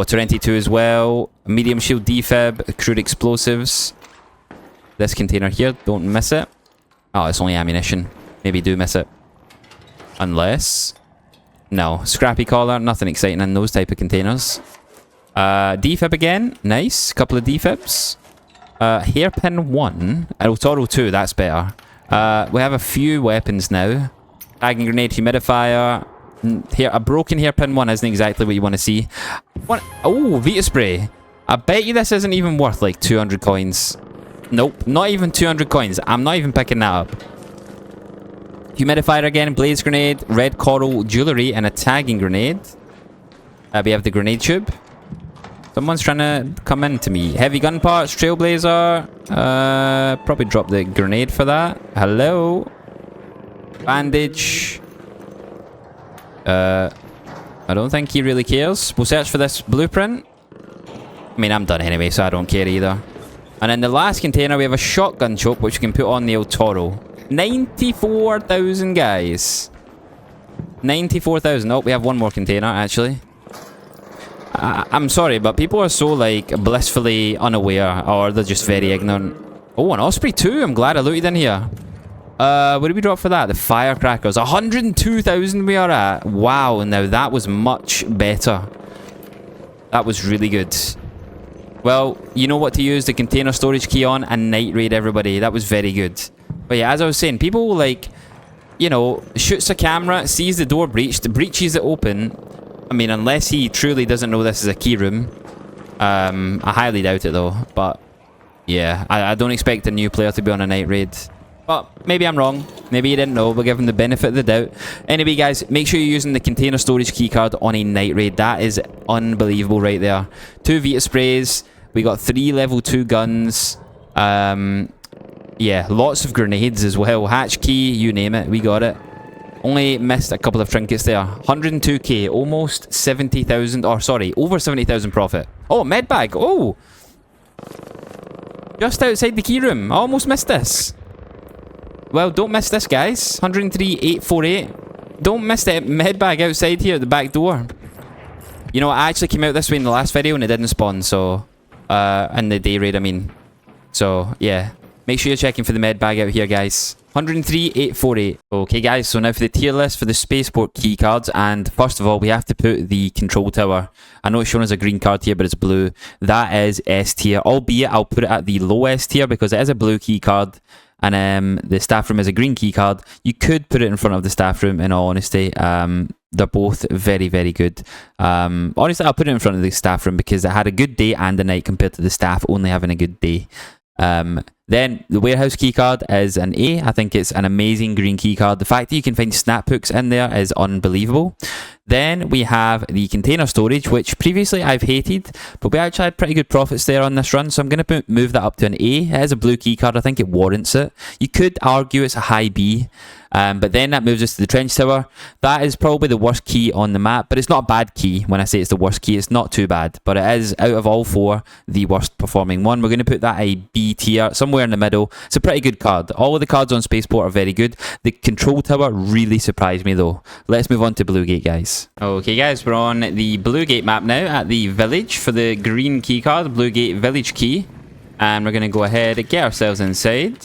a Torrenti 2 as well. A medium shield defib, crude explosives. This container here, don't miss it. Oh, it's only ammunition. Maybe do miss it. Unless... No. Scrappy collar. Nothing exciting in those type of containers. Defib again. Nice. Couple of defibs. Hairpin 1. El Toro 2. That's better. We have a few weapons now. Tagging grenade, humidifier. Here, a broken hairpin 1 isn't exactly what you want to see. What? Oh, Vita spray. I bet you this isn't even worth like 200 coins. Nope, not even 200 coins. I'm not even picking that up. Humidifier again, blaze grenade, red coral jewelry, and a tagging grenade. We have the grenade tube. Someone's trying to come into me. Heavy gun parts, trailblazer. Probably drop the grenade for that. Hello. Bandage. I don't think he really cares. We'll search for this blueprint. I mean, I'm done anyway, so I don't care either. And in the last container, we have a shotgun choke, which we can put on the El Toro. 94,000, guys. 94,000. Oh, we have one more container, actually. I'm sorry, but people are so, like, blissfully unaware, or they're just very ignorant. Oh, an Osprey 2. I'm glad I looted in here. What did we drop for that? The firecrackers. 102,000 we are at. Wow, now that was much better. That was really good. Well, you know what to use the container storage key on and night raid, everybody. That was very good. But yeah, as I was saying, people like, you know, shoots a camera, sees the door breached, breaches it open. I mean, unless he truly doesn't know this is a key room. I highly doubt it though. But yeah, I don't expect a new player to be on a night raid. But maybe I'm wrong. Maybe you didn't know. We'll give him the benefit of the doubt. Anyway, guys, make sure you're using the container storage keycard on a night raid. That is unbelievable right there. 2 Vita sprays. We got 3 level 2 guns. Yeah, lots of grenades as well. Hatch key, you name it. We got it. Only missed a couple of trinkets there. 102k. Almost 70,000. Or sorry, over 70,000 profit. Oh, med bag. Oh. Just outside the key room. I almost missed this. Well, don't miss this, guys. 103,848. Don't miss that med bag outside here at the back door. You know, I actually came out this way in the last video and it didn't spawn, so... in the day raid, I mean. So, yeah. Make sure you're checking for the med bag out here, guys. 103,848. Okay, guys, so now for the tier list for the Spaceport keycards. And first of all, we have to put the control tower. I know it's shown as a green card here, but it's blue. That is S tier. Albeit, I'll put it at the low S tier because it is a blue keycard. And the staff room is a green keycard. You could put it in front of the staff room, in all honesty. They're both very, very good. Honestly, I'll put it in front of the staff room because it had a good day and a night compared to the staff only having a good day. Then the warehouse keycard is an A. I think it's an amazing green keycard. The fact that you can find snap hooks in there is unbelievable. Then we have the container storage, which previously I've hated, but we actually had pretty good profits there on this run, so I'm going to move that up to an A. It has a blue key card. I think it warrants it. You could argue it's a high B, but then that moves us to the trench tower. That is probably the worst key on the map, but it's not a bad key. When I say it's the worst key, it's not too bad, but it is, out of all four, the worst performing one. We're going to put that a B tier, somewhere in the middle. It's a pretty good card. All of the cards on Spaceport are very good. The control tower really surprised me though. Let's move on to Blue Gate, guys. Okay guys, we're on the Blue Gate map now at the village for the green key card, Blue Gate Village Key. And we're going to go ahead and get ourselves inside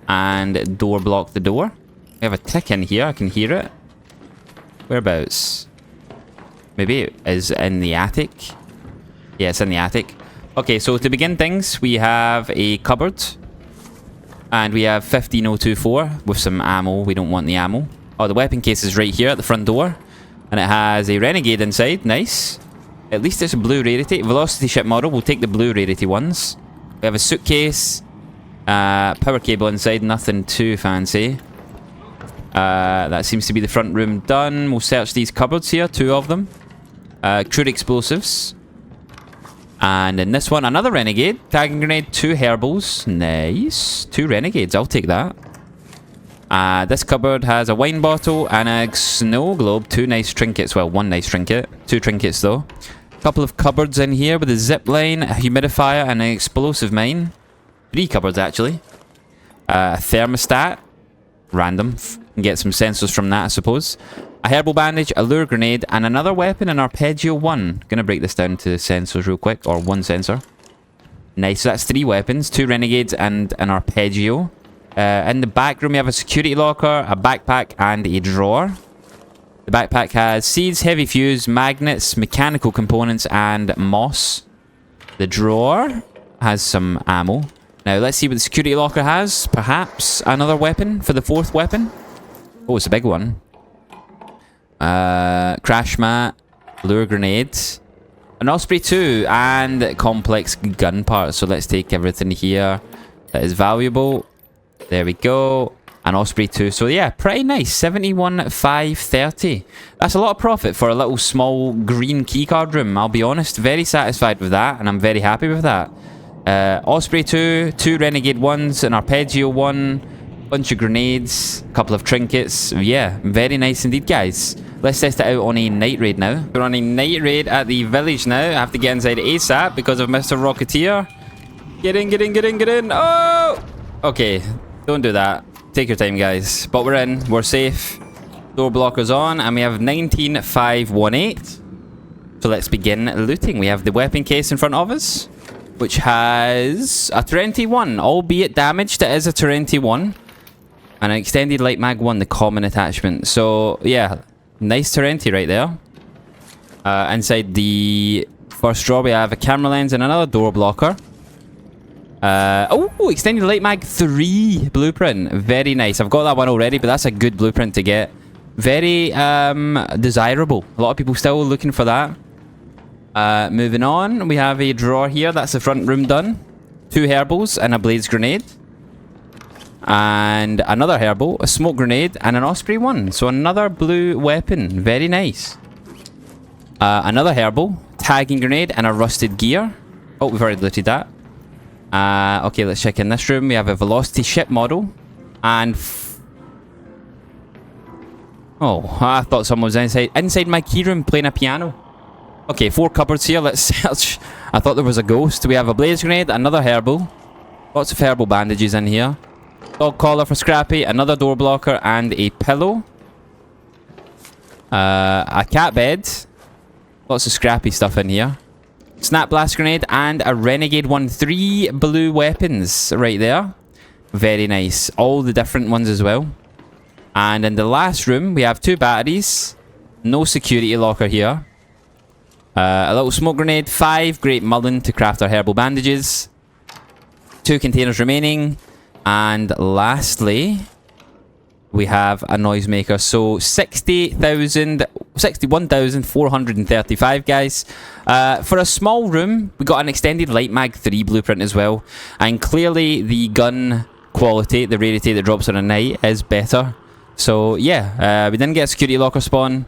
and door block the door. We have a tick in here, I can hear it. Whereabouts? Maybe it is in the attic. Yeah, it's in the attic. Okay, so to begin things, we have a cupboard. And we have 15024 with some ammo. We don't want the ammo. Oh, the weapon case is right here at the front door. And it has a Renegade inside. Nice. At least it's a blue rarity. Velocity ship model. We'll take the blue rarity ones. We have a suitcase. Power cable inside. Nothing too fancy. That seems to be the front room done. We'll search these cupboards here. 2 of them. Crude explosives. And in this one, another Renegade. Tagging grenade. 2 herbals. Nice. 2 Renegades. I'll take that. This cupboard has a wine bottle and a snow globe. 2 nice trinkets. Well, 1 nice trinket. 2 trinkets though. A couple of cupboards in here with a zip line, a humidifier, and an explosive mine. 3 cupboards actually. A thermostat. Random. Can get some sensors from that, I suppose. A herbal bandage, a lure grenade, and another weapon, an Arpeggio 1. Gonna break this down to sensors real quick, or 1 sensor. Nice, so that's 3 weapons, 2 renegades and an Arpeggio. In the back room we have a security locker, a backpack, and a drawer. The backpack has seeds, heavy fuse, magnets, mechanical components, and moss. The drawer has some ammo. Now let's see what the security locker has. Perhaps another weapon for the 4th weapon. Oh, it's a big one. Crash mat, lure grenade, an Osprey 2, and complex gun parts. So let's take everything here that is valuable. There we go. An Osprey 2. So yeah, pretty nice. 71,530. That's a lot of profit for a little small green keycard room. I'll be honest, very satisfied with that, and I'm very happy with that. Osprey 2, 2 Renegade 1s, an Arpeggio 1, bunch of grenades, a couple of trinkets. Yeah, very nice indeed, guys. Let's test it out on a night raid now. We're on a night raid at the village now. I have to get inside ASAP because of Mr. Rocketeer. Get in, get in, get in, get in. Oh! Okay, don't do that. Take your time, guys. But we're in. We're safe. Door blockers on. And we have 19,518. So let's begin looting. We have the weapon case in front of us, which has a 21, albeit damaged. It is a 21. And an extended light mag 1, the common attachment. So, yeah. Nice Torrenti right there. Inside the first drawer, we have a camera lens and another door blocker. Oh, extended light mag 3 blueprint. Very nice. I've got that one already, but that's a good blueprint to get. Very desirable. A lot of people still looking for that. Moving on, we have a drawer here. That's the front room done. 2 herbals and a blades grenade. And another herbal, a smoke grenade, and an Osprey 1. So another blue weapon. Very nice. Another herbal, tagging grenade, and a rusted gear. Oh, we've already looted that. Okay, let's check in this room. We have a velocity ship model. And... oh, I thought someone was inside my key room playing a piano. Okay, 4 cupboards here. Let's search. I thought there was a ghost. We have a blaze grenade, another herbal. Lots of herbal bandages in here. Dog collar for Scrappy, another door blocker, and a pillow. A cat bed. Lots of Scrappy stuff in here. Snap blast grenade and a Renegade 1. 3 blue weapons right there. Very nice. All the different ones as well. And in the last room, we have 2 batteries. No security locker here. A little smoke grenade. 5 great mullen to craft our herbal bandages. 2 containers remaining. And lastly, we have a noisemaker. So 61,435, guys. For a small room, we got an extended light mag 3 blueprint as well. And clearly the gun quality, the rarity that drops on a night, is better. So yeah, we didn't get a security locker spawn,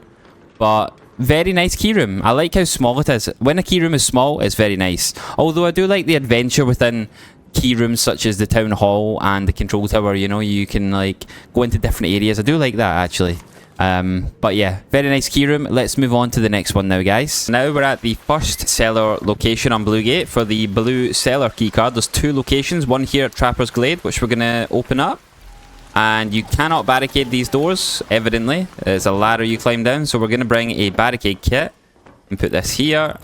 but very nice keyroom. I like how small it is. When a keyroom is small, it's very nice. Although I do like the adventure within keyrooms such as the town hall and the control tower. You know, you can like go into different areas. I do like that actually. But yeah, very nice keyroom. Let's move on to the next one now, guys. Now we're at the first cellar location on Bluegate for the blue cellar keycard. There's 2 locations, one here at Trapper's Glade, which we're going to open up. And you cannot barricade these doors, evidently. There's a ladder you climb down, so we're going to bring a barricade kit and put this here.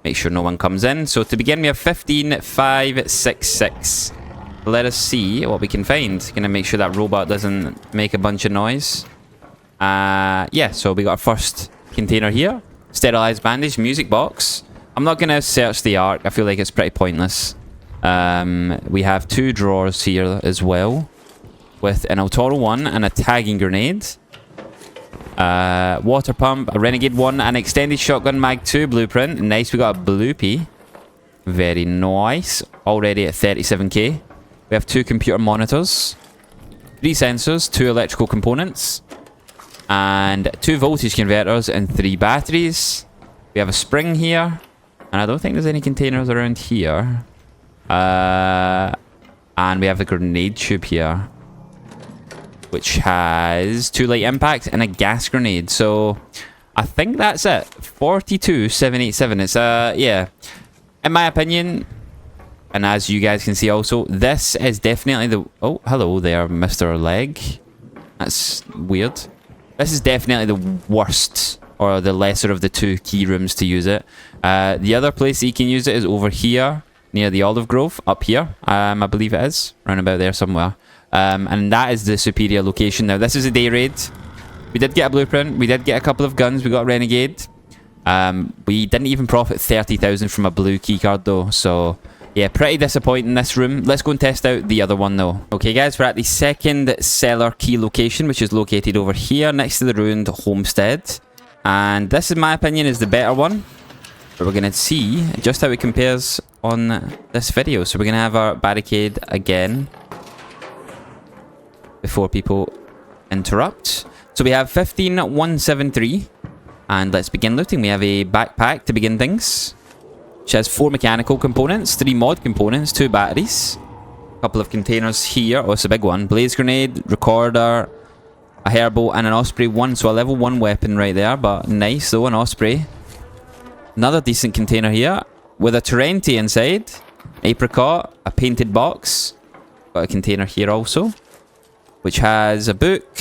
Make sure no one comes in. So to begin, we have 15566. Let us see what we can find. Gonna make sure that robot doesn't make a bunch of noise. Yeah, so we got our first container here. Sterilized bandage, music box. I'm not gonna search the arc. I feel like it's pretty pointless. We have 2 drawers here as well, with an Altoro 1 and a tagging grenade. Water pump, a Renegade 1, an extended shotgun mag 2 blueprint. Nice, we got a bloopy. Very nice. Already at 37k. We have 2 computer monitors, 3 sensors, 2 electrical components, and 2 voltage converters and 3 batteries. We have a spring here, and I don't think there's any containers around here. And we have a grenade tube here, which has 2 light impacts and a gas grenade. So I think that's it. 42787. It's yeah, in my opinion. And as you guys can see also, this is definitely the... Oh, hello there, Mr. Leg. That's weird. This is definitely the worst, or the lesser of the 2 key rooms to use it. The other place that you can use it is over here, near the olive grove, up here. I believe it is, around about there somewhere. And that is the superior location. Now, this is a day raid. We did get a blueprint. We did get a couple of guns. We got a Renegade. We didn't even profit 30,000 from a blue keycard though, so... Yeah, pretty disappointing this room. Let's go and test out the other one though. Okay guys, we're at the second cellar key location, which is located over here next to the ruined homestead. And this, in my opinion, is the better one. But we're going to see just how it compares on this video. So we're going to have our barricade again before people interrupt. So we have 15173. And let's begin looting. We have a backpack to begin things, which has 4 mechanical components, 3 mod components, 2 batteries, a couple of containers here. Oh, it's a big one. Blaze grenade, recorder, a herbo, and an osprey 1. So a level 1 weapon right there, but nice though, an osprey. Another decent container here with a Torrenti inside, apricot, a painted box. Got a container here also, which has a book,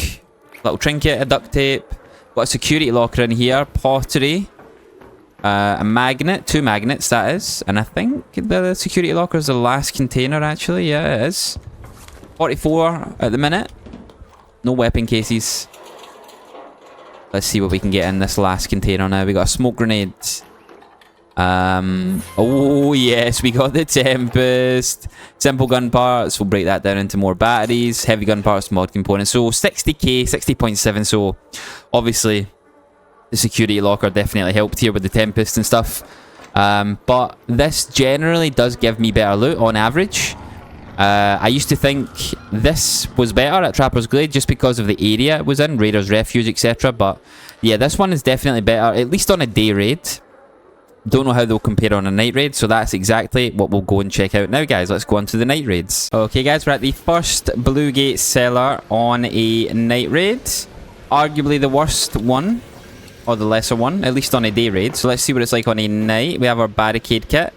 little trinket, a duct tape. Got a security locker in here, pottery. A magnet, 2 magnets that is, and I think the security locker is the last container actually. Yeah, it is. 44 at the minute. No weapon cases. Let's see what we can get in this last container now. We got a smoke grenade. Oh yes, we got the Tempest. Simple gun parts. We'll break that down into more batteries. Heavy gun parts, mod components. So 60k, 60.7. So obviously the security locker definitely helped here with the Tempest and stuff. But this generally does give me better loot on average. I used to think this was better at Trapper's Glade just because of the area it was in, Raiders Refuge, etc. But yeah, this one is definitely better, at least on a day raid. Don't know how they'll compare on a night raid, so that's exactly what we'll go and check out now, guys. Let's go on to the night raids. Okay, guys, we're at the first Bluegate cellar on a night raid. Arguably the worst one, or the lesser one, at least on a day raid. So let's see what it's like on a night. We have our barricade kit.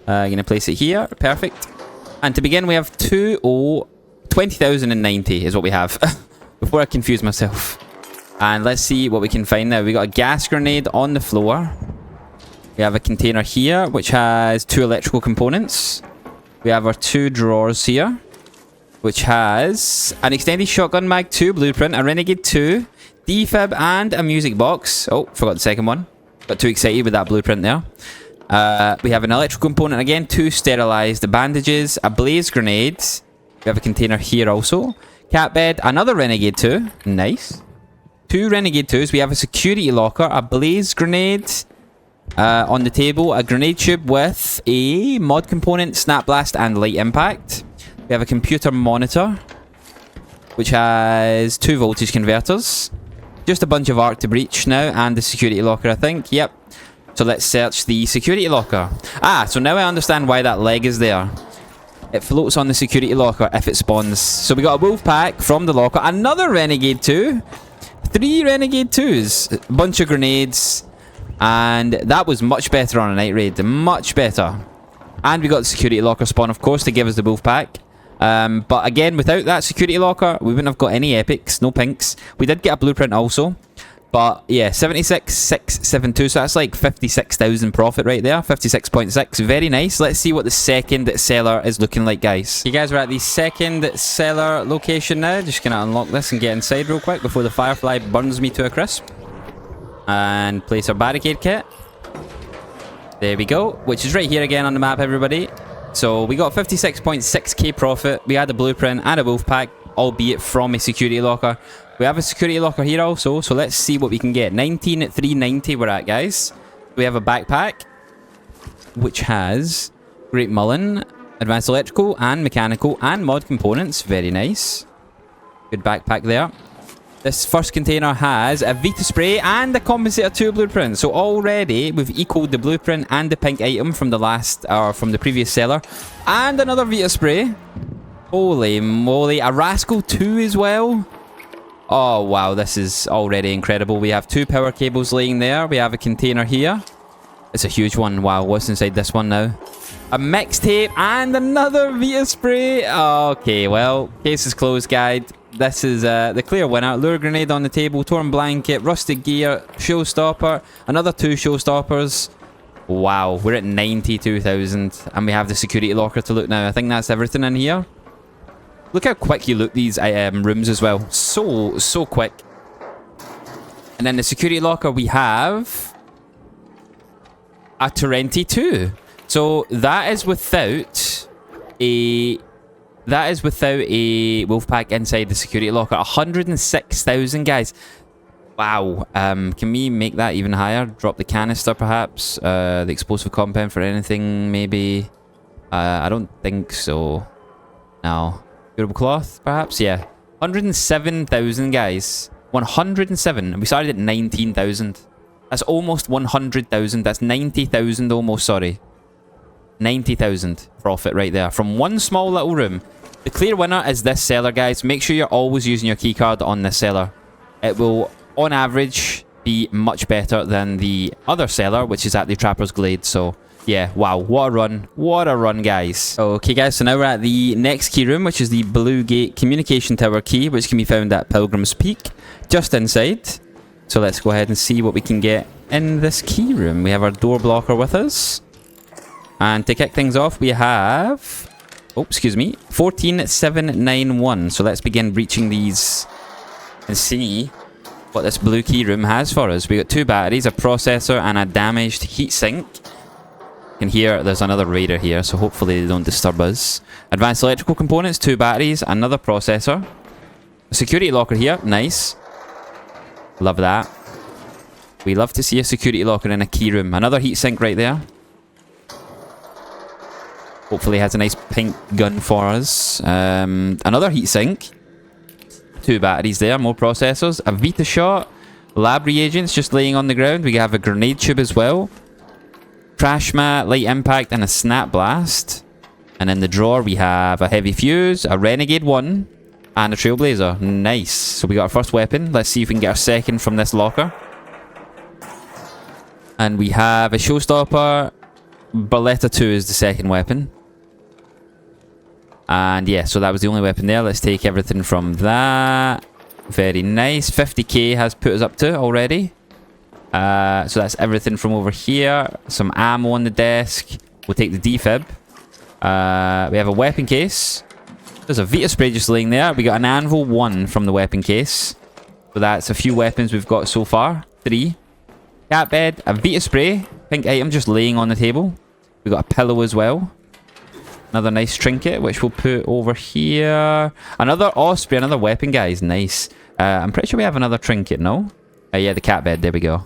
Gonna place it here. Perfect. And to begin, we have 20,090 is what we have. Before I confuse myself. And let's see what we can find now. We got a gas grenade on the floor. We have a container here, which has 2 electrical components. We have our 2 drawers here, which has an extended shotgun mag 2 blueprint, a Renegade 2, defib, and a music box. Oh, forgot the second one. Got too excited with that blueprint there. We have an electrical component again, 2 sterilized bandages, a blaze grenade. We have a container here also. Cat bed, another Renegade 2. Nice. 2 Renegade 2s. We have a security locker, a blaze grenade on the table, a grenade tube with a mod component, snap blast, and light impact. We have a computer monitor, which has 2 voltage converters. Just a bunch of arc to breach now, and the security locker, I think. Yep. So let's search the security locker. Ah, so now I understand why that leg is there. It floats on the security locker if it spawns. So we got a wolf pack from the locker. Another Renegade 2. 3 Renegade 2s. A bunch of grenades. And that was much better on a night raid. Much better. And we got the security locker spawn, of course, to give us the wolf pack. But again, without that security locker, we wouldn't have got any epics. No pinks. We did get a blueprint also. But yeah, 76,672. So that's like 56,000 profit right there. 56.6. Very nice. Let's see what the second cellar is looking like, guys. You guys are at the second cellar location now. Just gonna unlock this and get inside real quick before the firefly burns me to a crisp. And place our barricade kit. There we go. Which is right here again on the map, everybody. So we got 56.6k profit. We had a blueprint and a wolf pack, albeit from a security locker. We have a security locker here also, so let's see what we can get. 19,390 we're at, guys. We have a backpack, which has Great Mullen, Advanced Electrical and Mechanical and Mod Components. Very nice. Good backpack there. This first container has a Vita Spray and a Compensator 2 blueprint. So already we've equaled the blueprint and the pink item from the last, or from the previous seller. And another Vita Spray. Holy moly. A Rascal 2 as well. Oh, wow, this is already incredible. We have 2 power cables laying there. We have a container here. It's a huge one. Wow, what's inside this one now? A mixtape and another Vita Spray. Okay, well, case is closed, guys. This is the clear winner. Lure grenade on the table, torn blanket, rusted gear, showstopper, another 2 showstoppers. Wow, we're at 92,000 and we have the security locker to loot now. I think that's everything in here. Look how quick you loot these rooms as well. So quick. And then the security locker, we have a Torrenti 2. So that is without a wolf pack inside the security locker. 106,000, guys. Wow. Can we make that even higher? Drop the canister, perhaps. The explosive compound for anything, maybe. I don't think so. No. Durable cloth, perhaps? Yeah. 107,000, guys. 107. We started at 19,000. That's almost 100,000. That's 90,000 almost, sorry. 90,000 profit right there from one small little room. The clear winner is this cellar, guys. Make sure you're always using your keycard on this cellar. It will, on average, be much better than the other cellar, which is at the Trapper's Glade. So, yeah, wow, what a run. What a run, guys. Okay, guys, so now we're at the next key room, which is the Blue Gate Communication Tower key, which can be found at Pilgrim's Peak, just inside. So let's go ahead and see what we can get in this key room. We have our door blocker with us. And to kick things off, we have... Oh, excuse me. 14,791. So let's begin breaching these and see what this blue key room has for us. We got 2 batteries, a processor, and a damaged heatsink. You can hear there's another raider here, so hopefully they don't disturb us. Advanced electrical components, 2 batteries, another processor. A security locker here. Nice. Love that. We love to see a security locker in a key room. Another heatsink right there. Hopefully has a nice pink gun for us. Another heatsink. 2 batteries there, more processors. A Vita shot. Lab reagents just laying on the ground. We have a grenade tube as well. Crash mat, light impact, and a snap blast. And in the drawer we have a heavy fuse, a Renegade 1, and a Trailblazer. Nice. So we got our first weapon. Let's see if we can get our second from this locker. And we have a showstopper. Beretta 2 is the second weapon. And yeah, so that was the only weapon there. Let's take everything from that. Very nice. 50k has put us up to already. So that's everything from over here. Some ammo on the desk. We'll take the defib. We have a weapon case. There's a Vita spray just laying there. We got an Anvil 1 from the weapon case. So that's a few weapons we've got so far. 3. Cat bed. A Vita spray. Pink item just laying on the table. We got a pillow as well. Another nice trinket, which we'll put over here. Another Osprey, another weapon, guys. Nice. I'm pretty sure we have another trinket, no? Yeah, the cat bed. There we go.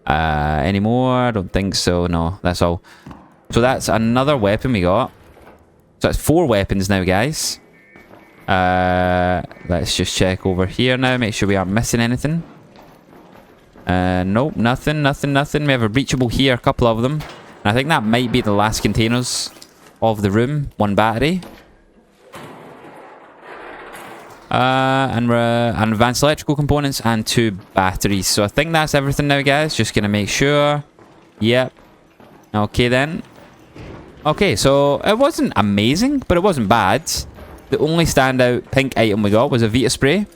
Any more? I don't think so. No, that's all. So that's another weapon we got. So that's 4 weapons now, guys. Let's just check over here now. Make sure we aren't missing anything. Nope, nothing. We have a breachable here, a couple of them. And I think that might be the last containers of the room. 1 battery. And advanced electrical components and 2 batteries. So I think that's everything now, guys. Just gonna make sure. Yep. Okay then. Okay, so it wasn't amazing, but it wasn't bad. The only standout pink item we got was a Vita spray.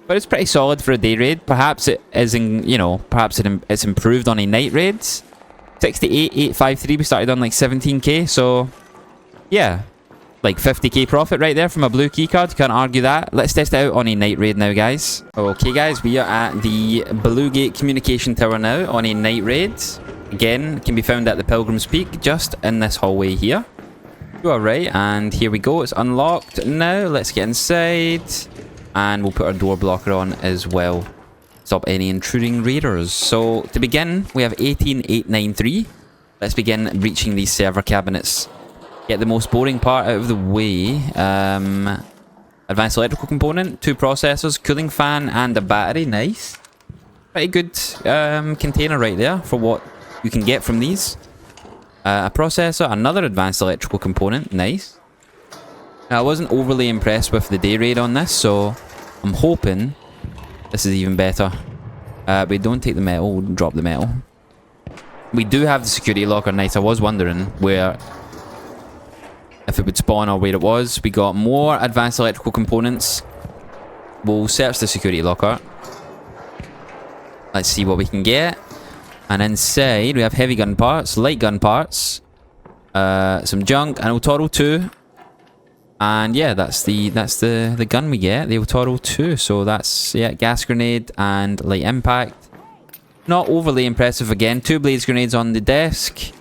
But it's pretty solid for a day raid. Perhaps it isn't, you know, perhaps it's improved on a night raid. 68,853, we started on like 17k, so yeah. Like 50k profit right there from a blue keycard, can't argue that. Let's test it out on a night raid now, guys. Okay guys, we are at the Blue Gate Communication Tower now on a night raid. Again, can be found at the Pilgrim's Peak, just in this hallway here. You are right, and here we go, it's unlocked now. Let's get inside. And we'll put our door blocker on as well. Stop any intruding raiders. So, to begin, we have 18,893. Let's begin breaching these server cabinets. Get the most boring part out of the way. Advanced electrical component, 2 processors, cooling fan, and a battery. Nice. Pretty good container right there for what you can get from these. A processor, another advanced electrical component. Nice. Now, I wasn't overly impressed with the day raid on this, so I'm hoping this is even better. We don't take the metal, we'll drop the metal. We do have the security locker. Nice. I was wondering where, if it would spawn or where it was. We got more advanced electrical components. We'll search the security locker. Let's see what we can get. And inside we have heavy gun parts, light gun parts, some junk, an Otoro 2. And yeah, that's the gun we get, the Otoro 2. So that's, yeah, gas grenade and light impact. Not overly impressive again. 2 blaze grenades on the desk.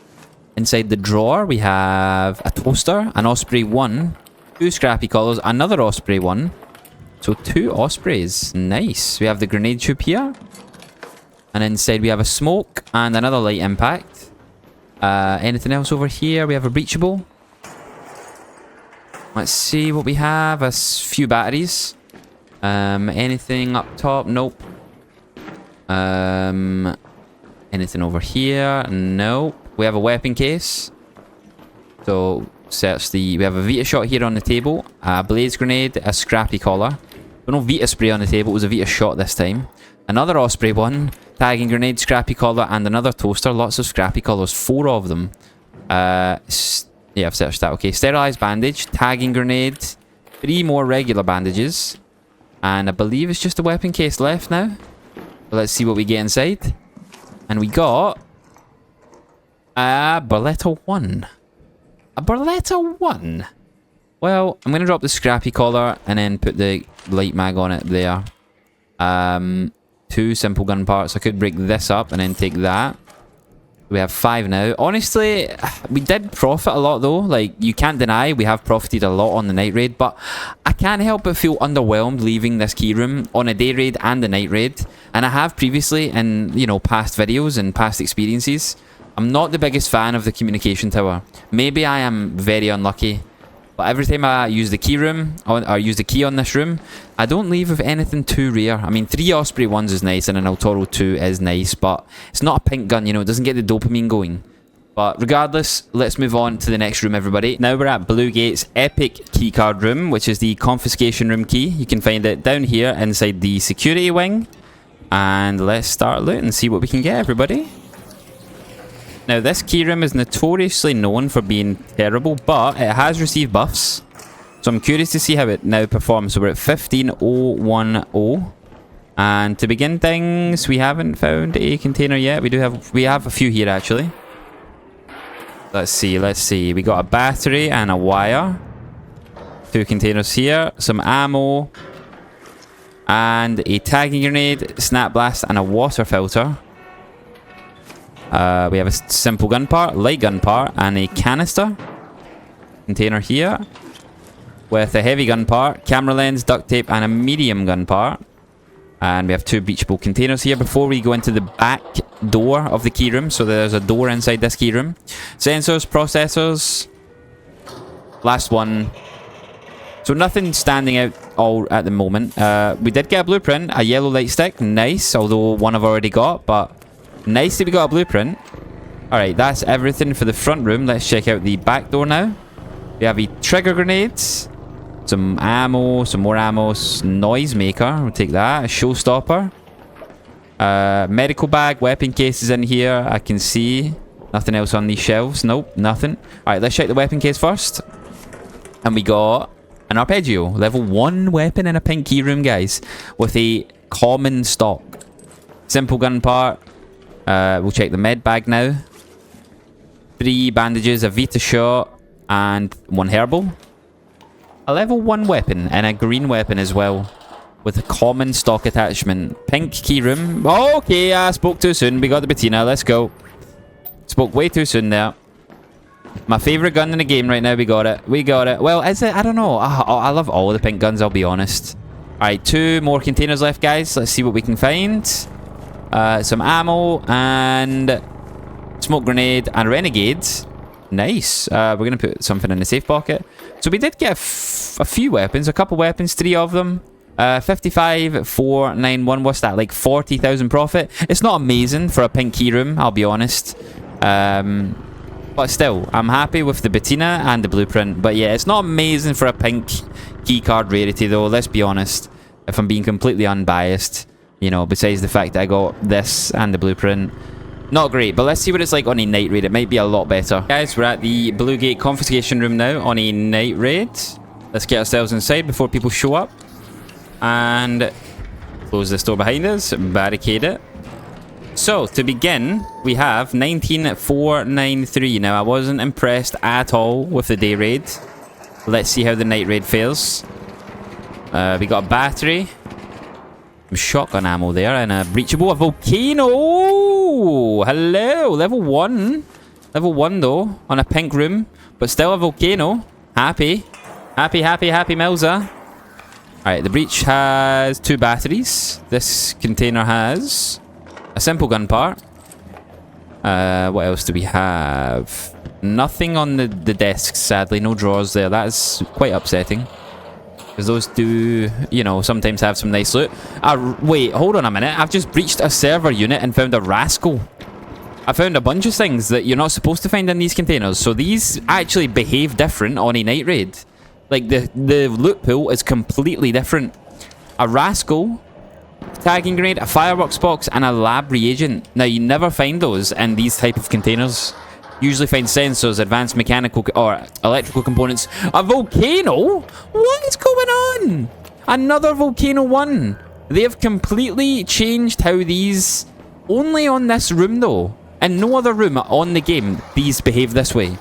Inside the drawer, we have a toaster, an Osprey 1, 2 scrappy collars, another Osprey 1. So 2 Ospreys. Nice. We have the grenade tube here. And inside we have a smoke and another light impact. Anything else over here? We have a breachable. Let's see what we have. A few batteries. Anything up top? Nope. Anything over here? Nope. We have a weapon case. So search the... We have a Vita shot here on the table. A blaze grenade. A scrappy collar. No Vita spray on the table. It was a Vita shot this time. Another Osprey 1. Tagging grenade. Scrappy collar. And another toaster. Lots of scrappy collars. 4 of them. Yeah, I've searched that. Okay, sterilized bandage, tagging grenade, 3 more regular bandages, and I believe it's just a weapon case left now. But let's see what we get inside. And we got a Beretta 1. A Beretta 1. Well, I'm going to drop the scrappy collar and then put the light mag on it there. 2 simple gun parts. I could break this up and then take that. We have 5 now. Honestly, we did profit a lot though. Like, you can't deny we have profited a lot on the night raid, but I can't help but feel underwhelmed leaving this key room on a day raid and a night raid. And I have previously in, you know, past videos and past experiences. I'm not the biggest fan of the communication tower. Maybe I am very unlucky. But every time I use the key room, or use the key on this room, I don't leave with anything too rare. I mean, 3 Osprey 1s is nice and an Altoro 2 is nice, but it's not a pink gun, you know, it doesn't get the dopamine going. But regardless, let's move on to the next room, everybody. Now we're at Blue Gate's epic keycard room, which is the confiscation room key. You can find it down here inside the security wing. And let's start looting and see what we can get, everybody. Now, this key room is notoriously known for being terrible, but it has received buffs. So I'm curious to see how it now performs. So we're at 15,010. And to begin things, we haven't found a container yet. We have a few here, actually. Let's see. We got a battery and a wire. 2 containers here. Some ammo. And a tagging grenade, snap blast, and a water filter. We have a simple gun part, light gun part, and a canister container here with a heavy gun part, camera lens, duct tape, and a medium gun part. And we have 2 breachable containers here before we go into the back door of the key room. So there's a door inside this key room. Sensors, processors. Last one. So nothing standing out all at the moment. We did get a blueprint, a yellow light stick. Nice, although one I've already got, but nice that we got a blueprint. Alright, that's everything for the front room. Let's check out the back door now. We have a trigger grenades, some ammo, some more ammo, noisemaker, we'll take that, a showstopper. Medical bag, weapon cases in here, I can see. Nothing else on these shelves, nope, nothing. Alright, let's check the weapon case first. And we got an arpeggio, level 1 weapon in a pink key room, guys, with a common stock. Simple gun part. We'll check the med bag now. 3 bandages, a Vita shot, and 1 herbal. A level 1 weapon and a green weapon as well, with a common stock attachment. Pink key room. Okay, I spoke too soon. We got the patina. Let's go. Spoke way too soon there. My favorite gun in the game right now. We got it. We got it. Well, is it? I don't know. I love all the pink guns, I'll be honest. Alright, 2 more containers left, guys. Let's see what we can find. Some ammo and smoke grenade and renegades. Nice. We're going to put something in the safe pocket. So we did get a few weapons. A couple weapons. 3 of them. 55,491. What's that? Like 40,000 profit. It's not amazing for a pink key room, I'll be honest. But still, I'm happy with the patina and the blueprint. But yeah, it's not amazing for a pink keycard rarity though, let's be honest. If I'm being completely unbiased, you know, besides the fact that I got this and the blueprint. Not great, but let's see what it's like on a night raid. It might be a lot better. Guys, we're at the Blue Gate confiscation room now on a night raid. Let's get ourselves inside before people show up. And close this door behind us, barricade it. So, to begin, we have 19,493. Now, I wasn't impressed at all with the day raid. Let's see how the night raid fares. We got a battery. Some shotgun ammo there and a breachable. A volcano! Hello! Level 1. Level 1 though, on a pink room. But still a volcano. Happy. Happy, happy, happy Milza. Alright, the breach has 2 batteries. This container has a simple gun part. What else do we have? Nothing on the desks, sadly. No drawers there. That's quite upsetting. Because those do, you know, sometimes have some nice loot. Wait, hold on a minute. I've just breached a server unit and found a rascal. I found a bunch of things that you're not supposed to find in these containers. So these actually behave different on a night raid. Like, the loot pool is completely different. A rascal, tagging grenade, a fireworks box, and a lab reagent. Now, you never find those in these type of containers. Usually find sensors, advanced mechanical or electrical components. A volcano? What is going on? Another volcano 1. They have completely changed how these... Only on this room, though. In no other room on the game, these behave this way.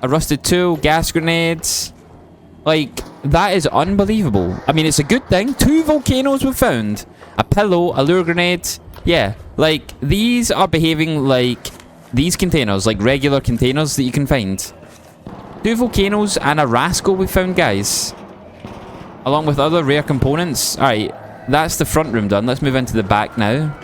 A rusted tool, gas grenades. Like, that is unbelievable. I mean, it's a good thing. 2 volcanoes were found. A pillow, a lure grenade. Yeah, like, these are behaving like these containers, like regular containers that you can find. 2 volcanoes and a rascal we found, guys. Along with other rare components. Alright, that's the front room done. Let's move into the back now.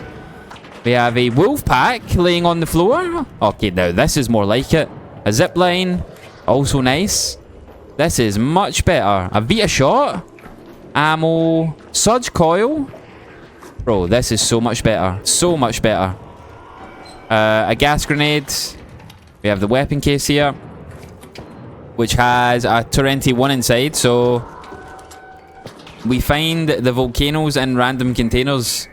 We have a wolf pack laying on the floor. Okay, now this is more like it. A zip line, also nice. This is much better. A Vita shot, ammo, surge coil. Bro, this is so much better. So much better. A gas grenade. We have the weapon case here, which has a Torrenti 1 inside. So we find the volcanoes in random containers.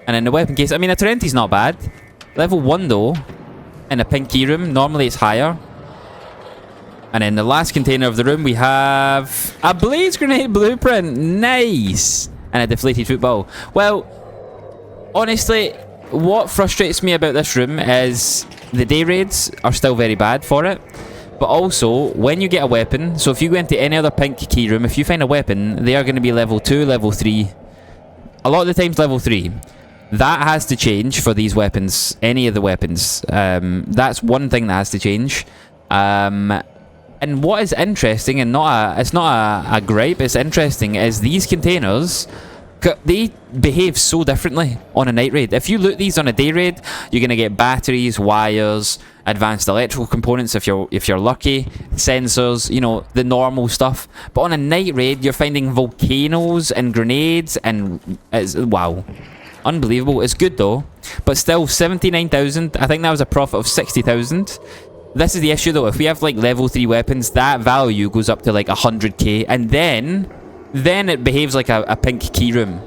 And in the weapon case, I mean, a Torrenti's not bad. Level 1 though, in a pink key room. Normally it's higher. And in the last container of the room, we have a blaze grenade blueprint. Nice. And a deflated football. Well, honestly, what frustrates me about this room is the day raids are still very bad for it. But also, when you get a weapon, so if you go into any other pink key room, if you find a weapon, they are going to be level 2, level 3. A lot of the times level 3. That has to change for these weapons. Any of the weapons. That's one thing that has to change. And what is interesting, and it's not a gripe, it's interesting, is these containers They behave so differently on a night raid. If you loot these on a day raid, you're going to get batteries, wires, advanced electrical components if you're lucky, sensors, you know, the normal stuff. But on a night raid, you're finding volcanoes and grenades, and it's, wow, unbelievable. It's good though, but still 79,000. I think that was a profit of 60,000. This is the issue though. If we have like level 3 weapons, that value goes up to like 100k, and then it behaves like a pink key room.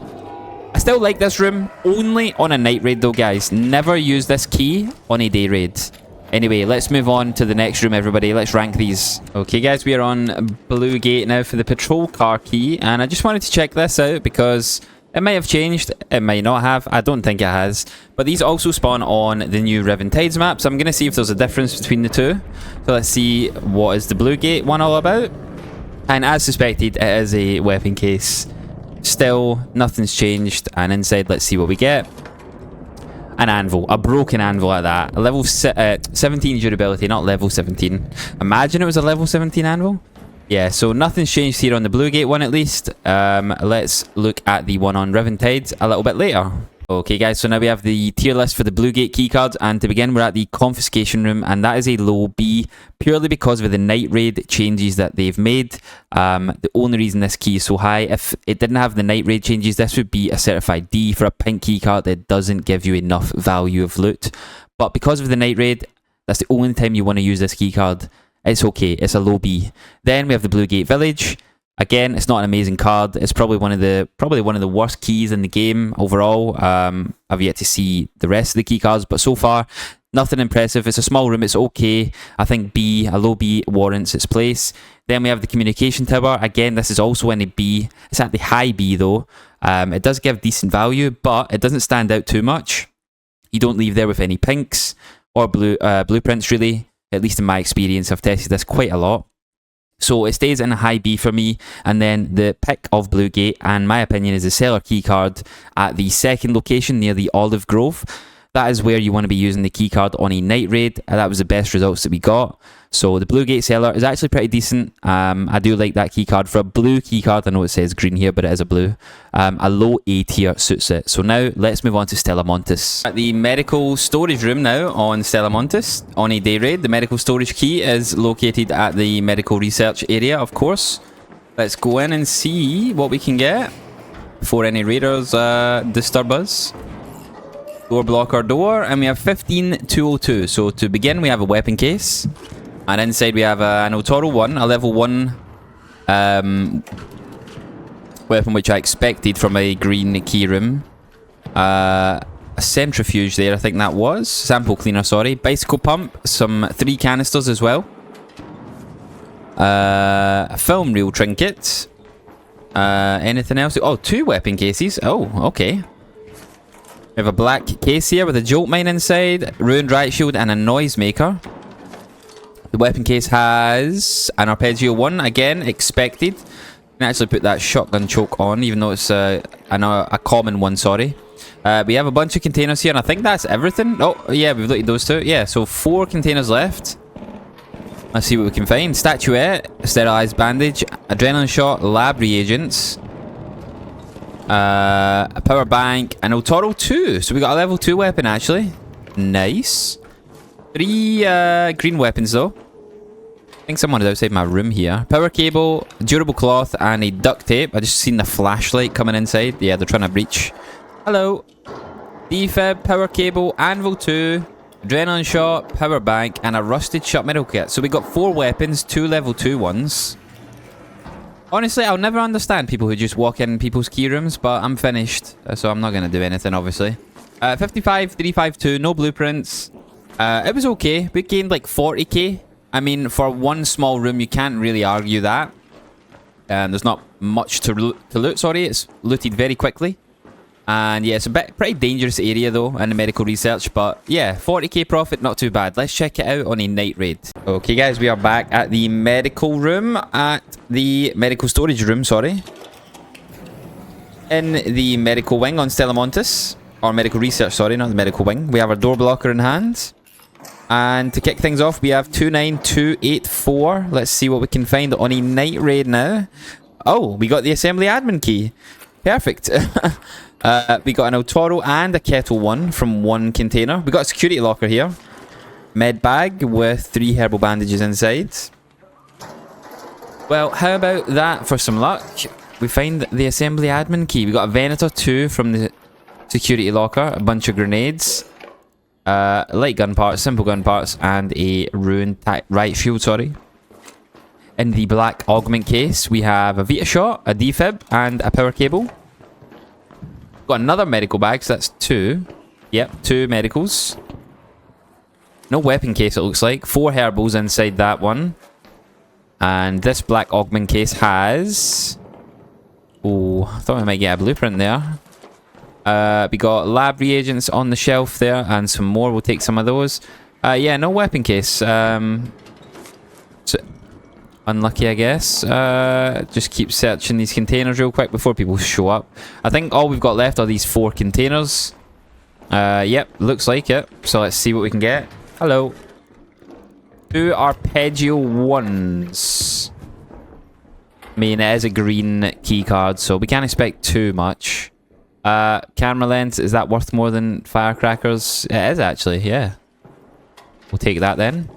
I still like this room, only on a night raid though, guys. Never use this key on a day raid. Anyway, let's move on to the next room, everybody. Let's rank these. Okay, guys, we are on Blue Gate now for the patrol car key, and I just wanted to check this out because it might have changed, it might not have, I don't think it has. But these also spawn on the new Riven Tides map, so I'm going to see if there's a difference between the two. So let's see what is the Blue Gate one all about. And as suspected, it is a weapon case. Still, nothing's changed. And inside, let's see what we get. An anvil. A broken anvil at that. A level 17 durability, not level 17. Imagine it was a level 17 anvil. Yeah, so nothing's changed here on the Blue Gate one at least. Let's look at the one on Riven Tides a little bit later. Okay guys, so now we have the tier list for the Blue Gate keycards, and to begin we're at the Confiscation room, and that is a low B purely because of the night raid changes that they've made. The only reason this key is so high, if it didn't have the night raid changes, this would be a certified D for a pink keycard that doesn't give you enough value of loot. But because of the night raid, that's the only time you want to use this keycard. It's okay, it's a low B. Then we have the Blue Gate Village. Again, it's not an amazing card. It's probably one of the worst keys in the game overall. I've yet to see the rest of the key cards, but so far, nothing impressive. It's a small room. It's okay. I think B, a low B, warrants its place. Then we have the Communication Tower. Again, this is also in a B. It's at the high B though. It does give decent value, but it doesn't stand out too much. You don't leave there with any pinks or blueprints really. At least in my experience, I've tested this quite a lot. So it stays in a high B for me, and then the pick of Blue Gate, and my opinion, is the Cellar keycard at the second location near the Olive Grove. That is where you want to be using the keycard on a night raid. That was the best results that we got. So the Blue Gate Cellar is actually pretty decent. I do like that keycard for a blue keycard. I know it says green here, but it is a blue. A low A tier suits it. So now let's move on to Stella Montis. At the medical storage room now on Stella Montis on a day raid. The medical storage key is located at the medical research area, of course. Let's go in and see what we can get before any raiders disturb us. Door block our door, and we have 15202. So to begin, we have a weapon case, and inside we have an Otoro 1, a level 1 weapon, which I expected from a green key room. A centrifuge there, I think that was. Sample cleaner, sorry. Bicycle pump, some 3 canisters as well. A film reel trinket. Anything else? Oh, 2 weapon cases. Oh, okay. We have a black case here with a jolt mine inside, ruined riot shield, and a noisemaker. The weapon case has an arpeggio 1, again, expected. You can actually put that shotgun choke on, even though it's a common one, sorry. We have a bunch of containers here, and I think that's everything. Oh, yeah, we've looked at those 2. Yeah, so 4 containers left. Let's see what we can find. Statuette, sterilized bandage, adrenaline shot, lab reagents. A power bank, an Otoro 2. So we got a level 2 weapon actually. Nice. 3 green weapons though. I think someone is outside my room here. Power cable, durable cloth, and a duct tape. I just seen the flashlight coming inside. Yeah, they're trying to breach. Hello. Defib, power cable, anvil 2, adrenaline shot, power bank, and a rusted shut metal kit. So we got 4 weapons, 2 level 2 ones. Honestly, I'll never understand people who just walk in people's key rooms, but I'm finished, so I'm not going to do anything, obviously. 55,352, no blueprints. It was okay. We gained like 40k. I mean, for one small room, you can't really argue that. There's not much to loot, sorry. It's looted very quickly. And yeah, it's a pretty dangerous area though in the medical research, but yeah, 40k profit, not too bad. Let's check it out on a night raid. Okay guys, we are back at the medical room, at the medical storage room, sorry. In the medical wing on Stella Montis, or medical research, sorry, not the medical wing. We have our door blocker in hand. And to kick things off, we have 29284. Let's see what we can find on a night raid now. Oh, we got the assembly admin key. Perfect. We got an El Toro and a Kettle 1 from one container. We got a security locker here. Med bag with 3 herbal bandages inside. Well, how about that for some luck? We find the assembly admin key. We got a Venator 2 from the security locker, a bunch of grenades, light gun parts, simple gun parts, and a ruined right shield, sorry. In the black augment case, we have a Vita shot, a defib, and a power cable. Got another medical bag, so that's 2. Yep, 2 medicals. No weapon case, it looks like. 4 herbals inside that one. And this black augment case has... Oh, I thought I might get a blueprint there. We got lab reagents on the shelf there, and some more. We'll take some of those. Yeah, no weapon case. So unlucky, I guess. Just keep searching these containers real quick before people show up. I think all we've got left are these 4 containers. Yep, looks like it. So let's see what we can get. Hello. 2 arpeggio 1s. I mean, it is a green key card, so we can't expect too much. Camera lens, is that worth more than firecrackers? It is actually, yeah. We'll take that then.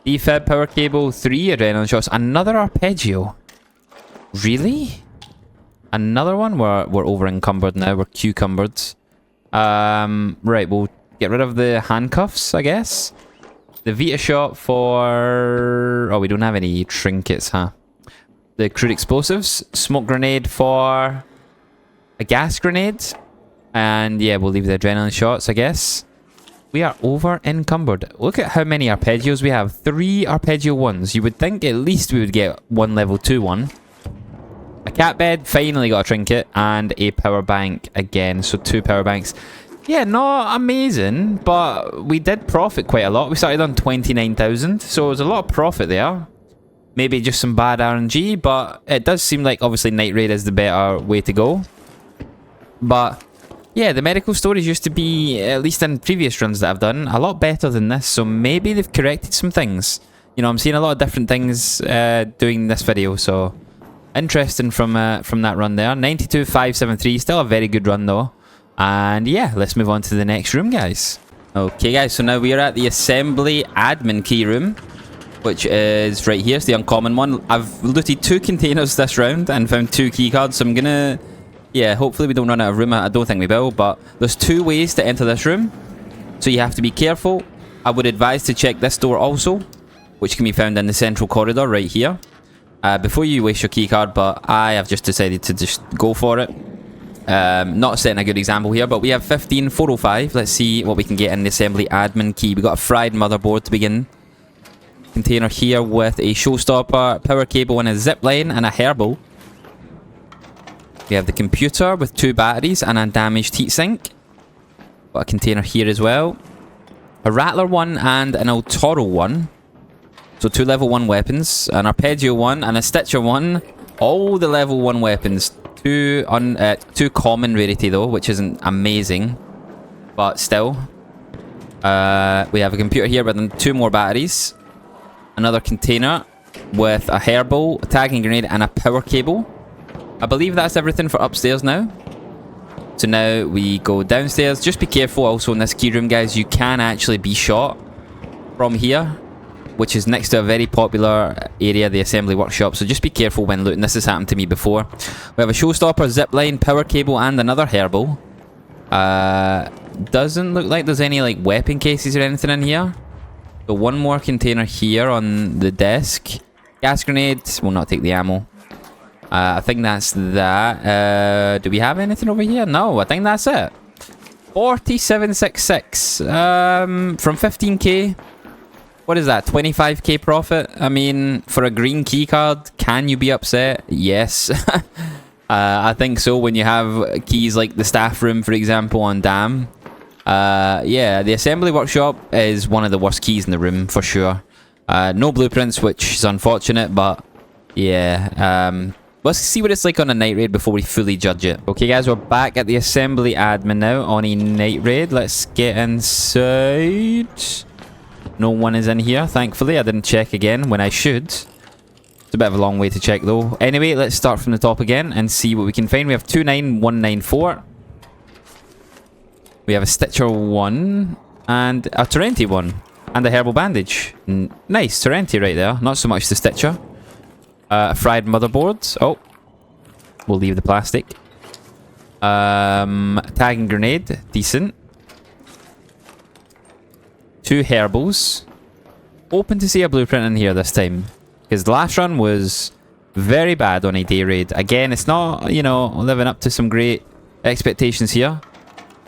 Defib, power cable, 3 adrenaline shots, another arpeggio. Really? Another one? We're over encumbered now, we're cucumbered. Right, we'll get rid of the handcuffs, I guess. The Vita shot for... Oh, we don't have any trinkets, huh? The crude explosives. Smoke grenade for... a gas grenade. And yeah, we'll leave the adrenaline shots, I guess. We are over encumbered. Look at how many arpeggios we have. 3 arpeggio 1s. You would think at least we would get 1 level 2 one. A cat bed. Finally got a trinket. And a power bank again. So 2 power banks. Yeah, not amazing, but we did profit quite a lot. We started on 29,000, so it was a lot of profit there. Maybe just some bad RNG, but it does seem like obviously Night Raid is the better way to go. But yeah, the medical stories used to be, at least in previous runs that I've done, a lot better than this, so maybe they've corrected some things. You know, I'm seeing a lot of different things doing this video, so interesting from that run there. 92,573, still a very good run though. And yeah, let's move on to the next room, guys. Okay, guys, so now we are at the assembly admin key room, which is right here. It's the uncommon one. I've looted 2 containers this round and found 2 keycards, so I'm gonna... Yeah, hopefully we don't run out of room. I don't think we will, but there's 2 ways to enter this room, so you have to be careful. I would advise to check this door also, which can be found in the central corridor right here, before you waste your keycard, but I have just decided to just go for it. Not setting a good example here, but we have 15,405. Let's see what we can get in the assembly admin key. We got a fried motherboard to begin. Container here with a showstopper, power cable, and a zip line, and a herbal. We have the computer with 2 batteries and a damaged heatsink. Got a container here as well. A Rattler 1 and an El Toro 1. So 2 level 1 weapons, an Arpeggio 1 and a Stitcher 1. All the level 1 weapons. 2 common rarity though, which isn't amazing, but still. We have a computer here with 2 more batteries. Another container with a herbal, a tagging grenade, and a power cable. I believe that's everything for upstairs now. So now we go downstairs. Just be careful also in this key room, guys. You can actually be shot from here, which is next to a very popular area, the assembly workshop. So just be careful when looting. This has happened to me before. We have a showstopper, zipline, power cable, and another herbal. Doesn't look like there's any like weapon cases or anything in here. So 1 more container here on the desk. Gas grenade. We'll not take the ammo. I think that's that. Do we have anything over here? No, I think that's it. 4766. From 15k. What is that? 25k profit? I mean, for a green key card, can you be upset? Yes. I think so when you have keys like the staff room, for example, on Dam. Yeah, the assembly workshop is one of the worst keys in the room, for sure. No blueprints, which is unfortunate, but yeah. Let's see what it's like on a night raid before we fully judge it. Okay, guys, we're back at the assembly admin now on a night raid. Let's get inside. No one is in here, thankfully. I didn't check again when I should. So a bit of a long way to check though. Anyway, let's start from the top again and see what we can find. We have 29194. We have a Stitcher 1 and a Torrenti 1 and a Herbal Bandage. Nice, Torrenti right there. Not so much the Stitcher. A fried motherboard. Oh, we'll leave the plastic. Tagging grenade, decent. 2 herbals. Open to see a blueprint in here this time, because the last run was very bad on a day raid. Again, it's not, you know, living up to some great expectations here.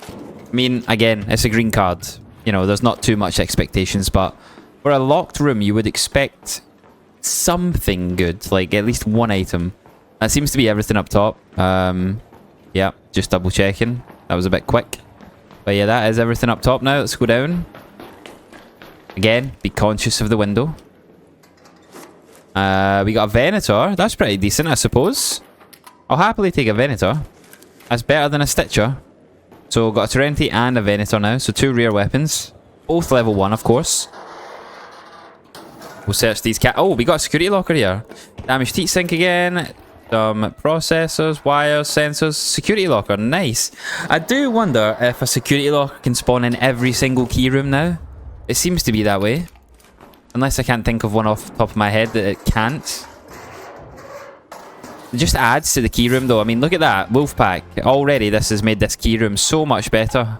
I mean, again, it's a green card. You know, there's not too much expectations, but for a locked room, you would expect something good, like at least one item. That seems to be everything up top. Yeah, just double checking. That was a bit quick. But yeah, that is everything up top now. Let's go down. Again, be conscious of the window. We got a Venator. That's pretty decent, I suppose. I'll happily take a Venator. That's better than a Stitcher. So, got a Torrenti and a Venator now. So, 2 rare weapons. Both level 1, of course. We'll search these Oh, we got a security locker here. Damaged heat sink again. Some processors, wires, sensors. Security locker, nice. I do wonder if a security locker can spawn in every single key room now. It seems to be that way. Unless I can't think of one off the top of my head that it can't. It just adds to the key room though. I mean, look at that. Wolfpack. Already this has made this key room so much better.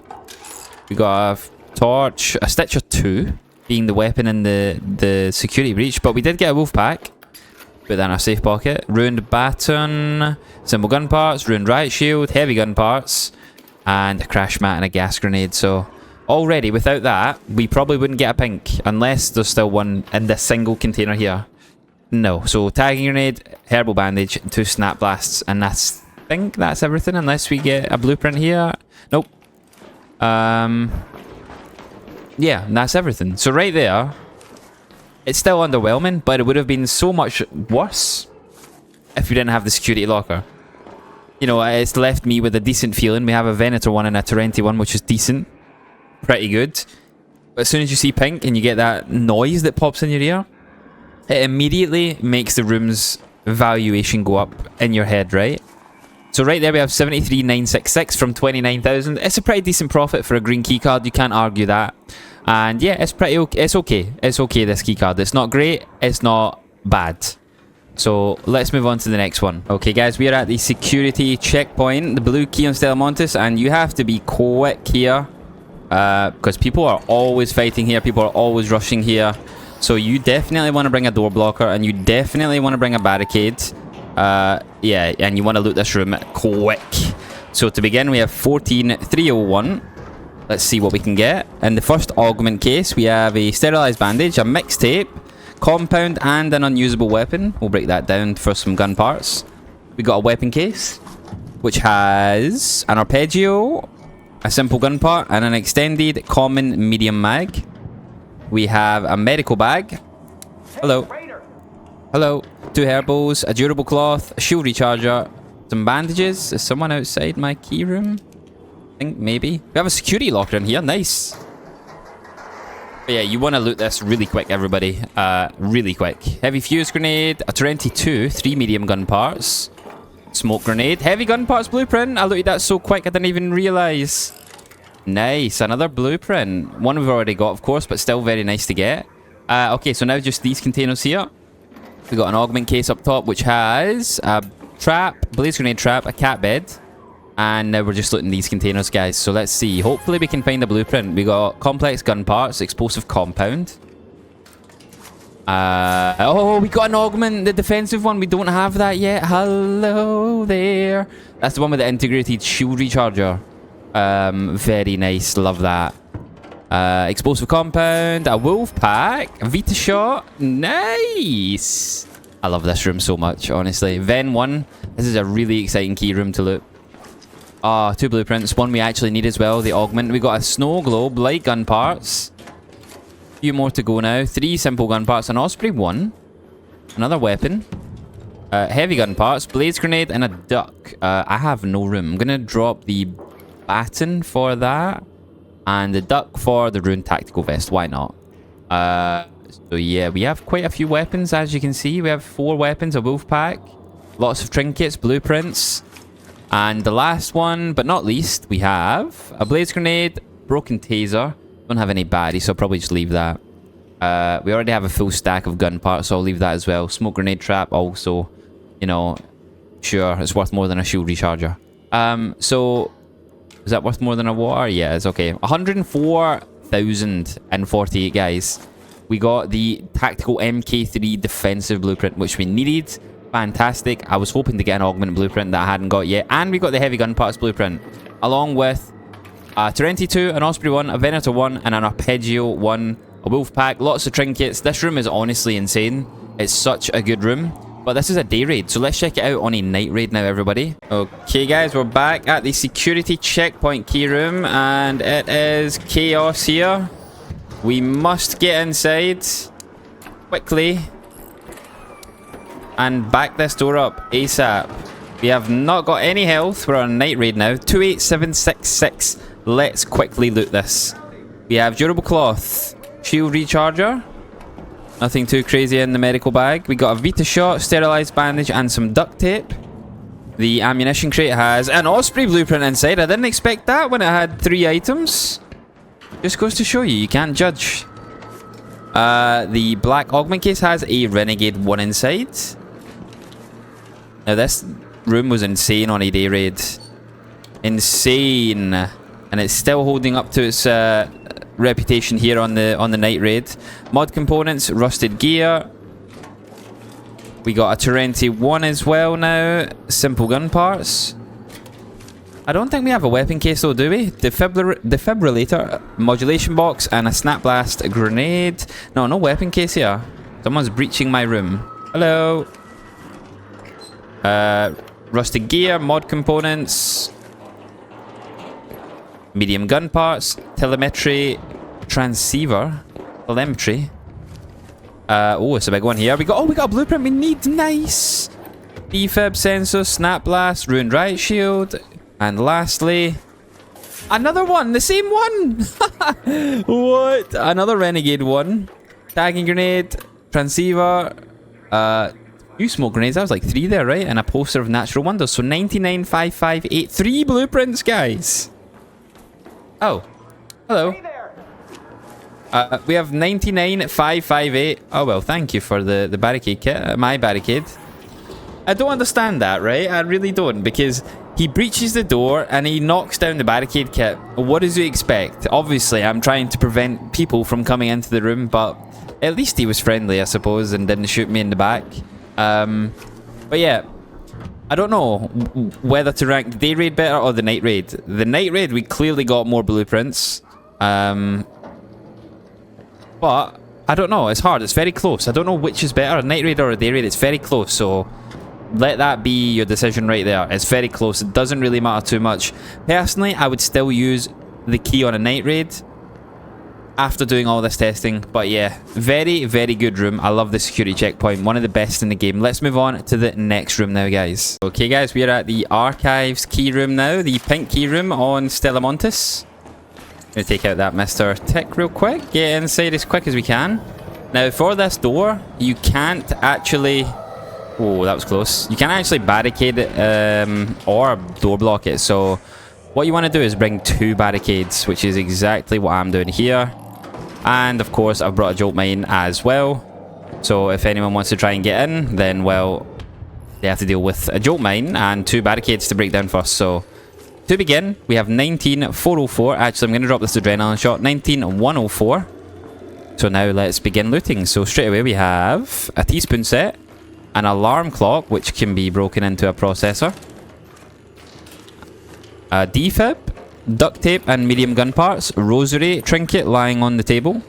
We got a torch. A Stitcher 2 being the weapon in the security breach. But we did get a Wolfpack. Put that in our safe pocket. Ruined baton. Simple gun parts. Ruined riot shield. Heavy gun parts. And a crash mat and a gas grenade. So already without that, we probably wouldn't get a pink. Unless there's still one in this single container here. No. So tagging grenade, herbal bandage, 2 snap blasts, and I think that's everything unless we get a blueprint here. Nope. Yeah, that's everything. So right there, it's still underwhelming, but it would have been so much worse if we didn't have the security locker. You know, it's left me with a decent feeling. We have a Venator 1 and a Torrenti 1, which is decent. Pretty good. But as soon as you see pink and you get that noise that pops in your ear, it immediately makes the room's valuation go up in your head, right? So right there we have 73,966 from 29,000. It's a pretty decent profit for a green keycard. You can't argue that. And yeah, it's pretty okay. It's okay. It's okay, this keycard. It's not great. It's not bad. So let's move on to the next one. Okay, guys, we are at the security checkpoint, the blue key on Stella Montis, and you have to be quick here because people are always fighting here. People are always rushing here. So you definitely want to bring a door blocker, and you definitely want to bring a barricade. Yeah, and you want to loot this room quick. So to begin, we have 14,301. Let's see what we can get. In the first augment case, we have a sterilized bandage, a mixtape, compound, and an unusable weapon. We'll break that down for some gun parts. We got a weapon case, which has an arpeggio, a simple gun part, and an extended common medium mag. We have a medical bag. Hello. Hello. 2 herbals, a durable cloth, a shield recharger, some bandages. Is someone outside my key room? I think maybe. We have a security locker in here. Nice. But yeah, you want to loot this really quick, everybody. Really quick. Heavy fuse grenade, a Torrenti 2, 3 medium gun parts, smoke grenade, heavy gun parts blueprint. I looted that so quick I didn't even realize. Nice, another blueprint. One we've already got, of course, but still very nice to get. Okay, so now just these containers here. We got an augment case up top, which has a trap, blaze grenade trap, a cat bed, and now we're just looting these containers, guys. So let's see. Hopefully we can find a blueprint. We got complex gun parts, explosive compound. Oh, we got an augment, the defensive one. We don't have that yet. Hello there. That's the one with the integrated shield recharger. Very nice. Love that. Explosive compound, a wolf pack, a Vita shot. Nice. I love this room so much, honestly. Ven 1. This is a really exciting key room to loot. Ah, 2 blueprints. One we actually need as well, the augment. We got a snow globe, light gun parts. A few more to go now. 3 simple gun parts, an Osprey 1. Another weapon. Heavy gun parts, blaze grenade, and a duck. I have no room. I'm gonna drop the baton for that. And the duck for the ruined tactical vest. Why not? So yeah, we have quite a few weapons, as you can see. We have 4 weapons, a wolf pack, lots of trinkets, blueprints. And the last one, but not least, we have a blaze grenade, broken taser. Don't have any batteries, so I'll probably just leave that. We already have a full stack of gun parts, so I'll leave that as well. Smoke grenade trap also, you know, sure, it's worth more than a shield recharger. So, is that worth more than a water? Yeah, it's okay. 104,048, guys. We got the tactical MK3 defensive blueprint, which we needed. Fantastic. I was hoping to get an augment blueprint that I hadn't got yet. And we got the heavy gun parts blueprint, along with a Tarenti 2, an Osprey 1, a Venator 1, and an Arpeggio 1, a wolf pack, lots of trinkets. This room is honestly insane. It's such a good room. But this is a day raid, so let's check it out on a night raid now, everybody. Okay, guys, we're back at the security checkpoint key room, and it is chaos here. We must get inside quickly and back this door up ASAP. We have not got any health. We're on a night raid now. 28766. Let's quickly loot this. We have durable cloth, shield recharger. Nothing too crazy in the medical bag. We got a Vita shot, sterilized bandage, and some duct tape. The ammunition crate has an Osprey blueprint inside. I didn't expect that when it had 3 items. Just goes to show you, you can't judge. The black augment case has a Renegade 1 inside. Now this room was insane on a day raid. Insane. And it's still holding up to its reputation here on the night raid. Mod components, rusted gear. We got a Tarenti 1 as well now. Simple gun parts. I don't think we have a weapon case though, do we? Defibrillator, modulation box, and a snap blast grenade. No weapon case here. Someone's breaching my room. Hello. Rusted gear, mod components, medium gun parts, telemetry, transceiver, telemetry. Oh, it's a big one here. We got a blueprint we need. Nice. Defib sensor, snap blast, ruined riot shield, and lastly, another one, the same one. What? Another Renegade 1, tagging grenade, transceiver, 2 smoke grenades. That was like 3 there, right? And a poster of natural wonders. So 99,558. 3 blueprints, guys. Oh, hello. We have 99,558. Oh well, thank you for the barricade kit. My barricade. I don't understand that, right? I really don't, because he breaches the door and he knocks down the barricade kit. What does he expect? Obviously, I'm trying to prevent people from coming into the room, but at least he was friendly, I suppose, and didn't shoot me in the back. But yeah, I don't know whether to rank the day raid better or the night raid. The night raid, we clearly got more blueprints. But I don't know. It's hard. It's very close. I don't know which is better, a night raid or a day raid. It's very close. So let that be your decision right there. It's very close. It doesn't really matter too much. Personally, I would still use the key on a night raid after doing all this testing. But yeah, very, very good room. I love the security checkpoint. One of the best in the game. Let's move on to the next room now, guys. Okay, guys, we are at the archives key room now. The pink key room on Stella Montis. Gonna take out that Mr. Tick real quick. Get inside as quick as we can. Now, for this door, you can't actually... Oh, that was close. You can't actually barricade it or door block it. So what you want to do is bring 2 barricades, which is exactly what I'm doing here. And of course, I've brought a jolt mine as well. So if anyone wants to try and get in, then, well, they have to deal with a jolt mine and 2 barricades to break down first. So to begin, we have 19,404. Actually, I'm going to drop this adrenaline shot. 19,104. So now let's begin looting. So straight away, we have a teaspoon set, an alarm clock, which can be broken into a processor, a defib, duct tape and medium gun parts, rosary trinket lying on the table,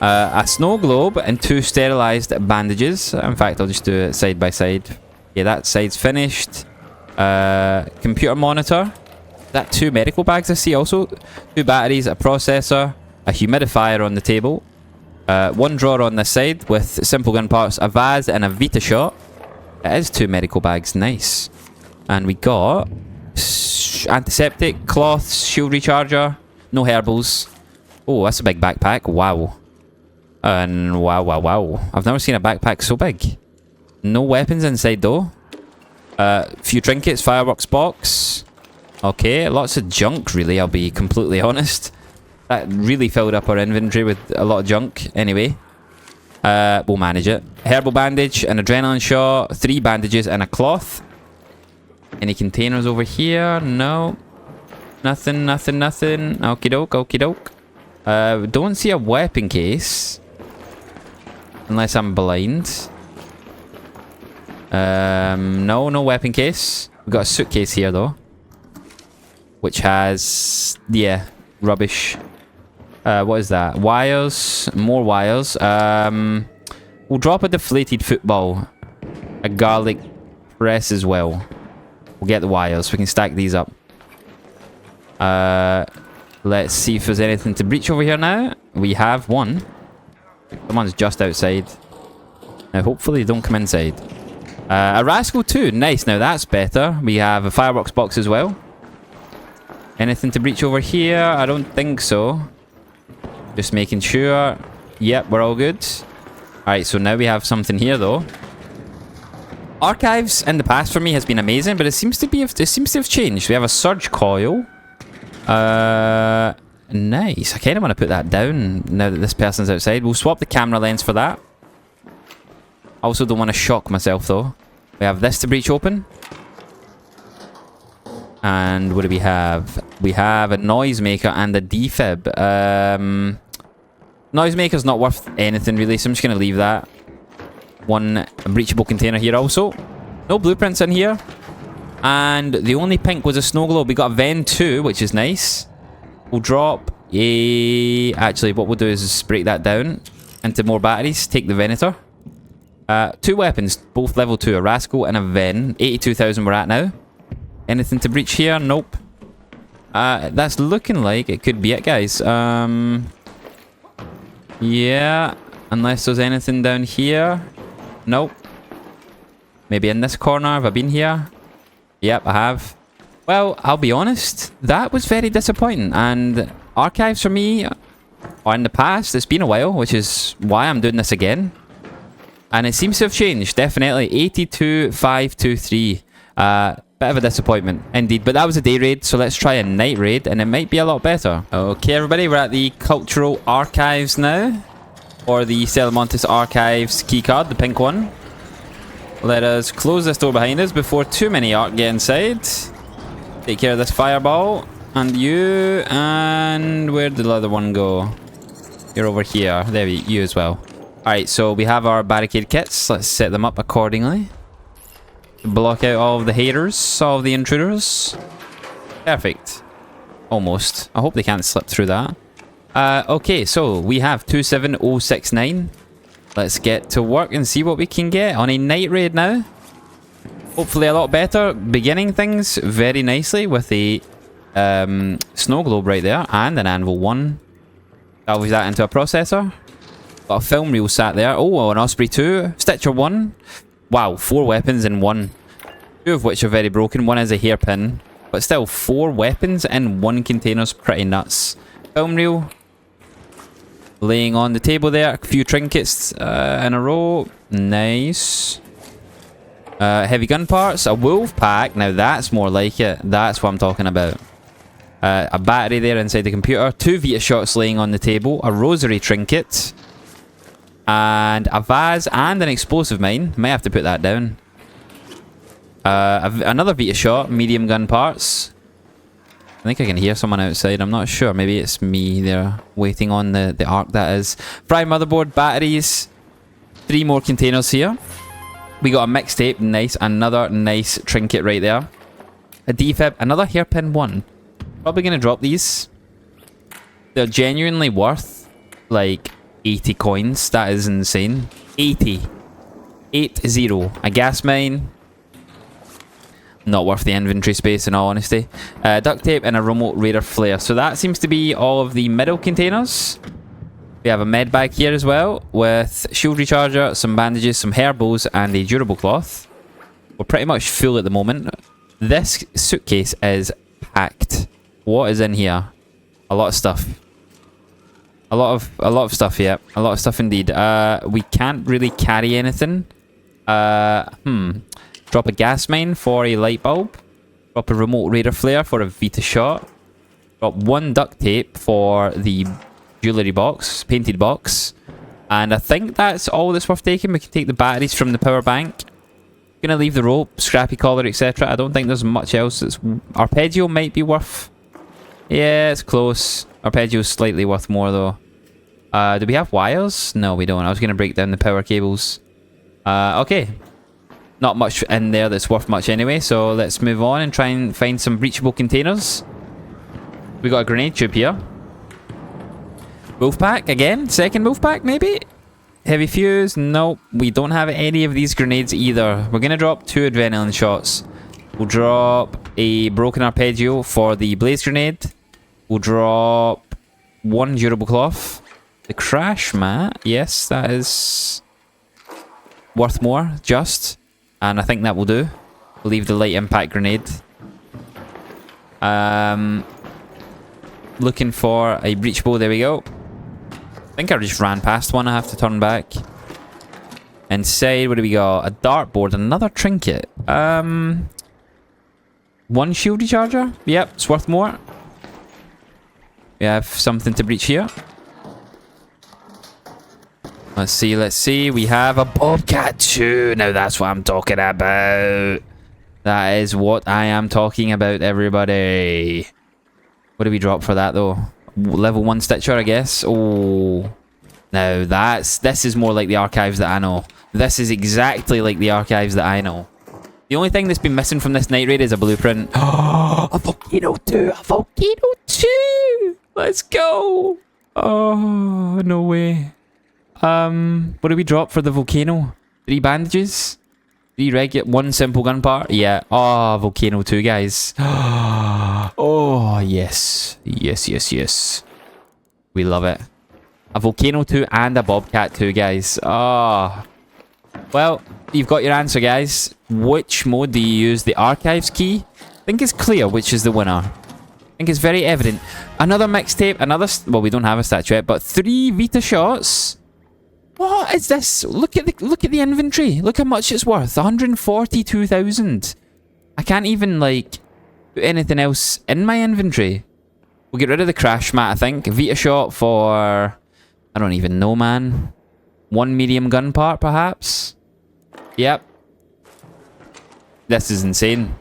a snow globe, and 2 sterilized bandages. In fact, I'll just do it side by side. Yeah, that side's finished. Computer monitor. That 2 medical bags I see also. 2 batteries, a processor, a humidifier on the table. 1 drawer on this side with simple gun parts, a Vaz and a Vita shot. It is 2 medical bags, nice. And we got antiseptic, cloths, shield recharger, no herbals. Oh, that's a big backpack, wow. And wow, wow, wow. I've never seen a backpack so big. No weapons inside though. Few trinkets, fireworks box. Okay, lots of junk really, I'll be completely honest. That really filled up our inventory with a lot of junk. Anyway, we'll manage it. Herbal bandage, an adrenaline shot, 3 bandages and a cloth. Any containers over here? No. Nothing, nothing, nothing. Okie doke, okie doke. Don't see a weapon case. Unless I'm blind. No, no weapon case. We've got a suitcase here though. Which has, yeah, rubbish. What is that? Wires, more wires. We'll drop a deflated football. A garlic press as well. We'll get the wires. We can stack these up. Let's see if there's anything to breach over here now. We have one. Someone's just outside. Now hopefully they don't come inside. A rascal too. Nice. Now that's better. We have a fireworks box as well. Anything to breach over here? I don't think so. Just making sure. Yep, we're all good. Alright, so now we have something here though. Archives in the past for me has been amazing, but it seems to have changed. We have a surge coil. Nice. I kind of want to put that down now that this person's outside. We'll swap the camera lens for that. I also don't want to shock myself though. We have this to breach open. And what do we have? We have a noisemaker and a defib. Noisemaker's not worth anything really, so I'm just going to leave that. One breachable container here also. No blueprints in here. And the only pink was a snow globe. We got a Ven 2, which is nice. We'll drop a... Actually, what we'll do is break that down into more batteries. Take the Venator. 2 weapons, both level 2. A Rascal and a Ven. 82,000 we're at now. Anything to breach here? Nope. That's looking like it could be it, guys. Yeah. Unless there's anything down here. Nope. Maybe in this corner. Have I been here? Yep, I have. Well, I'll be honest. That was very disappointing. And archives for me, or in the past, it's been a while, which is why I'm doing this again. And it seems to have changed, definitely. 82,523. Bit of a disappointment, indeed. But that was a day raid, so let's try a night raid, and it might be a lot better. Okay, everybody, we're at the Cultural Archives now. Or the Stella Montis Archives keycard, the pink one. Let us close this door behind us before too many arc get inside. Take care of this fireball. And you, and where did the other one go? You're over here. There, you as well. Alright, so we have our barricade kits. Let's set them up accordingly. Block out all of the haters, all of the intruders. Perfect. Almost. I hope they can't slip through that. Okay, so we have 27069. Let's get to work and see what we can get on a night raid now. Hopefully a lot better. Beginning things very nicely with a snow globe right there and an anvil 1. Salvage that into a processor. Got a film reel sat there. Oh, an Osprey 2. Stitcher 1. Wow, 4 weapons in 1. 2 of which are very broken. 1 is a hairpin. But still, 4 weapons in 1 container's pretty nuts. Film reel. Laying on the table there. A few trinkets in a row. Nice. Heavy gun parts. A wolf pack. Now that's more like it. That's what I'm talking about. A battery there inside the computer. 2 Vita shots laying on the table. A rosary trinket. And a vase and an explosive mine. Might have to put that down. Another Vita shot. Medium gun parts. I think I can hear someone outside. I'm not sure. Maybe it's me there waiting on the arc, that is. Fry motherboard, batteries. 3 more containers here. We got a mixtape. Nice. Another nice trinket right there. A defib. Another hairpin 1. Probably going to drop these. They're genuinely worth like 80 coins. That is insane. 80. 80. A gas mine. Not worth the inventory space in all honesty. Duct tape and a remote radar flare. So that seems to be all of the middle containers. We have a med bag here as well with shield recharger, some bandages, some herbals and a durable cloth. We're pretty much full at the moment. This suitcase is packed. What is in here? A lot of stuff. A lot of stuff, yeah. A lot of stuff indeed. We can't really carry anything. Drop a gas mine for a light bulb. Drop a remote radar flare for a Vita shot. Drop 1 duct tape for the jewellery box, painted box. And I think that's all that's worth taking. We can take the batteries from the power bank. Gonna leave the rope, scrappy collar, etc. I don't think there's much else that's... Arpeggio might be worth... Yeah, it's close. Arpeggio's slightly worth more though. Do we have wires? No, we don't. I was gonna break down the power cables. Okay. Not much in there that's worth much anyway, so let's move on and try and find some breachable containers. We got a grenade tube here. Wolf pack again? Second wolf pack maybe? Heavy fuse? Nope. We don't have any of these grenades either. We're gonna drop 2 adrenaline shots. We'll drop a broken arpeggio for the blaze grenade. We'll drop 1 durable cloth. The crash mat, yes, that is worth more, just. And I think that will do. We'll leave the light impact grenade. Looking for a breachable, there we go. I think I just ran past one, I have to turn back. Inside, what do we got? A dartboard, another trinket. 1 shield recharger? Yep, it's worth more. We have something to breach here. Let's see. We have a Bobcat 2. Now that's what I'm talking about. That is what I am talking about, everybody. What do we drop for that, though? Level 1 Stitcher, I guess. Oh. Now this is more like the archives that I know. This is exactly like the archives that I know. The only thing that's been missing from this night raid is a blueprint. Oh, a Volcano 2! A Volcano 2! Let's go! Oh, no way. What do we drop for the Volcano? 3 bandages? 3 regular... 1 simple gun part? Yeah. Oh, Volcano 2, guys. Oh, yes. Yes. We love it. A Volcano 2 and a Bobcat 2, guys. Oh. Well, you've got your answer, guys. Which mode do you use? The Archives key? I think it's clear which is the winner. I think it's very evident. Another mixtape, another... Well, we don't have a statuette, but 3 Vita shots. What is this? Look at the inventory. Look how much it's worth. 142,000. I can't even, like, put anything else in my inventory. We'll get rid of the crash mat, I think. Vita shot for... I don't even know, man. 1 medium gun part, perhaps? Yep. This is insane.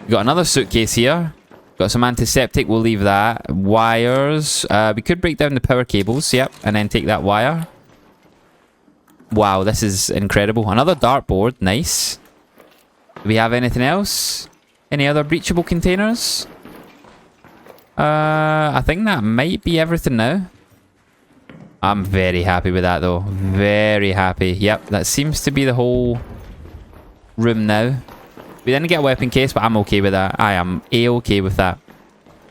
We got another suitcase here. Got some antiseptic, we'll leave that. Wires. We could break down the power cables, yep. And then take that wire. Wow, this is incredible. Another dartboard, nice. Do we have anything else? Any other breachable containers? I think that might be everything now. I'm very happy with that though. Very happy. Yep, that seems to be the whole room now. We didn't get a weapon case, but I'm okay with that. I am A-okay with that.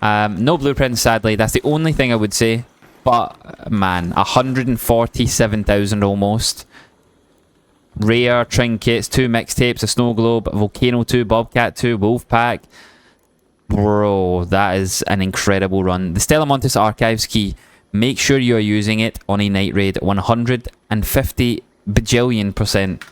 No blueprints, sadly. That's the only thing I would say. But, man, 147,000 almost. Rare, trinkets, 2 mixtapes, a snow globe, Volcano 2, Bobcat 2, Wolfpack. Bro, that is an incredible run. The Stella Montis Archives key. Make sure you are using it on a night raid. 150 bajillion%.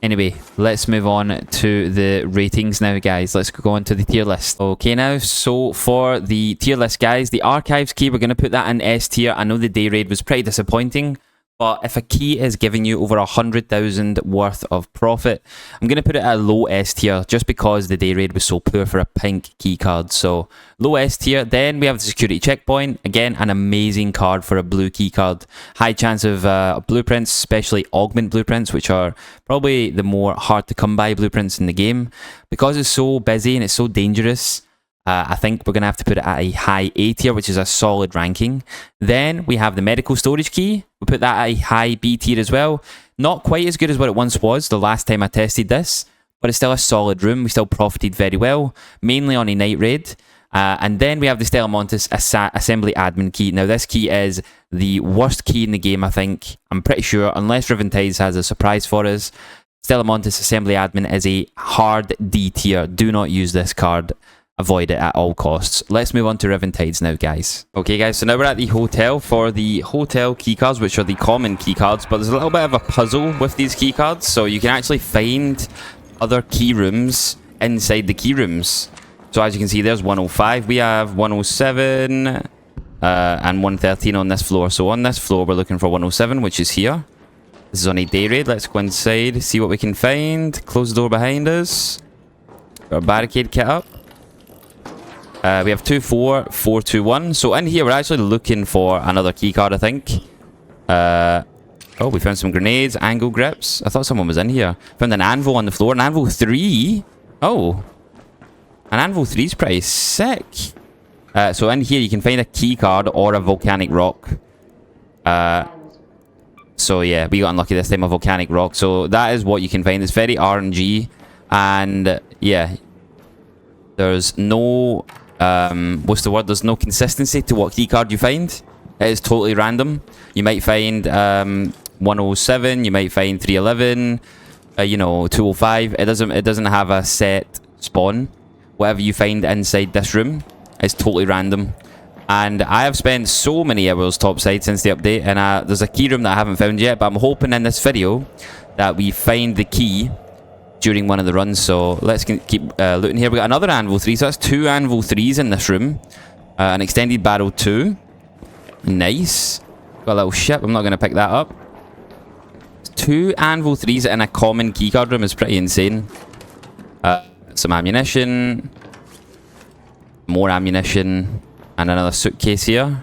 Anyway, let's move on to the ratings now, guys. Let's go on to the tier list. Okay, now, so for the tier list, guys, the Archives key, we're going to put that in S tier. I know the day raid was pretty disappointing, but if a key is giving you over 100,000 worth of profit, I'm going to put it at low S tier just because the day raid was so poor for a pink key card. So low S tier. Then we have the security checkpoint. Again, an amazing card for a blue key card. High chance of blueprints, especially augment blueprints, which are probably the more hard to come by blueprints in the game. Because it's so busy and it's so dangerous, I think we're going to have to put it at a high A tier, which is a solid ranking. Then we have the medical storage key. We put that at a high B tier as well. Not quite as good as what it once was the last time I tested this, but it's still a solid room. We still profited very well, mainly on a night raid. And then we have the Stella Montis Assembly Admin key. Now, this key is the worst key in the game, I think. I'm pretty sure, unless Riven Tides has a surprise for us. Stella Montis Assembly Admin is a hard D tier. Do not use this card. avoid it at all costs. Let's move on to Riven Tides now, guys. Okay, guys, so now we're at the hotel for the hotel keycards, which are the common keycards, but there's a little bit of a puzzle with these keycards, so you can actually find other key rooms inside the key rooms. So as you can see, there's 105. We have 107 and 113 on this floor. So on this floor, we're looking for 107, which is here. This is on a day raid. Let's go inside, see what we can find. Close the door behind us. Got a barricade kit up. We have 2-4, 4-2-1. So in here, we're actually looking for another keycard, I think. Oh, we found some grenades, angle grips. I thought someone was in here. Found an anvil on the floor. An anvil 3. Oh. An anvil 3 is pretty sick. So in here, you can find a keycard or a volcanic rock. So yeah, we got unlucky this time, a volcanic rock. So that is what you can find. It's very RNG. And yeah, there's no... what's the word? There's no consistency to what keycard you find. It is totally random. You might find 107, you might find 311, you know, 205. It doesn't have a set spawn. Whatever you find inside this room is totally random. And I have spent so many hours topside since the update, and there's a key room that I haven't found yet, but I'm hoping in this video that we find the key during one of the runs. So let's keep looting here. We got another anvil 3, so that's 2 anvil 3s in this room. An extended barrel 2. Nice. Got a little ship. I'm not going to pick that up. 2 anvil 3s in a common keycard room is pretty insane. Some ammunition. More ammunition. And another suitcase here.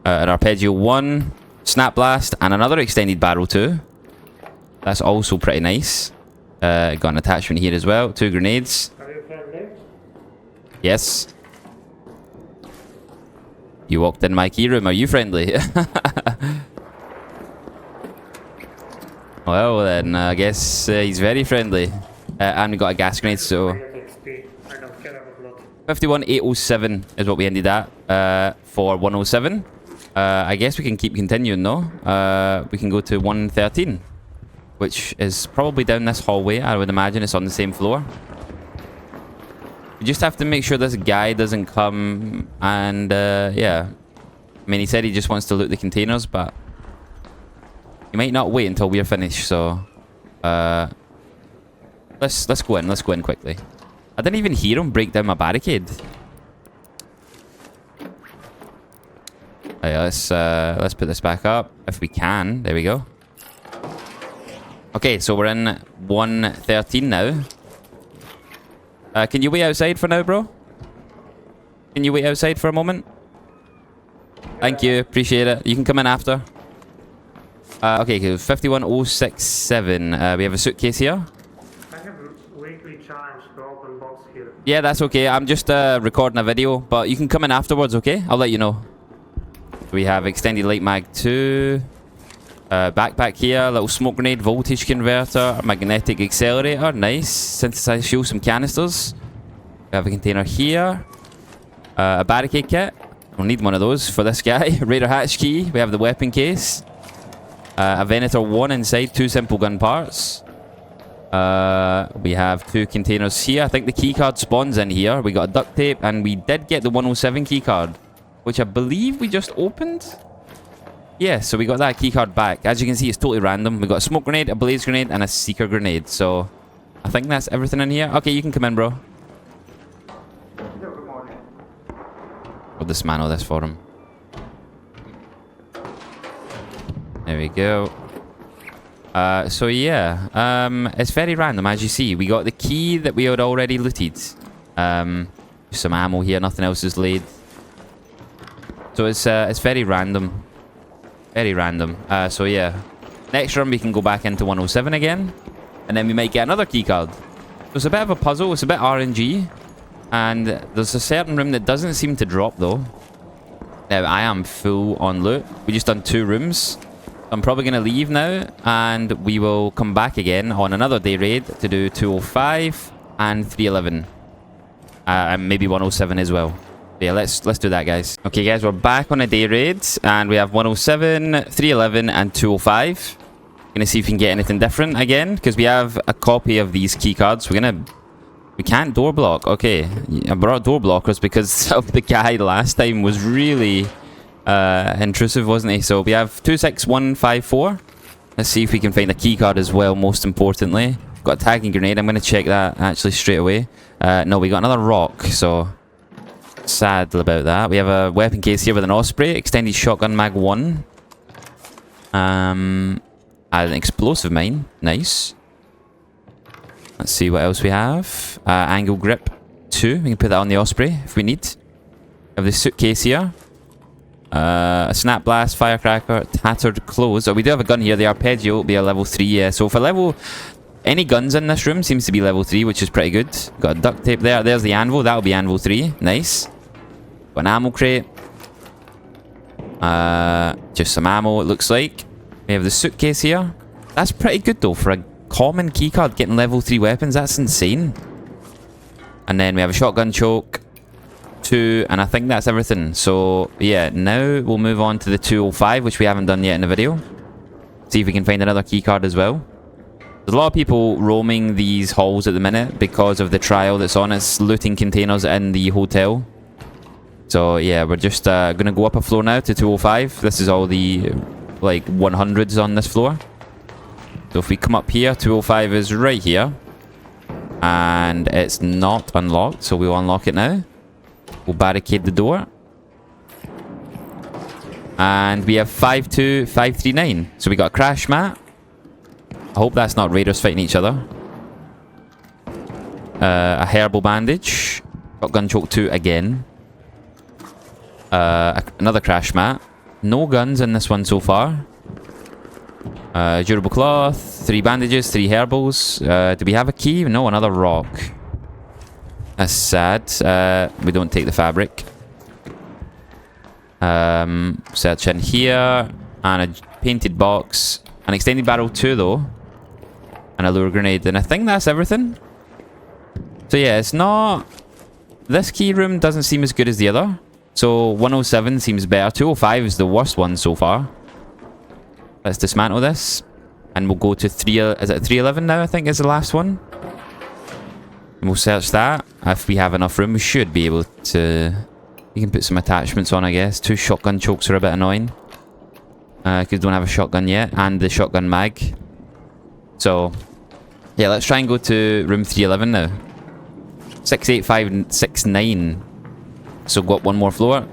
An arpeggio 1. Snap blast. And another extended barrel 2. That's also pretty nice. Got an attachment here as well. 2 grenades. Are you friendly? Yes. You walked in my key room. Are you friendly? Well, then I guess he's very friendly. And we got a gas grenade, so... 51,807 is what we ended at for 107. I guess we can keep continuing, though. We can go to 113, which is probably down this hallway. I would imagine it's on the same floor. We just have to make sure this guy doesn't come and, yeah. I mean, he said he just wants to loot the containers, but he might not wait until we're finished, so... Let's go in. Let's go in quickly. I didn't even hear him break down my barricade. Right, let's put this back up if we can. There we go. Okay, so we're in 113 now. Can you wait outside for now, bro? Can you wait outside for a moment? Thank you. Appreciate it. You can come in after. Okay, 51067. We have a suitcase here. I have weekly challenge to open box here. Yeah, that's okay. I'm just recording a video, but you can come in afterwards, okay? I'll let you know. We have extended light mag 2. Backpack here, little smoke grenade, voltage converter, magnetic accelerator, nice. Synthesized fuel, some canisters. We have a container here. A barricade kit. We'll need one of those for this guy. Raider hatch key. We have the weapon case. A Venator 1 inside, 2 simple gun parts. We have 2 containers here. I think the keycard spawns in here. We got a duct tape, and we did get the 107 keycard, which I believe we just opened. Yeah, so we got that keycard back. As you can see, it's totally random. We got a smoke grenade, a blaze grenade, and a seeker grenade. So I think that's everything in here. Okay, you can come in, bro. Good morning. We'll dismantle this for him. There we go. So yeah, it's very random, as you see. We got the key that we had already looted. Some ammo here, nothing else is laid. So it's very random. Very random. So yeah, next run we can go back into 107 again, and then we might get another keycard. So it's a bit of a puzzle. It's a bit RNG, and there's a certain room that doesn't seem to drop though. Now I am full on loot. We just done 2 rooms. I'm probably going to leave now, and we will come back again on another day raid to do 205 and 311. And maybe 107 as well. Yeah, let's do that, guys. Okay, guys, we're back on a day raid, and we have 107, 311, and 205. Gonna see if we can get anything different again, because we have a copy of these key cards. We're gonna We can't door block. Okay, I brought door blockers because of the guy last time was really intrusive, wasn't he? So we have 26154. Let's see if we can find a keycard as well, most importantly. Got a tagging grenade. I'm going to check that actually straight away. No, we got another rock, so sad about that. We have a weapon case here with an Osprey, extended shotgun mag 1. An explosive mine. Nice. Let's see what else we have. Angle grip 2. We can put that on the Osprey if we need. We have the suitcase here. A snap blast, firecracker, tattered clothes. Oh, we do have a gun here. The arpeggio will be a level 3, yeah. So for level... Any guns in this room seems to be level 3, which is pretty good. Got a duct tape there. There's the anvil. That'll be anvil 3. Nice. Got an ammo crate. Just some ammo, it looks like. We have the suitcase here. That's pretty good, though, for a common keycard getting level 3 weapons. That's insane. And then we have a shotgun choke. 2, and I think that's everything. So, yeah, now we'll move on to the 205, which we haven't done yet in the video. See if we can find another keycard as well. There's a lot of people roaming these halls at the minute because of the trial that's on. It's looting containers in the hotel. So yeah, we're just going to go up a floor now to 205. This is all the like 100s on this floor. So if we come up here, 205 is right here. And it's not unlocked, so we'll unlock it now. We'll barricade the door. And we have 52539. So we got a crash mat. I hope that's not raiders fighting each other. A herbal bandage. Shotgun choke 2 again. Another crash mat. No guns in this one so far. Durable cloth. 3 bandages, 3 herbals. Do we have a key? No, another rock. That's sad. We don't take the fabric. Search in here. And a painted box. An extended barrel 2 though. And a lure grenade. And I think that's everything. So yeah, it's not... This key room doesn't seem as good as the other. So 107 seems better. 205 is the worst one so far. Let's dismantle this. And we'll go to 3... Is it 311 now, I think, is the last one? And we'll search that. If we have enough room, we should be able to... You can put some attachments on, I guess. 2 shotgun chokes are a bit annoying. Because we don't have a shotgun yet. And the shotgun mag. So, yeah, let's try and go to room 311 now. 68569. So go up one more floor.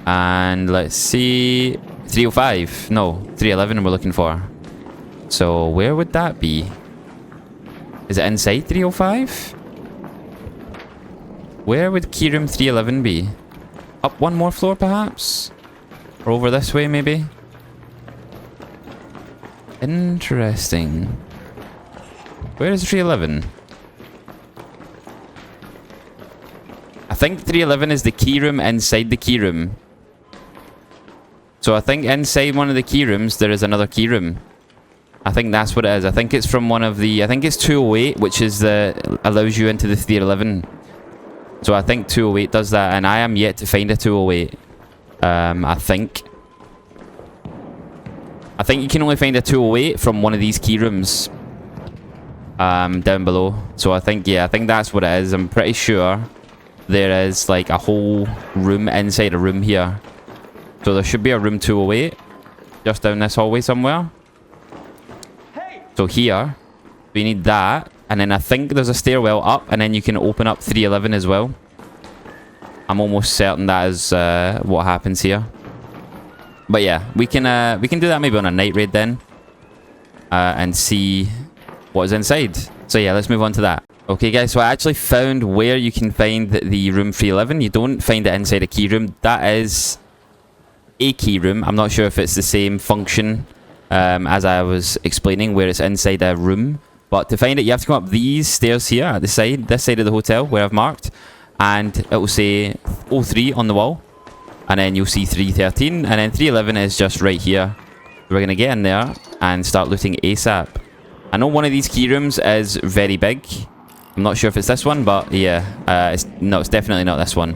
And let's see... 305. No, 311 we're looking for. So, where would that be? Is it inside 305? Where would key room 311 be? Up one more floor, perhaps? Or over this way, maybe? Interesting. Where is 311? I think 311 is the key room inside the key room. So I think inside one of the key rooms there is another key room. I think that's what it is. I think it's from one of the... I think it's 208, which is the... allows you into the 311. So I think 208 does that, and I am yet to find a 208. I think you can only find a 208 from one of these key rooms. Down below. So I think, yeah, I think that's what it is. I'm pretty sure there is like a whole room inside a room here. So there should be a room 208 just down this hallway somewhere. So here, we need that. And then I think there's a stairwell up, and then you can open up 311 as well. I'm almost certain that is what happens here. But yeah, we can do that maybe on a night raid then. And see what is inside. So yeah, let's move on to that. Okay guys, so I actually found where you can find the room 311. You don't find it inside a key room. That is a key room. I'm not sure if it's the same function as I was explaining, where it's inside a room. But to find it, you have to come up these stairs here at the side, this side of the hotel where I've marked. And it will say 03 on the wall. And then you'll see 313. And then 311 is just right here. We're going to get in there and start looting ASAP. I know one of these key rooms is very big. I'm not sure if it's this one, but yeah. It's definitely not this one.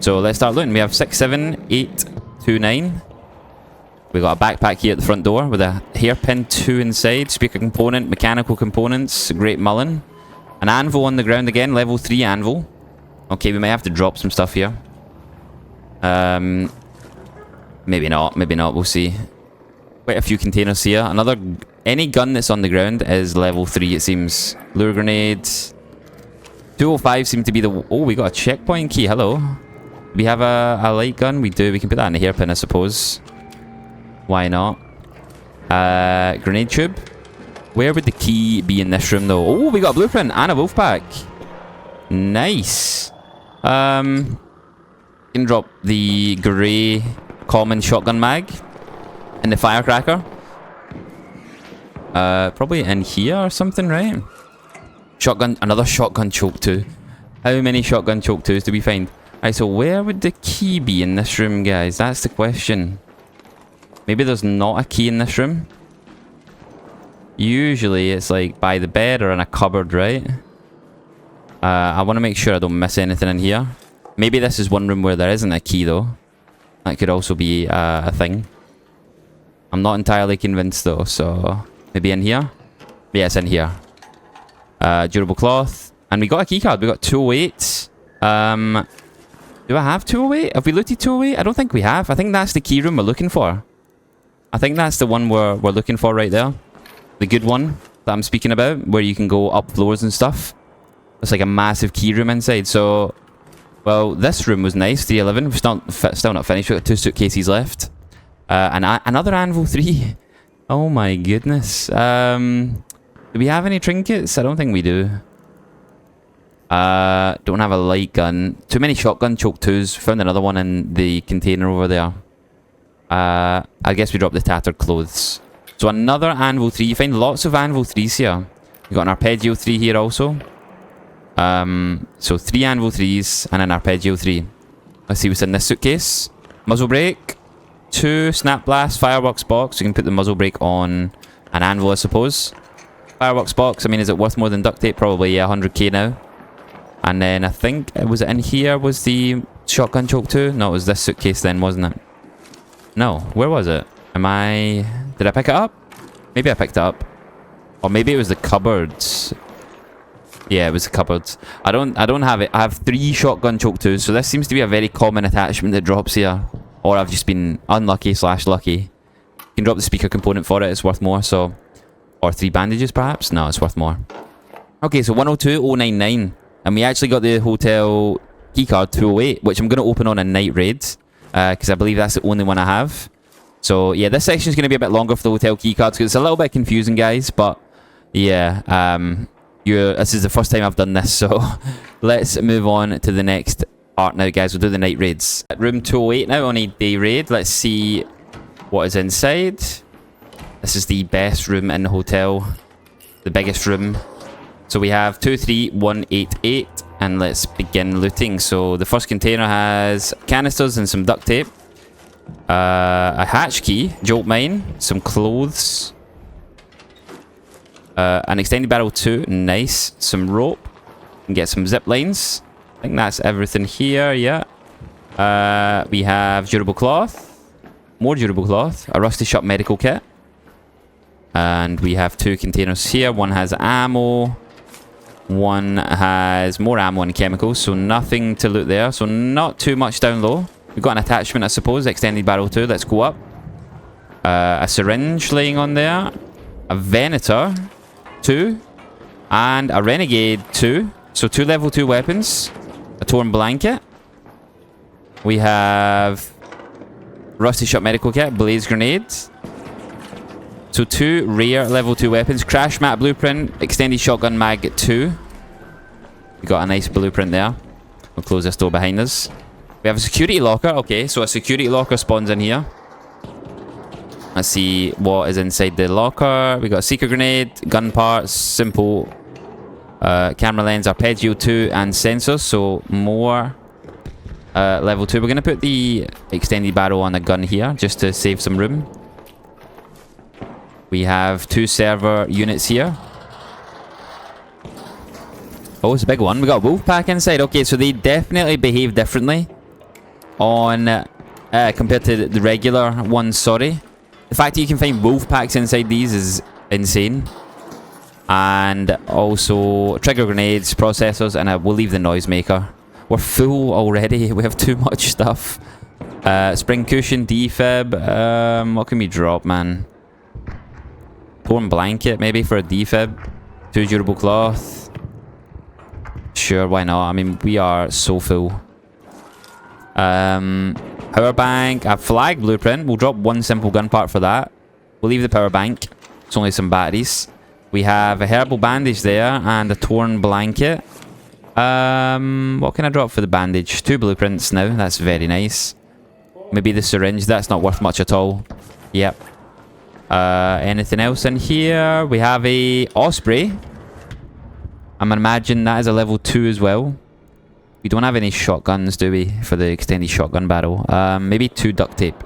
So let's start looting. We have 67829. We got a backpack here at the front door with a hairpin 2 inside. Speaker component, mechanical components, Great Mullen. An anvil on the ground again, level 3 anvil. Okay, we might have to drop some stuff here. Maybe not, we'll see. Quite a few containers here. Any gun that's on the ground is level 3, it seems. Lure grenades. 205 seem to be the... Oh, we got a checkpoint key, hello. We have a light gun, we do. We can put that in a hairpin, I suppose. Why not? Grenade tube. Where would the key be in this room, though? Oh, we got a blueprint and a wolf pack. Nice. Can drop the grey common shotgun mag and the firecracker. Probably in here or something, right? Shotgun, another shotgun choke too. How many shotgun choke twos do we find? Alright, so where would the key be in this room, guys? That's the question. Maybe there's not a key in this room. Usually it's like by the bed or in a cupboard, right? I want to make sure I don't miss anything in here. Maybe this is one room where there isn't a key though. That could also be a thing. I'm not entirely convinced though, so maybe in here? Yeah, it's in here. Durable cloth. And we got a keycard. We got 208. Do I have 208? Have we looted 208? I don't think we have. I think that's the key room we're looking for. I think that's the one we're looking for right there. The good one that I'm speaking about, where you can go up floors and stuff. It's like a massive key room inside. So, well, this room was nice. 311. We're still not finished. We've got 2 suitcases left. And another anvil 3. Oh my goodness. Do we have any trinkets? I don't think we do. Don't have a light gun. Too many shotgun choke 2s. Found another one in the container over there. I guess we dropped the tattered clothes. So another anvil 3. You find lots of anvil 3s here. We got an arpeggio 3 here also. So 3 anvil 3s and an arpeggio 3. Let's see what's in this suitcase. Muzzle brake. 2 snap blast fireworks box. You can put the muzzle brake on an anvil, I suppose. Fireworks box. I mean, is it worth more than duct tape? Probably, yeah. 100k now. And then I think, was it in here was the shotgun choke 2? No, it was this suitcase then, wasn't it? No. Where was it? Did I pick it up? Maybe I picked it up. Or maybe it was the cupboards. Yeah, it was the cupboards. I don't have it. I have 3 shotgun choke 2s, so this seems to be a very common attachment that drops here. Or I've just been unlucky / lucky. You can drop the speaker component for it, it's worth more, so... Or 3 bandages, perhaps? No, it's worth more. Okay, so 102,099. And we actually got the hotel keycard 208, which I'm going to open on a night raid. Because I believe that's the only one I have. So, yeah, this section is going to be a bit longer for the hotel keycards, because it's a little bit confusing, guys. But, yeah, this is the first time I've done this, so let's move on to the next part now, guys. We'll do the night raids. At room 208 now on a day raid. Let's see what is inside. This is the best room in the hotel. The biggest room. So we have 23188, and let's begin looting. So the first container has canisters and some duct tape. A hatch key, jolt mine, some clothes. An extended barrel 2, nice. Some rope. And get some zip lines. I think that's everything here, yeah. We have durable cloth. More durable cloth. A rusty shut medical kit. And we have 2 containers here. One has ammo. One has more ammo and chemicals. So nothing to loot there. So not too much down low. We've got an attachment, I suppose. Extended barrel 2. Let's go up. A syringe laying on there. A Venator 2. And a Renegade 2. So 2 level 2 weapons. A torn blanket. We have rusty shut medical kit. Blaze grenades. So 2 rare level 2 weapons. Crash mat blueprint. Extended shotgun mag 2. We got a nice blueprint there. We'll close this door behind us. We have a security locker. Okay, so a security locker spawns in here. Let's see what is inside the locker. We got a seeker grenade, gun parts, simple camera lens, arpeggio 2, and sensors. So more level 2. We're going to put the extended barrel on a gun here just to save some room. We have 2 server units here. Oh, it's a big one. We got a wolf pack inside. Okay, so they definitely behave differently on compared to the regular ones. Sorry, the fact that you can find wolf packs inside these is insane. And also trigger grenades, processors, and we'll leave the noisemaker. We're full already. We have too much stuff. Spring cushion, defib. What can we drop, man? Torn blanket, maybe, for a defib. 2 durable cloth. Sure, why not? I mean, we are so full. Power bank. A flag blueprint. We'll drop 1 simple gun part for that. We'll leave the power bank. It's only some batteries. We have a herbal bandage there and a torn blanket. What can I drop for the bandage? 2 blueprints now. That's very nice. Maybe the syringe. That's not worth much at all. Yep. Anything else in here? We have a Osprey. I'm gonna imagine that is a level 2 as well. We don't have any shotguns, do we? For the extended shotgun barrel. Maybe 2 duct tape.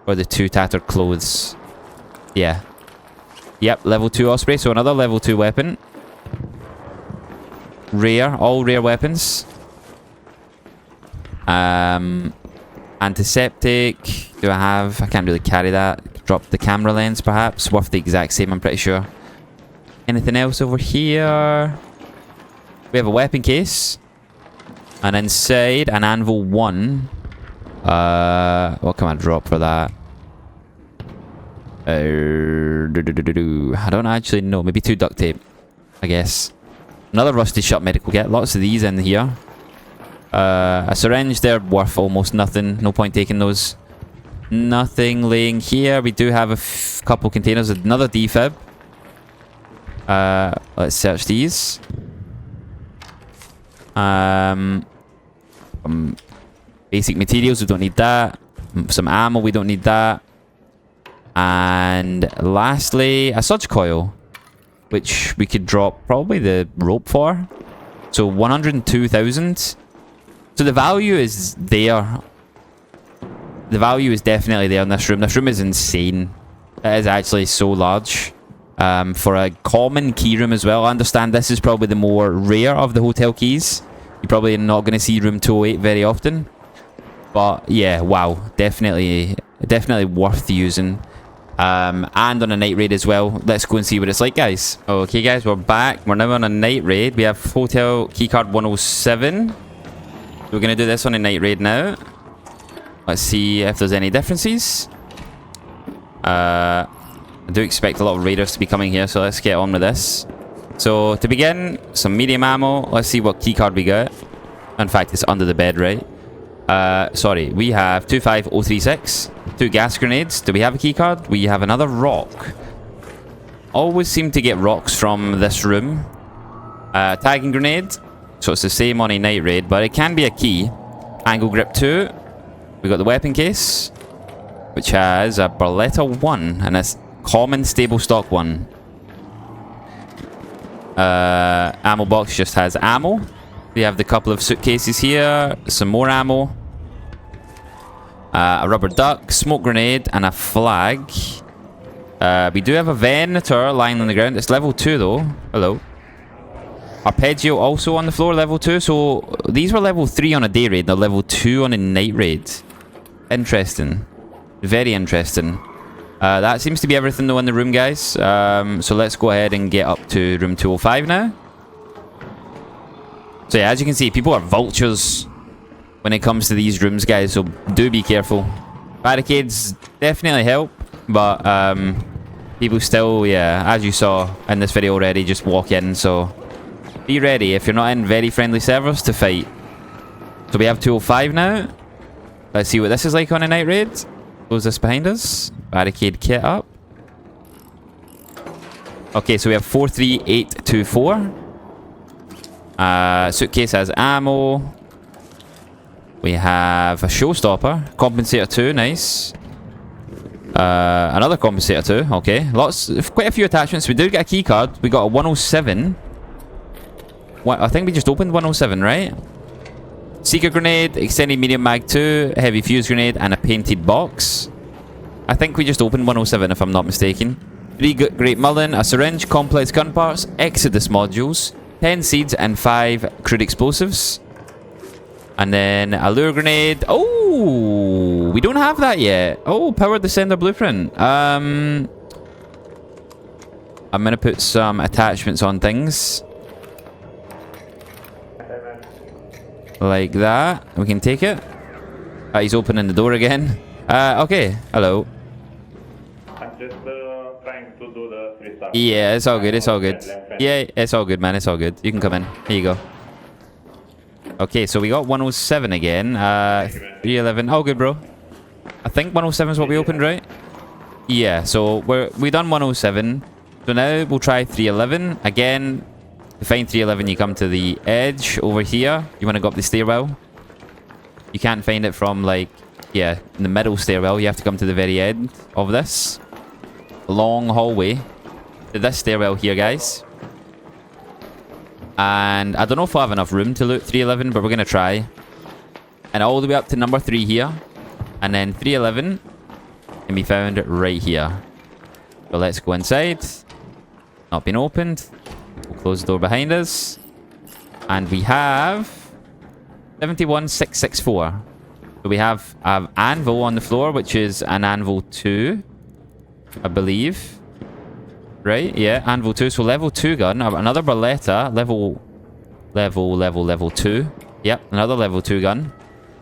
Or the 2 tattered clothes. Yeah. Yep, level 2 Osprey, so another level 2 weapon. Rare, all rare weapons. Antiseptic. Do I have? I can't really carry that. Drop the camera lens, perhaps. Worth the exact same, I'm pretty sure. Anything else over here? We have a weapon case. And inside, an anvil 1. What can I drop for that? I don't actually know. Maybe 2 duct tape, I guess. Another rusty shut medical kit. Lots of these in here. A syringe, they're worth almost nothing. No point taking those. Nothing laying here. We do have a couple containers. Another defib. Let's search these. Basic materials, we don't need that. Some ammo, we don't need that. And lastly, a surge coil, which we could drop probably the rope for. So 102,000. So the value is there. The value is definitely there in this room. This room is insane. It is actually so large. For a common key room as well. I understand this is probably the more rare of the hotel keys. You're probably not going to see room 208 very often. But yeah, wow. Definitely worth using. And on a night raid as well. Let's go and see what it's like, guys. Okay, guys, we're back. We're now on a night raid. We have Hotel Keycard 107. We're going to do this on a night raid now. Let's see if there's any differences. I do expect a lot of raiders to be coming here, so let's get on with this. So, to begin, some medium ammo. Let's see what keycard we got. In fact, it's under the bed, right? Sorry, we have 25036. 2 gas grenades. Do we have a keycard? We have another rock. Always seem to get rocks from this room. Tagging grenade. So it's the same on a night raid, but it can be a key. Angle grip 2. We got the weapon case, which has a Beretta 1 and a common stable stock 1. Ammo box just has ammo. We have the couple of suitcases here, some more ammo. A rubber duck, smoke grenade, and a flag. We do have a Venator lying on the ground. It's level 2 though. Hello. Arpeggio also on the floor, level 2. So these were level 3 on a day raid. They're level 2 on a night raid. Interesting. Very interesting. That seems to be everything though in the room, guys. So let's go ahead and get up to room 205 now. So yeah, as you can see, people are vultures when it comes to these rooms, guys. So do be careful. Barricades definitely help, but people still, yeah, as you saw in this video already, just walk in. So be ready if you're not in very friendly servers to fight. So we have 205 now. Let's see what this is like on a night raid. Close this behind us. Barricade kit up. Okay, so we have 43824. Suitcase has ammo. We have a showstopper. Compensator 2, nice. Another compensator 2, okay. Quite a few attachments. We did get a key card. We got a 107. What? I think we just opened 107, right? Seeker grenade, extended medium mag 2, heavy fuse grenade, and a painted box. I think we just opened 107 if I'm not mistaken. 3 Great Mullen, a syringe, complex gun parts, Exodus modules, 10 seeds, and 5 crude explosives. And then a lure grenade. Oh, we don't have that yet. Oh, power descender blueprint. I'm going to put some attachments on things. Like that. We can take it. He's opening the door again. Okay. Hello. I'm just trying to do the 3-star. Yeah, it's all good. It's all good. Yeah, it's all good, man. It's all good. You can come in. Here you go. Okay, so we got 107 again. 311. All good, bro. I think 107 is what we opened, right? Yeah, so we done 107. So now we'll try 311. Again, to find 311, you come to the edge over here. You want to go up the stairwell. You can't find it from, like, yeah, in the middle stairwell. You have to come to the very end of this long hallway to this stairwell here, guys. And I don't know if we'll have enough room to loot 311, but we're going to try. And all the way up to number 3 here. And then 311 can be found right here. So let's go inside. Not been opened. We'll close the door behind us. And we have 71664. So we have an anvil on the floor, which is an anvil 2, I believe. Right? Yeah, anvil 2. So level 2 gun. Another Beretta. Level 2. Yep, another level 2 gun.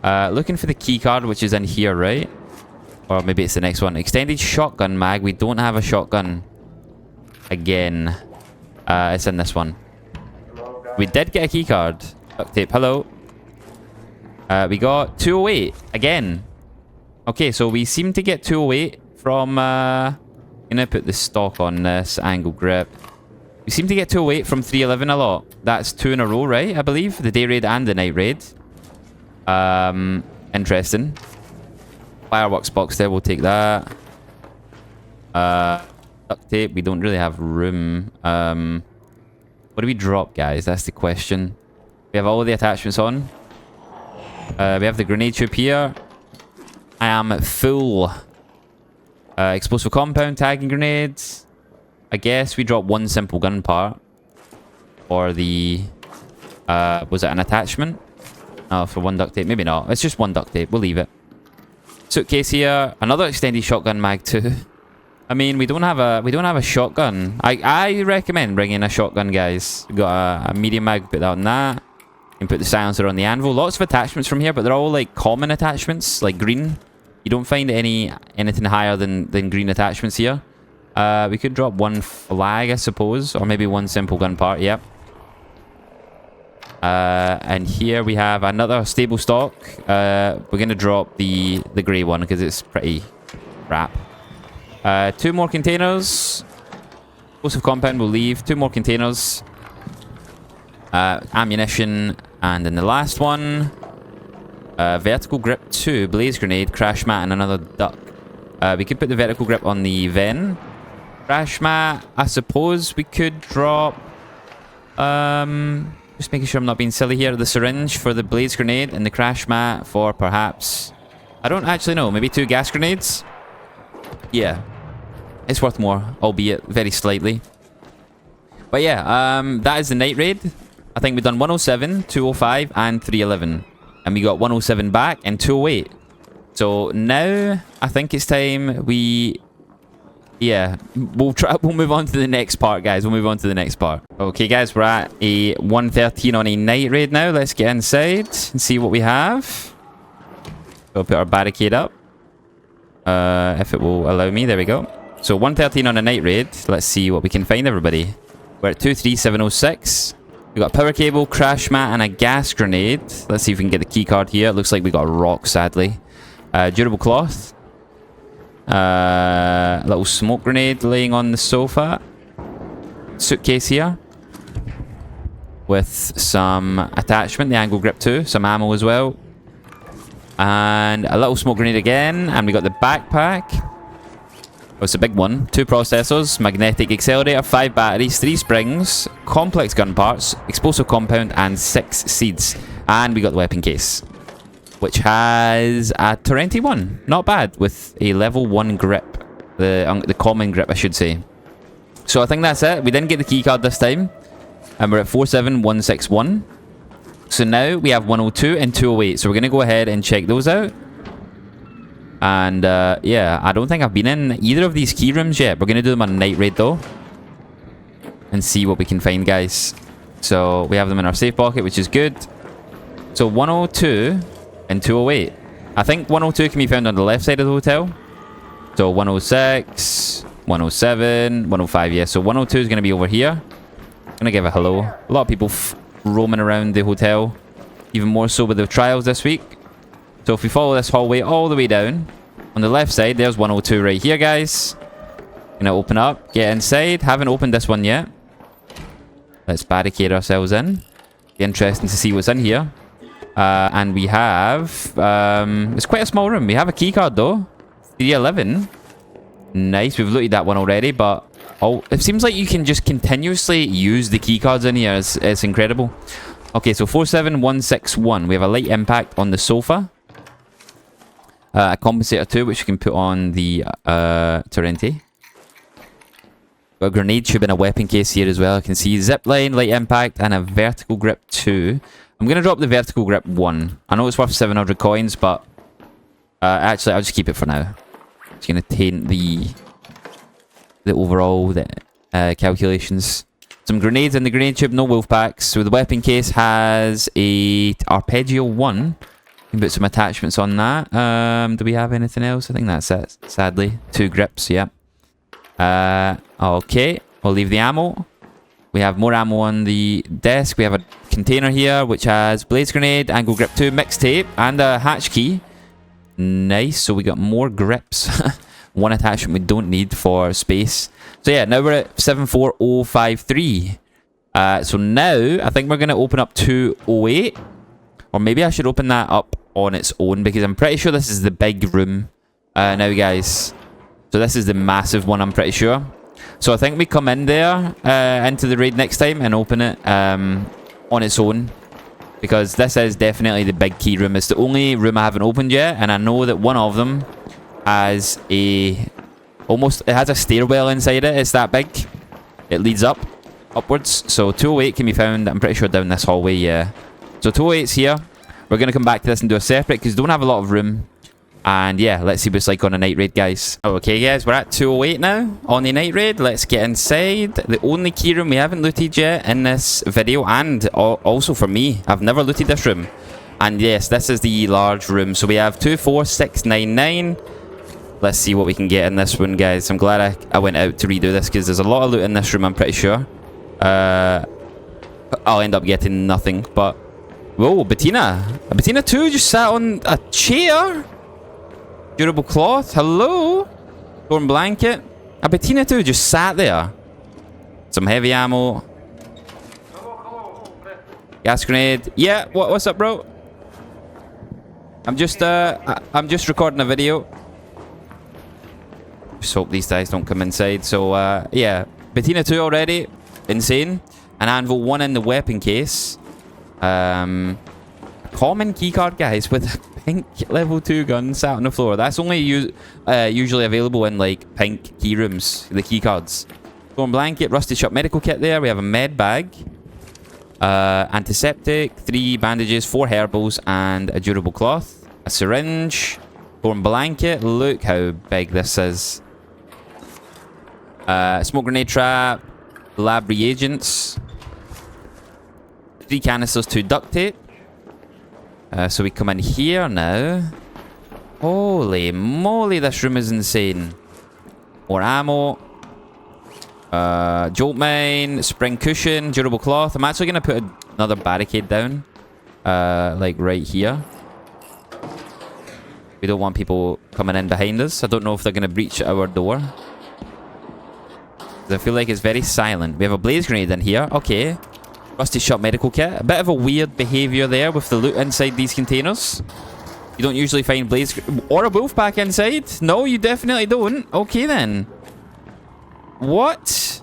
Looking for the keycard, which is in here, right? Or maybe it's the next one. Extended shotgun mag. We don't have a shotgun. Again. It's in this one. We did get a keycard. Duct tape. Hello. We got 208. Again. Okay, so we seem to get 208 from... I'm gonna put the stock on this angle grip. We seem to get 208 from 311 a lot. That's 2 in a row, right? I believe. The day raid and the night raid. Interesting. Fireworks box there, we'll take that. Duct tape, we don't really have room. What do we drop, guys? That's the question. We have all of the attachments on. We have the grenade tube here. I am full. Explosive compound, tagging grenades. I guess we drop one simple gun part. Or the... was it an attachment? Oh, for one duct tape. Maybe not. It's just one duct tape. We'll leave it. Suitcase here. Another extended shotgun mag too. I mean, we don't have a shotgun. I recommend bringing a shotgun, guys. We got a medium mag. Put that on that. You can put the silencer on the anvil. Lots of attachments from here, but they're all like common attachments, like green. You don't find anything higher than green attachments here. We could drop one flag, I suppose, or maybe one simple gun part. Yep. And here we have another stable stock. We're gonna drop the grey one because it's pretty crap. 2 more containers. Explosive compound will leave. 2 more containers. Ammunition, and then the last one. Vertical grip 2, blaze grenade, crash mat, and another duck. We could put the vertical grip on the Ven. Crash mat, I suppose we could drop. Just making sure I'm not being silly here. The syringe for the blaze grenade and the crash mat for perhaps... I don't actually know. Maybe 2 gas grenades? Yeah. It's worth more, albeit very slightly. But yeah, that is the night raid. I think we've done 107, 205, and 311. And we got 107 back and 208. So now, I think it's time we... Yeah, we'll move on to the next part, guys. We'll move on to the next part. Okay, guys, we're at a 113 on a night raid now. Let's get inside and see what we have. We'll put our barricade up. If it will allow me. There we go. So 113 on a night raid. Let's see what we can find, everybody. We're at 23706. We got a power cable, crash mat, and a gas grenade. Let's see if we can get the key card here. It looks like we got a rock, sadly. Durable cloth. Little smoke grenade laying on the sofa. Suitcase here. With some attachment, the angle grip 2. Some ammo as well. And a little smoke grenade again. And we got the backpack. Oh, it's a big one. 2 processors, magnetic accelerator, 5 batteries, 3 springs, complex gun parts, explosive compound, and 6 seeds. And we got the weapon case, which has a Torrenti 1. Not bad, with a level 1 grip. The common grip, I should say. So I think that's it. We didn't get the keycard this time. And we're at 47161. So now we have 102 and 208. So we're going to go ahead and check those out. And yeah, I don't think I've been in either of these key rooms yet. We're going to do them on a night raid though. and see what we can find, guys. So we have them in our safe pocket, which is good. So 102 and 208. I think 102 can be found on the left side of the hotel. So 106, 107, 105. Yeah, so 102 is going to be over here. I'm going to give a hello. A lot of people roaming around the hotel. Even more so with the trials this week. So if we follow this hallway all the way down, on the left side, there's 102 right here, guys. Gonna open up, get inside. Haven't opened this one yet. Let's barricade ourselves in. Be interesting to see what's in here. And we have... it's quite a small room. We have a keycard though. 311. Nice, we've looted that one already, but... oh, it seems like you can just continuously use the keycards in here. It's incredible. Okay, so 47161. We have a light impact on the sofa. A compensator too, which you can put on the Torrente. Got a grenade tube and a weapon case here as well. I can see zipline, light impact, and a vertical grip 2. I'm going to drop the vertical grip 1. I know it's worth 700 coins, but actually I'll just keep it for now. It's going to taint the overall calculations. Some grenades in the grenade tube, no wolf packs. So the weapon case has a arpeggio 1. You can put some attachments on that. Do we have anything else? I think that's it, sadly. 2 grips, yeah. Okay, we'll leave the ammo. We have more ammo on the desk. We have a container here which has blaze grenade, angle grip 2, mixtape, and a hatch key. Nice, so we got more grips. One attachment we don't need for space. So yeah, now we're at 74053. So now I think we're going to open up 208. Or maybe I should open that up on its own, because I'm pretty sure this is the big room now, guys. So this is the massive one, I'm pretty sure. So I think we come in there into the raid next time and open it on its own. Because this is definitely the big key room. It's the only room I haven't opened yet. And I know that one of them has it has a stairwell inside it. It's that big. It leads upwards. So 208 can be found, I'm pretty sure, down this hallway, yeah. So 208's here. We're going to come back to this and do a separate, because we don't have a lot of room. And yeah, let's see what it's like on a night raid, guys. Okay, guys, we're at 208 now on the night raid. Let's get inside. The only key room we haven't looted yet in this video, and also for me, I've never looted this room. And yes, this is the large room. So we have 24699. Let's see what we can get in this one, guys. I'm glad I went out to redo this, because there's a lot of loot in this room, I'm pretty sure. I'll end up getting nothing, but... whoa, Bettina. Bettina 2 just sat on a chair. Durable cloth. Hello. Torn blanket. A Bettina 2 just sat there. Some heavy ammo. Gas grenade. Yeah, what's up, bro? I'm just recording a video. Just hope these guys don't come inside. So yeah, Bettina 2 already. Insane. An anvil 1 in the weapon case. Common keycard, guys, with a pink level 2 gun sat on the floor. That's only usually available in like pink key rooms, the keycards. Torn blanket, rusty shop medical kit there. We have a med bag, antiseptic, 3 bandages, 4 herbals, and a durable cloth. A syringe, torn blanket. Look how big this is. Smoke grenade trap, lab reagents, 3 canisters, 2 duct tape. So we come in here now. Holy moly, this room is insane. More ammo. Jolt mine, spring cushion, durable cloth. I'm actually going to put another barricade down. Like right here. We don't want people coming in behind us. I don't know if they're going to breach our door. I feel like it's very silent. We have a blaze grenade in here. Okay. Rusty shop medical kit. A bit of a weird behaviour there with the loot inside these containers. You don't usually find blaze... or a wolf pack inside. No, you definitely don't. Okay, then. What?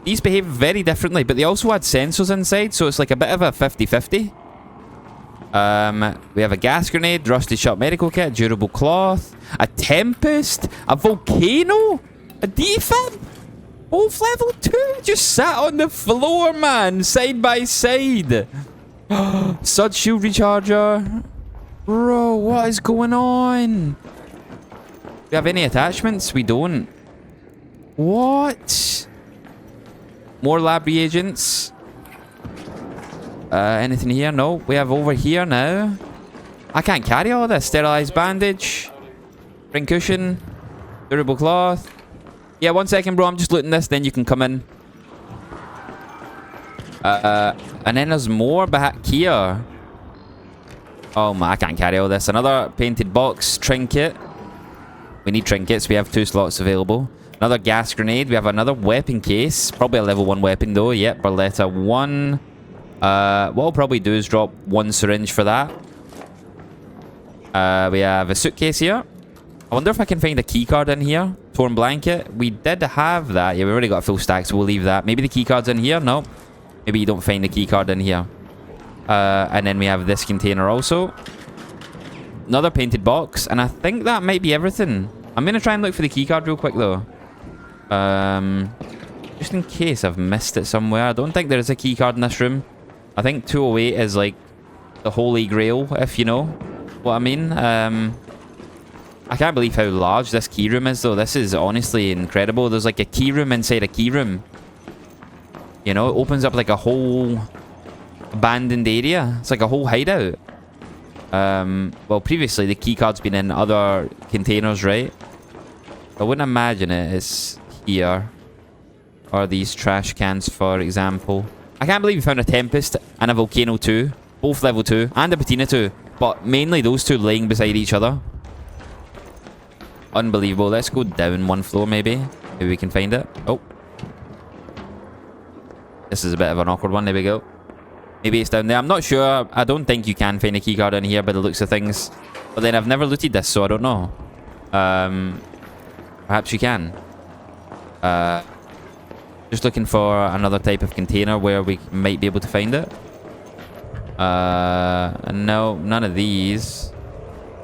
These behave very differently, but they also had sensors inside, so it's like a bit of a 50-50. We have a gas grenade, rusty shop medical kit, durable cloth, a tempest, a volcano, a defib. Both level 2 just sat on the floor, man. Side by side. Sud shield recharger. Bro, what is going on? Do we have any attachments? We don't. What? More lab reagents. Anything here? No. We have over here now. I can't carry all this. Sterilized bandage. Spring cushion. Durable cloth. Yeah, 1 second, bro. I'm just looting this. Then you can come in. And then there's more back here. Oh my, I can't carry all this. Another painted box. Trinket. We need trinkets. We have 2 slots available. Another gas grenade. We have another weapon case. Probably a level 1 weapon though. Yep, Berletta 1. What we'll probably do is drop 1 syringe for that. We have a suitcase here. I wonder if I can find a keycard in here. Torn blanket. We did have that. Yeah, we already got a full stack, so we'll leave that. Maybe the keycard's in here? No. Maybe you don't find the keycard in here. And then we have this container also. Another painted box. And I think that might be everything. I'm going to try and look for the keycard real quick though. Just in case I've missed it somewhere. I don't think there is a keycard in this room. I think 208 is like the holy grail, if you know what I mean. I can't believe how large this key room is though. This is honestly incredible. There's like a key room inside a key room. You know, it opens up like a whole abandoned area. It's like a whole hideout. Well, previously the keycard's been in other containers, right? I wouldn't imagine it is here. Or these trash cans, for example. I can't believe we found a Tempest and a Volcano 2. Both level 2. And a Patina 2. But mainly those 2 laying beside each other. Unbelievable. Let's go down 1 floor maybe. Maybe we can find it. Oh. This is a bit of an awkward one. There we go. Maybe it's down there. I'm not sure. I don't think you can find a keycard in here by the looks of things. But then I've never looted this, so I don't know. Perhaps you can. Just looking for another type of container where we might be able to find it. No, none of these.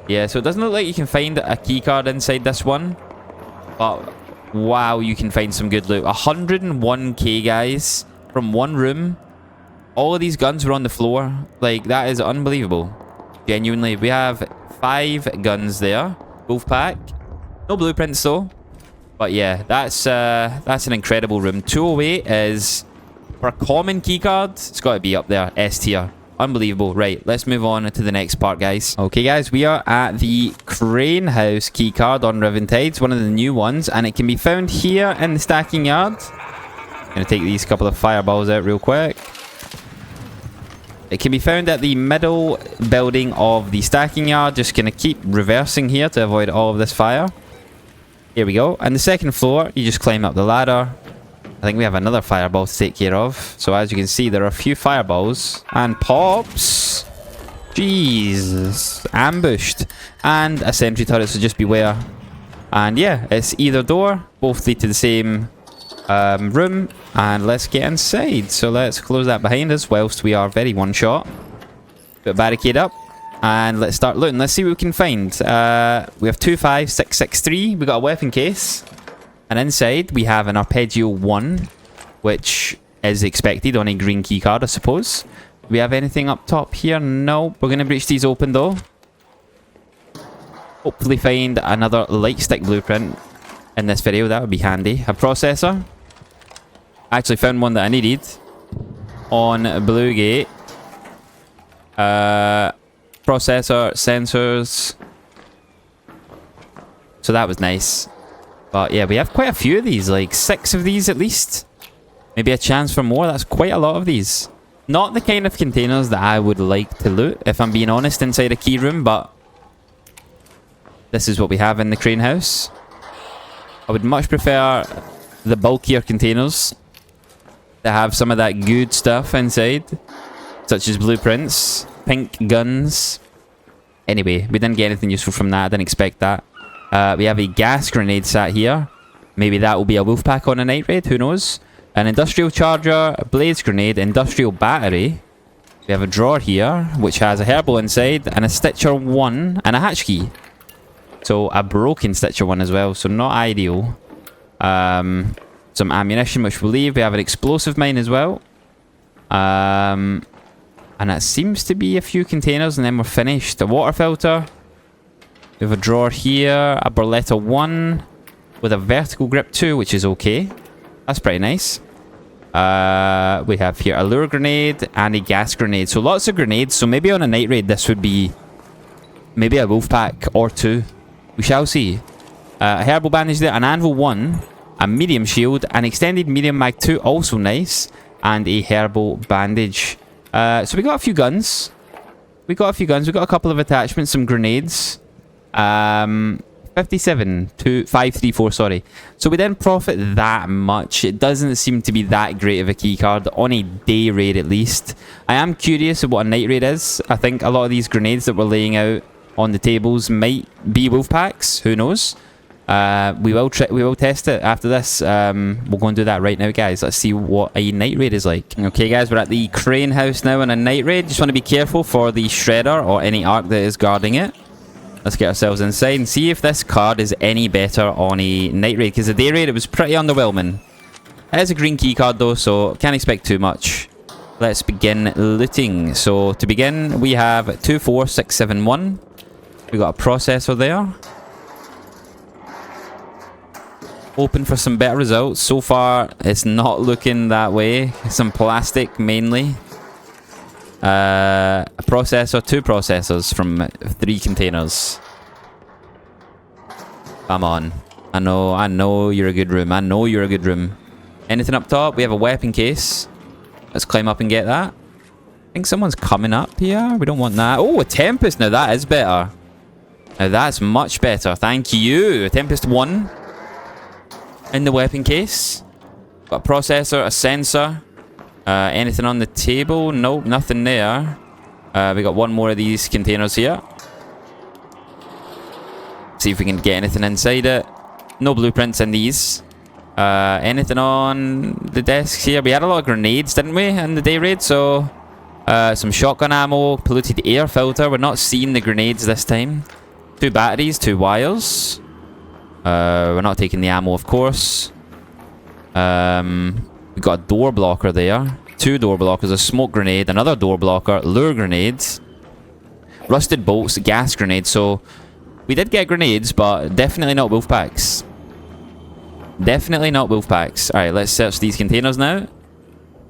Yeah, so it doesn't look like you can find a keycard inside this one. But, wow, you can find some good loot. 101k, guys, from 1 room. All of these guns were on the floor. Like, that is unbelievable. Genuinely. We have 5 guns there. Wolf pack. No blueprints, though. But, yeah, that's an incredible room. 208 is, for a common keycard, it's got to be up there. S tier. Unbelievable. Right, let's move on to the next part, guys. Okay, guys, we are at the Crane House keycard on Riven Tides, one of the new ones, and it can be found here in the stacking yard. I'm going to take these couple of fireballs out real quick. It can be found at the middle building of the stacking yard. Just going to keep reversing here to avoid all of this fire. Here we go. And the second floor, you just climb up the ladder. I think we have another fireball to take care of. So as you can see, there are a few fireballs and pops. Jesus, ambushed. And a sentry turret, so just beware. And yeah, it's either door. Both lead to the same room. And let's get inside. So let's close that behind us whilst we are very one shot. Put a barricade up. And let's start looting. Let's see what we can find. We have 25663. We got a weapon case. And inside, we have an Arpeggio 1, which is expected on a green keycard, I suppose. Do we have anything up top here? No. We're going to breach these open, though. Hopefully find another light stick blueprint in this video. That would be handy. A processor. I actually found one that I needed on Blue Gate. Processor, sensors. So that was nice. But yeah, we have quite a few of these, like 6 of these at least. Maybe a chance for more. That's quite a lot of these. Not the kind of containers that I would like to loot, if I'm being honest, inside a key room, but this is what we have in the Crane House. I would much prefer the bulkier containers that have some of that good stuff inside, such as blueprints, pink guns. Anyway, we didn't get anything useful from that. I didn't expect that. We have a gas grenade sat here. Maybe that will be a wolf pack on a night raid. Who knows? An industrial charger, a blaze grenade, industrial battery. We have a drawer here, which has a herbal inside, and a Stitcher 1, and a hatch key. So a broken Stitcher 1 as well, so not ideal. Some ammunition, which we'll leave. We have an explosive mine as well. And that seems to be a few containers, and then we're finished. A water filter. We have a drawer here, a Berletta 1 with a vertical grip 2, which is okay. That's pretty nice. We have here a lure grenade and a gas grenade. So lots of grenades. So maybe on a night raid this would be maybe a wolf pack or two. We shall see. A herbal bandage there, an anvil 1, a medium shield, an extended medium mag 2, also nice, and a herbal bandage. So we got a few guns. We got a couple of attachments, some grenades. 57 to 534, sorry. So we didn't profit that much. It doesn't seem to be that great of a keycard on a day raid at least. I am curious of what a night raid is. I think a lot of these grenades that we're laying out on the tables might be wolf packs. Who knows? We will test it after this. We'll go and do that right now, guys. Let's see what a night raid is like. Okay, guys, we're at the crane house now on a night raid. Just want to be careful for the shredder or any arc that is guarding it. Let's get ourselves inside and see if this card is any better on a night raid, because the day raid it was pretty underwhelming. It is a green key card though, so can't expect too much. Let's begin looting. So to begin, we have 24671. We got a processor there. Hoping for some better results. So far, it's not looking that way. Some plastic mainly. A processor, 2 processors from 3 containers. Come on. I know you're a good room. I know you're a good room. Anything up top? We have a weapon case. Let's climb up and get that. I think someone's coming up here. We don't want that. Oh, a Tempest. Now that is better. Now that's much better. Thank you. A Tempest 1. In the weapon case. Got a processor, a sensor. Anything on the table? Nope, nothing there. We got one more of these containers here. See if we can get anything inside it. No blueprints in these. Anything on the desks here? We had a lot of grenades, didn't we, in the day raid? So, some shotgun ammo, polluted air filter. We're not seeing the grenades this time. 2 batteries, 2 wires. We're not taking the ammo, of course. We got a door blocker there. 2 door blockers, a smoke grenade, another door blocker, lure grenades, rusted bolts, gas grenades. So we did get grenades, but definitely not wolf packs. Definitely not wolf packs. Alright, let's search these containers now.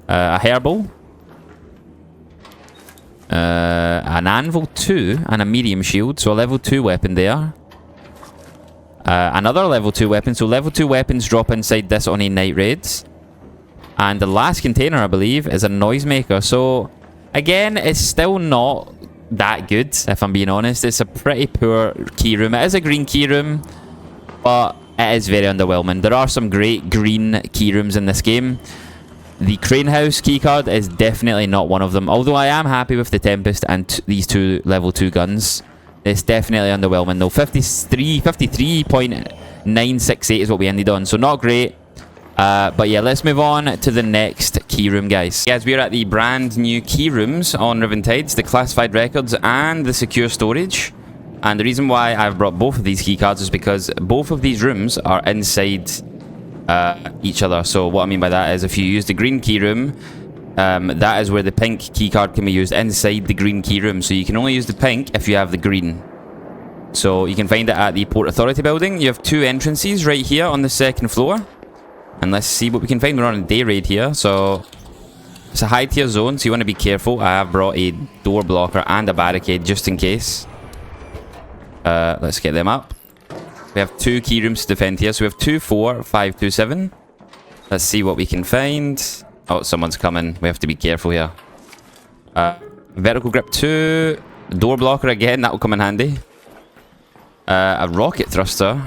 A herbal. An anvil 2 and a medium shield. So a level 2 weapon there. Another level 2 weapon. So level 2 weapons drop inside this on a night raid. And the last container, I believe, is a noisemaker. So, again, it's still not that good, if I'm being honest. It's a pretty poor key room. It is a green key room, but it is very underwhelming. There are some great green key rooms in this game. The Crane House keycard is definitely not one of them. Although I am happy with the Tempest and these 2 level 2 guns. It's definitely underwhelming though. 53.968 is what we ended on. So not great. But yeah, let's move on to the next key room, guys. Guys, we're at the brand new key rooms on Riven Tides, the classified records and the secure storage. And the reason why I've brought both of these key cards is because both of these rooms are inside each other. So what I mean by that is if you use the green key room, that is where the pink key card can be used inside the green key room. So you can only use the pink if you have the green. So you can find it at the Port Authority building. You have 2 entrances right here on the 2nd floor. And let's see what we can find. We're on a day raid here, so it's a high tier zone, so you want to be careful. I have brought a door blocker and a barricade just in case. Let's get them up. We have 2 key rooms to defend here, so we have 24527. Let's see what we can find. Oh, someone's coming. We have to be careful here. Vertical grip 2. Door blocker again, that will come in handy. A rocket thruster.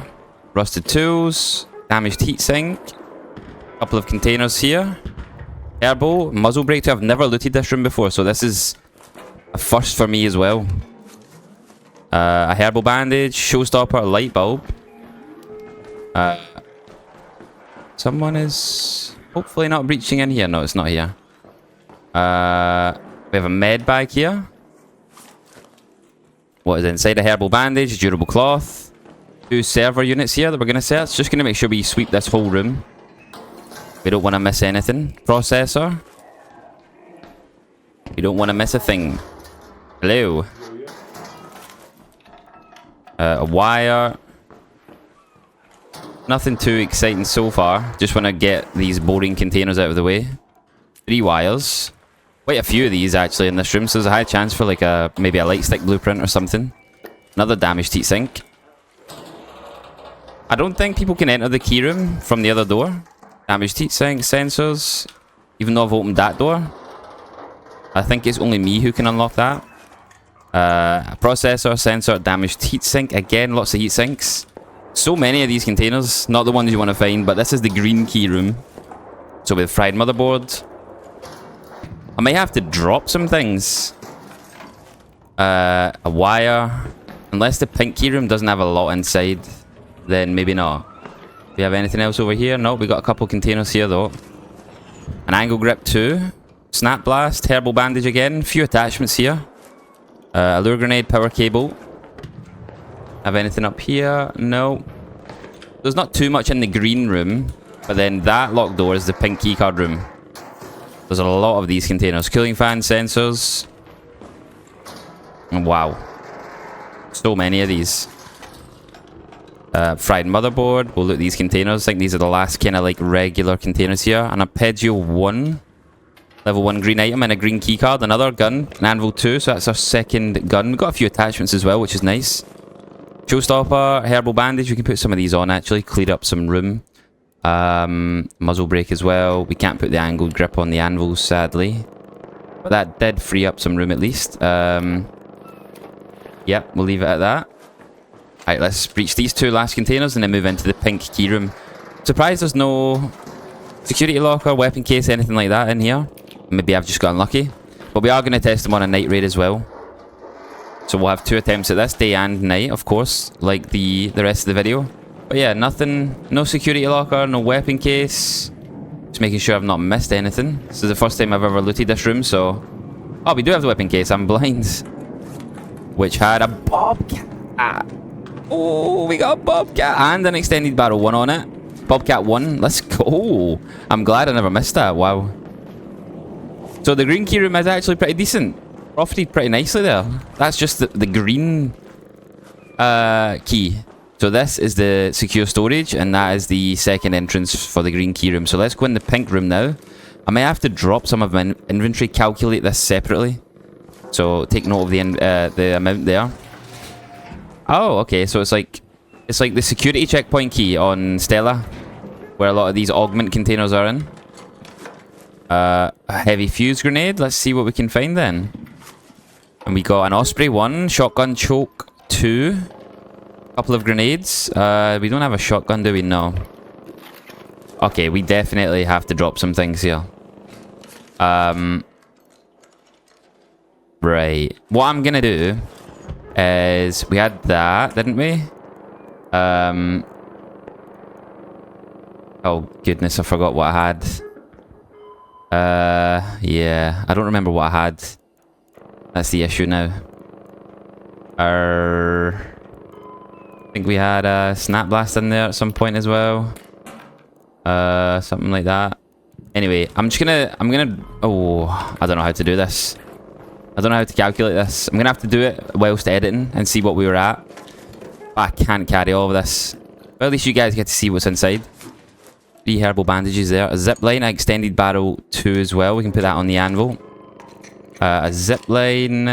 Rusted tools. Damaged heatsink. Couple of containers here. Herbal, muzzle brake 2. I've never looted this room before, so this is a first for me as well. A herbal bandage, showstopper, light bulb. Someone is hopefully not breaching in here. No, it's not here. We have a med bag here. What is inside? A herbal bandage, durable cloth. 2 server units here that we're going to search. Just going to make sure we sweep this whole room. We don't want to miss anything. Processor. We don't want to miss a thing. Hello. A wire. Nothing too exciting so far. Just want to get these boring containers out of the way. 3 wires. Quite a few of these actually in this room, so there's a high chance for like maybe a light stick blueprint or something. Another damaged heat sink. I don't think people can enter the key room from the other door. Damaged heat sink, sensors. Even though I've opened that door, I think it's only me who can unlock that. Processor, sensor, damaged heat sink. Again, lots of heat sinks. So many of these containers. Not the ones you want to find, but this is the green key room. So with fried motherboard. I may have to drop some things. A wire. Unless the pink key room doesn't have a lot inside, then maybe not. Do we have anything else over here? No, we got a couple containers here though. An angle grip 2. Snap blast, herbal bandage again. Few attachments here. A lure grenade, power cable. Have anything up here? No. There's not too much in the green room, but then that locked door is the pink keycard room. There's a lot of these containers. Cooling fan, sensors. Wow. So many of these. Fried motherboard. We'll look at these containers. I think these are the last kind of like regular containers here. An arpeggio 1. Level 1 green item and a green keycard. Another gun. An anvil 2. So that's our second gun. We've got a few attachments as well, which is nice. Showstopper. Herbal bandage. We can put some of these on actually. Clear up some room. Muzzle brake as well. We can't put the angled grip on the anvils, sadly. But that did free up some room at least. Yep, we'll leave it at that. Alright, let's breach these 2 last containers and then move into the pink key room. Surprised there's no security locker, weapon case, anything like that in here. Maybe I've just got unlucky. But we are going to test them on a night raid as well. So we'll have 2 attempts at this, day and night, of course, like the rest of the video. But yeah, nothing, no security locker, no weapon case. Just making sure I've not missed anything. This is the first time I've ever looted this room, so... Oh, we do have the weapon case, I'm blind. Which had a bobcat. Oh, we got a bobcat and an extended barrel 1 on it. Bobcat 1, let's go. I'm glad I never missed that, wow. So the green key room is actually pretty decent. Profited pretty nicely there. That's just the green key. So this is the secure storage and that is the second entrance for the green key room. So let's go in the pink room now. I may have to drop some of my inventory, calculate this separately. So take note of the amount there. Oh, okay. So it's like the security checkpoint key on Stella, where a lot of these augment containers are in. A heavy fuse grenade. Let's see what we can find then. And we got an Osprey 1, shotgun choke 2, couple of grenades. We don't have a shotgun, do we? No. Okay, we definitely have to drop some things here. Right. What I'm gonna do is we had that, didn't we? Oh goodness, I forgot what I had. Yeah, I don't remember what I had. That's the issue now. I think we had a snap blast in there at some point as well. Something like that. Anyway, I'm gonna. Oh, I don't know how to do this. I don't know how to calculate this. I'm gonna have to do it whilst editing and see what we were at. But I can't carry all of this. But at least you guys get to see what's inside. 3 herbal bandages there. A zip line, an extended barrel 2 as well. We can put that on the anvil. A zip line.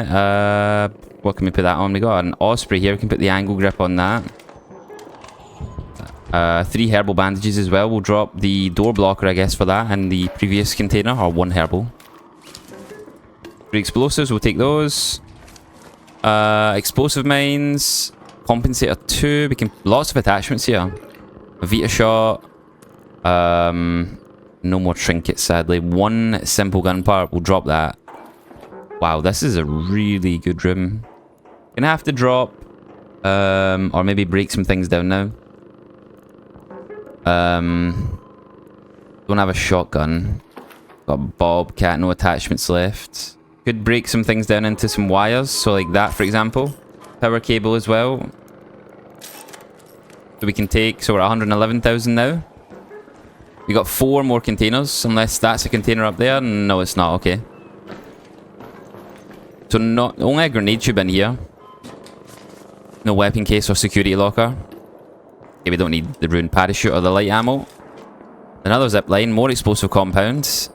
What can we put that on? We got an Osprey here. We can put the angle grip on that. 3 herbal bandages as well. We'll drop the door blocker, I guess, for that in the previous container, or 1 herbal. 3 explosives, we'll take those. Explosive mines, compensator 2. We can lots of attachments here. A Vita shot. No more trinkets, sadly. 1 simple gun part. We'll drop that. Wow, this is a really good room. Gonna have to drop, or maybe break some things down now. Don't have a shotgun. Got a bobcat, no attachments left. Could break some things down into some wires, so like that, for example. Power cable as well. So we can take, so we're at 111,000 now. We got 4 more containers, unless that's a container up there. No, it's not, okay. So not only a grenade tube in here. No weapon case or security locker. Okay, we don't need the ruined parachute or the light ammo. Another zip line, more explosive compounds.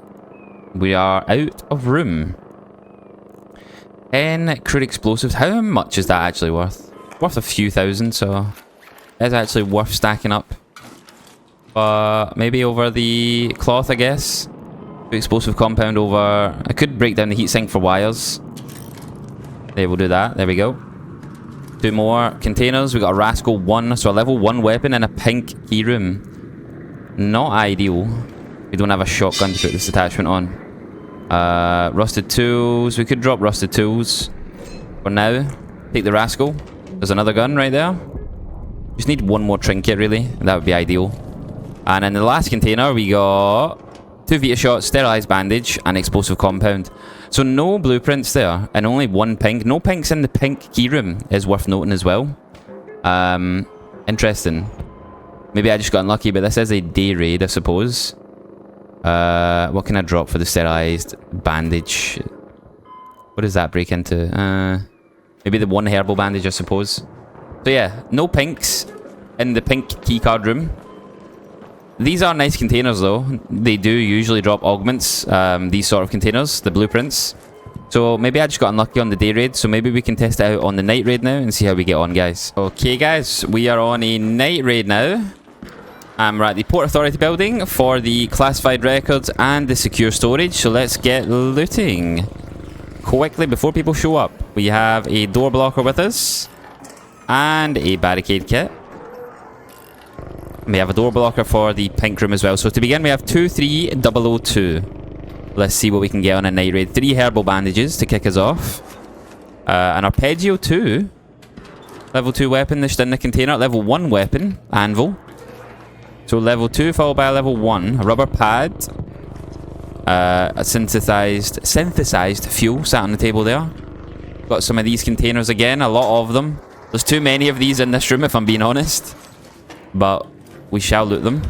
We are out of room. 10 crude explosives. How much is that actually worth? Worth a few thousand, so it's actually worth stacking up. But maybe over the cloth, I guess. Explosive compound over. I could break down the heatsink for wires. There, we'll do that. There we go. 2 more containers. We got a Rascal 1, so a level 1 weapon and a pink key room. Not ideal. We don't have a shotgun to put this attachment on. Rusted tools. We could drop rusted tools for now. Take the Rascal. There's another gun right there. Just need 1 more trinket, really. That would be ideal. And in the last container, we got 2 Vita shots, sterilized bandage, and explosive compound. So no blueprints there, and only 1 pink. No pinks in the pink key room is worth noting as well. Interesting. Maybe I just got unlucky, but this is a day raid, I suppose. What can I drop for the sterilized bandage? What does that break into? Maybe the 1 herbal bandage, I suppose. So yeah, no pinks in the pink keycard room. These are nice containers though. They do usually drop augments, these sort of containers, the blueprints. So maybe I just got unlucky on the day raid, so maybe we can test it out on the night raid now and see how we get on, guys. Okay guys, we are on a night raid now. We're at the Port Authority building for the classified records and the secure storage, so let's get looting. Quickly before people show up. We have a door blocker with us and a barricade kit. We have a door blocker for the pink room as well. So to begin, we have 23002. Let's see what we can get on a night raid. 3 herbal bandages to kick us off. An arpeggio 2. Level 2 weapon just in the container. Level 1 weapon, anvil. So level 2 followed by a level 1. A rubber pad. A synthesized fuel sat on the table there. Got some of these containers again, a lot of them. There's too many of these in this room if I'm being honest. But we shall loot them.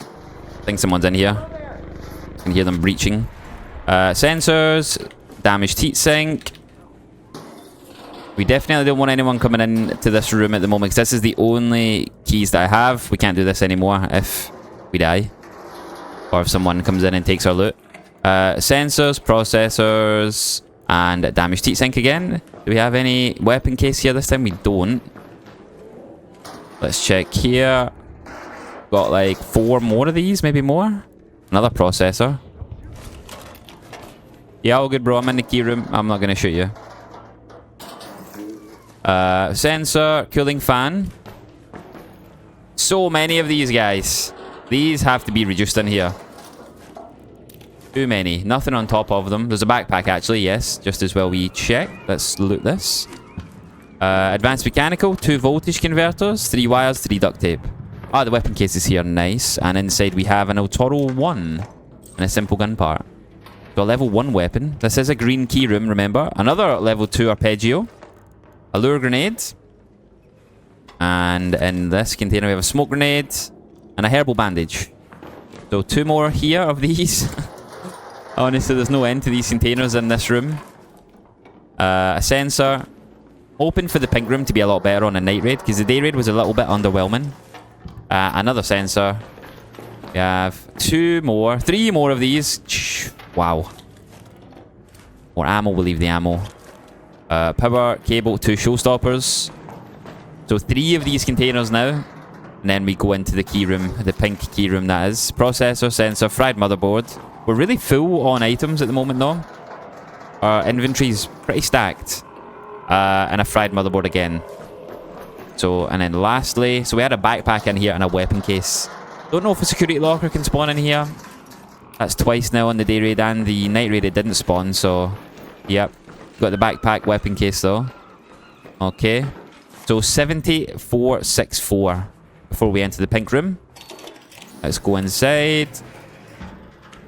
I think someone's in here. I can hear them breaching. Sensors. Damaged heatsink. We definitely don't want anyone coming into this room at the moment, because this is the only keys that I have. We can't do this anymore if we die. Or if someone comes in and takes our loot. Sensors, processors, and damaged heatsink again. Do we have any weapon case here this time? We don't. Let's check here. Got like 4 more of these, maybe more. Another processor. Yeah, all good, bro. I'm in the key room. I'm not going to shoot you. Sensor, cooling fan. So many of these guys. These have to be reduced in here. Too many. Nothing on top of them. There's a backpack actually, yes. Just as well we check. Let's loot this. Advanced mechanical, 2 voltage converters, 3 wires, 3 duct tape. Ah, the weapon case is here. Nice. And inside we have an Otoro 1 and a simple gun part. So a level 1 weapon. This is a green key room, remember. Another level 2 arpeggio. A lure grenade. And in this container we have a smoke grenade. And a herbal bandage. So 2 more here of these. Honestly, there's no end to these containers in this room. A sensor. Hoping for the pink room to be a lot better on a night raid, because the day raid was a little bit underwhelming. Another sensor. We have 2 more. 3 more of these. Wow. More ammo, we'll leave the ammo. Power cable, 2 showstoppers. So 3 of these containers now. And then we go into the key room, the pink key room that is. Processor, sensor, fried motherboard. We're really full on items at the moment though. Our inventory's pretty stacked. And a fried motherboard again. So, and then lastly, so we had a backpack in here and a weapon case. Don't know if a security locker can spawn in here. That's twice now on the day raid, and the night raid it didn't spawn, so yep. Got the backpack weapon case though. Okay. So 7464 before we enter the pink room. Let's go inside.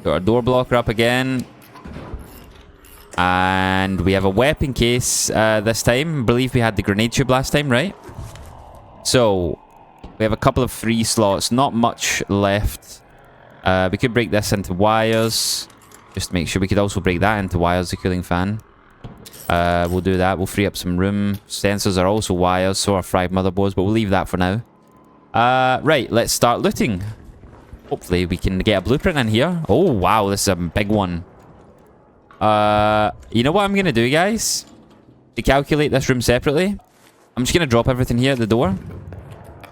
Got our door blocker up again. And we have a weapon case this time. I believe we had the grenade tube last time, right? So, we have a couple of free slots. Not much left. We could break this into wires. Just to make sure. We could also break that into wires, the cooling fan. We'll do that. We'll free up some room. Sensors are also wires, so are fried motherboards, but we'll leave that for now. Right, let's start looting. Hopefully we can get a blueprint in here. Oh, wow, this is a big one. You know what I'm going to do, guys? To calculate this room separately, I'm just going to drop everything here at the door.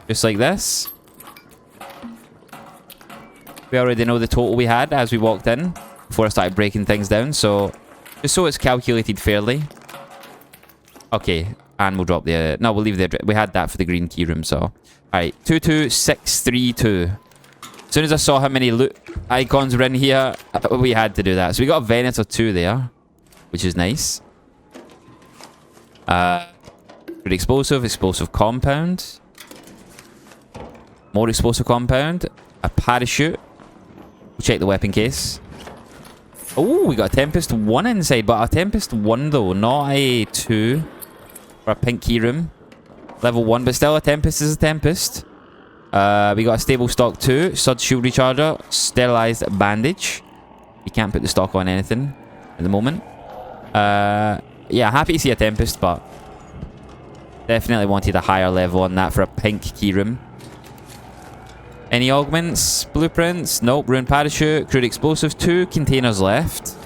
Just like this. We already know the total we had as we walked in before I started breaking things down. So, just so it's calculated fairly. Okay, and we'll drop the... no, we'll leave the address. We had that for the green key room, so... Alright, 22632. As soon as I saw how many loot icons were in here, we had to do that. So we got a Venator 2 there, which is nice. Good explosive compound. More explosive compound. A parachute. We'll check the weapon case. Oh, we got a Tempest 1 inside, but a Tempest 1 though, not a 2. For a pink key room. Level 1, but still a Tempest is a Tempest. We got a stable stock 2, Sud shield recharger, sterilized bandage. You can't put the stock on anything at the moment. Yeah, happy to see a Tempest, but definitely wanted a higher level on that for a pink key room. Any augments? Blueprints? Nope. Ruined parachute, crude explosive, 2 containers left.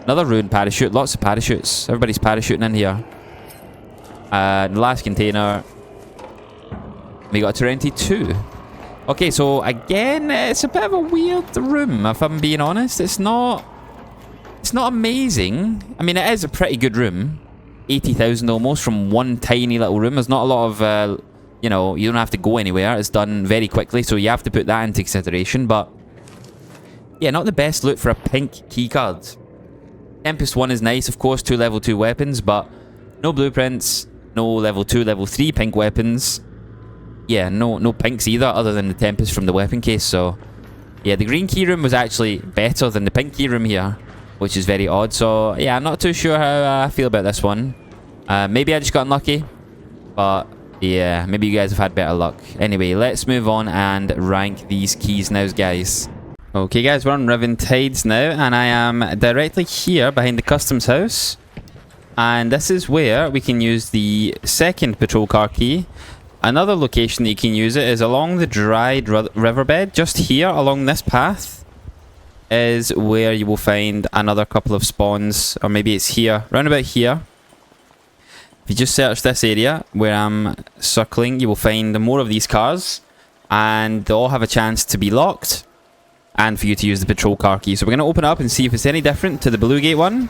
Another ruined parachute, lots of parachutes. Everybody's parachuting in here. The last container. We got a Torrenti 2. Okay, so again, it's a bit of a weird room, if I'm being honest. It's not amazing. I mean, it is a pretty good room. 80,000 almost from one tiny little room. There's not a lot of, you know, you don't have to go anywhere. It's done very quickly, so you have to put that into consideration. But yeah, not the best loot for a pink keycard. Tempest 1 is nice, of course, 2 level 2 weapons, but no blueprints, no level 2, level 3 pink weapons. Yeah, no pinks either, other than the Tempest from the weapon case. So yeah, the green key room was actually better than the pink key room here, which is very odd. So yeah, I'm not too sure how I feel about this one. Maybe I just got unlucky, but yeah, maybe you guys have had better luck. Anyway, let's move on and rank these keys now, guys. Okay, guys, we're on Riven Tides now, and I am directly here behind the customs house. And this is where we can use the second patrol car key. Another location that you can use it is along the dried riverbed. Just here, along this path, is where you will find another couple of spawns. Or maybe it's here, round about here. If you just search this area where I'm circling, you will find more of these cars. And they all have a chance to be locked. And for you to use the patrol car key. So we're going to open it up and see if it's any different to the Blue Gate one.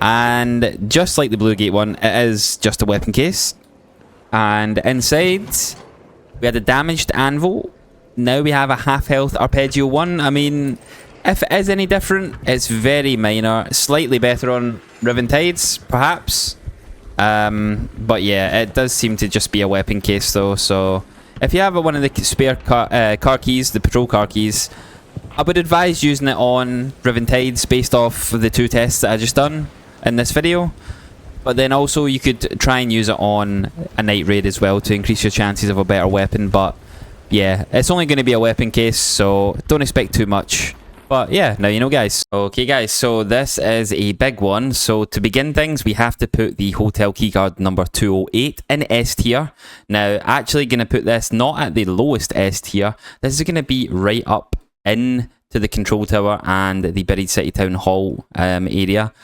And just like the Blue Gate one, it is just a weapon case. And inside, we had a damaged anvil. Now we have a half-health Arpeggio 1. I mean, if it is any different, it's very minor. Slightly better on Riven Tides, perhaps. But yeah, it does seem to just be a weapon case though. So if you have one of the spare car keys, the patrol car keys, I would advise using it on Riven Tides based off the 2 tests that I just done in this video. But then also you could try and use it on a night raid as well to increase your chances of a better weapon. But yeah, it's only going to be a weapon case, so don't expect too much. But yeah, now you know, guys. Okay, guys, so this is a big one. So to begin things, we have to put the hotel keycard number 208 in S tier. Now, actually going to put this not at the lowest S tier. This is going to be right up in to the control tower and the Buried City Town Hall area.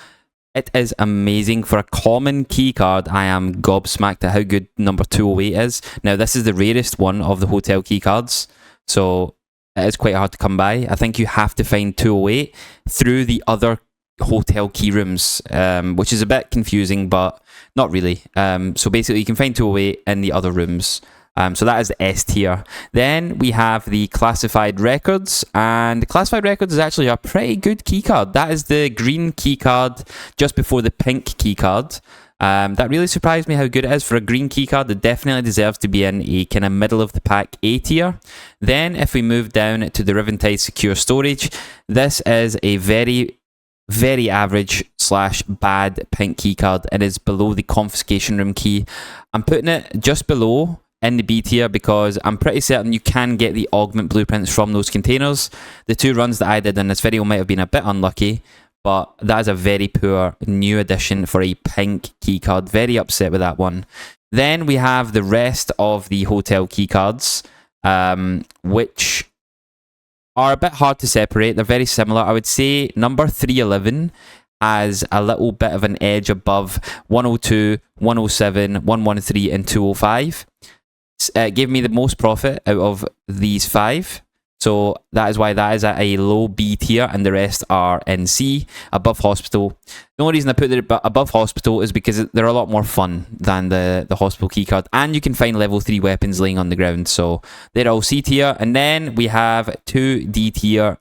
It is amazing. For a common keycard, I am gobsmacked at how good number 208 is. Now, this is the rarest one of the hotel keycards, so it is quite hard to come by. I think you have to find 208 through the other hotel key rooms, which is a bit confusing, but not really. So basically, you can find 208 in the other rooms. So that is the S tier. Then we have the classified records, and the classified records is actually a pretty good keycard. That is the green keycard just before the pink keycard. That really surprised me how good it is for a green keycard. It definitely deserves to be in a kind of middle of the pack A tier. Then if we move down to the Riven Tides secure storage, this is a very average / bad pink keycard. It is below the confiscation room key. I'm putting it just below in the B tier because I'm pretty certain you can get the augment blueprints from those containers. The 2 runs that I did in this video might have been a bit unlucky, but that is a very poor new addition for a pink keycard. Very upset with that one. Then we have the rest of the hotel keycards, which are a bit hard to separate. They're very similar. I would say number 311 has a little bit of an edge above 102, 107, 113 and 205. Gave me the most profit out of these 5. So that is why that is at a low B tier and the rest are in C, above hospital. The only reason I put it above hospital is because they're a lot more fun than the hospital keycard. And you can find level 3 weapons laying on the ground. So they're all C tier. And then we have 2 D tier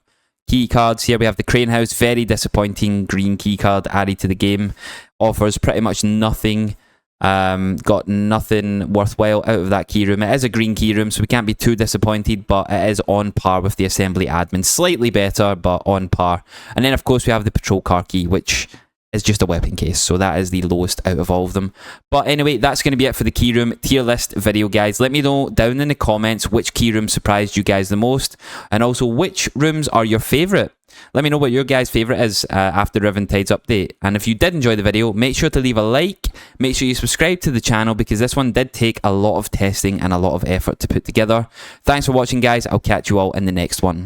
keycards here. We have the Crane House, very disappointing green keycard added to the game. Offers pretty much nothing. Got nothing worthwhile out of that keyroom. It is a green keyroom, so we can't be too disappointed, but it is on par with the assembly admin. Slightly better, but on par. And then, of course, we have the patrol car key, which is just a weapon case, so that is the lowest out of all of them. But anyway, that's going to be it for the keyroom tier list video, guys. Let me know down in the comments which keyroom surprised you guys the most, and also which rooms are your favourite. Let me know what your guys' favourite is after Riven Tides update. And if you did enjoy the video, make sure to leave a like. Make sure you subscribe to the channel because this one did take a lot of testing and a lot of effort to put together. Thanks for watching, guys. I'll catch you all in the next one.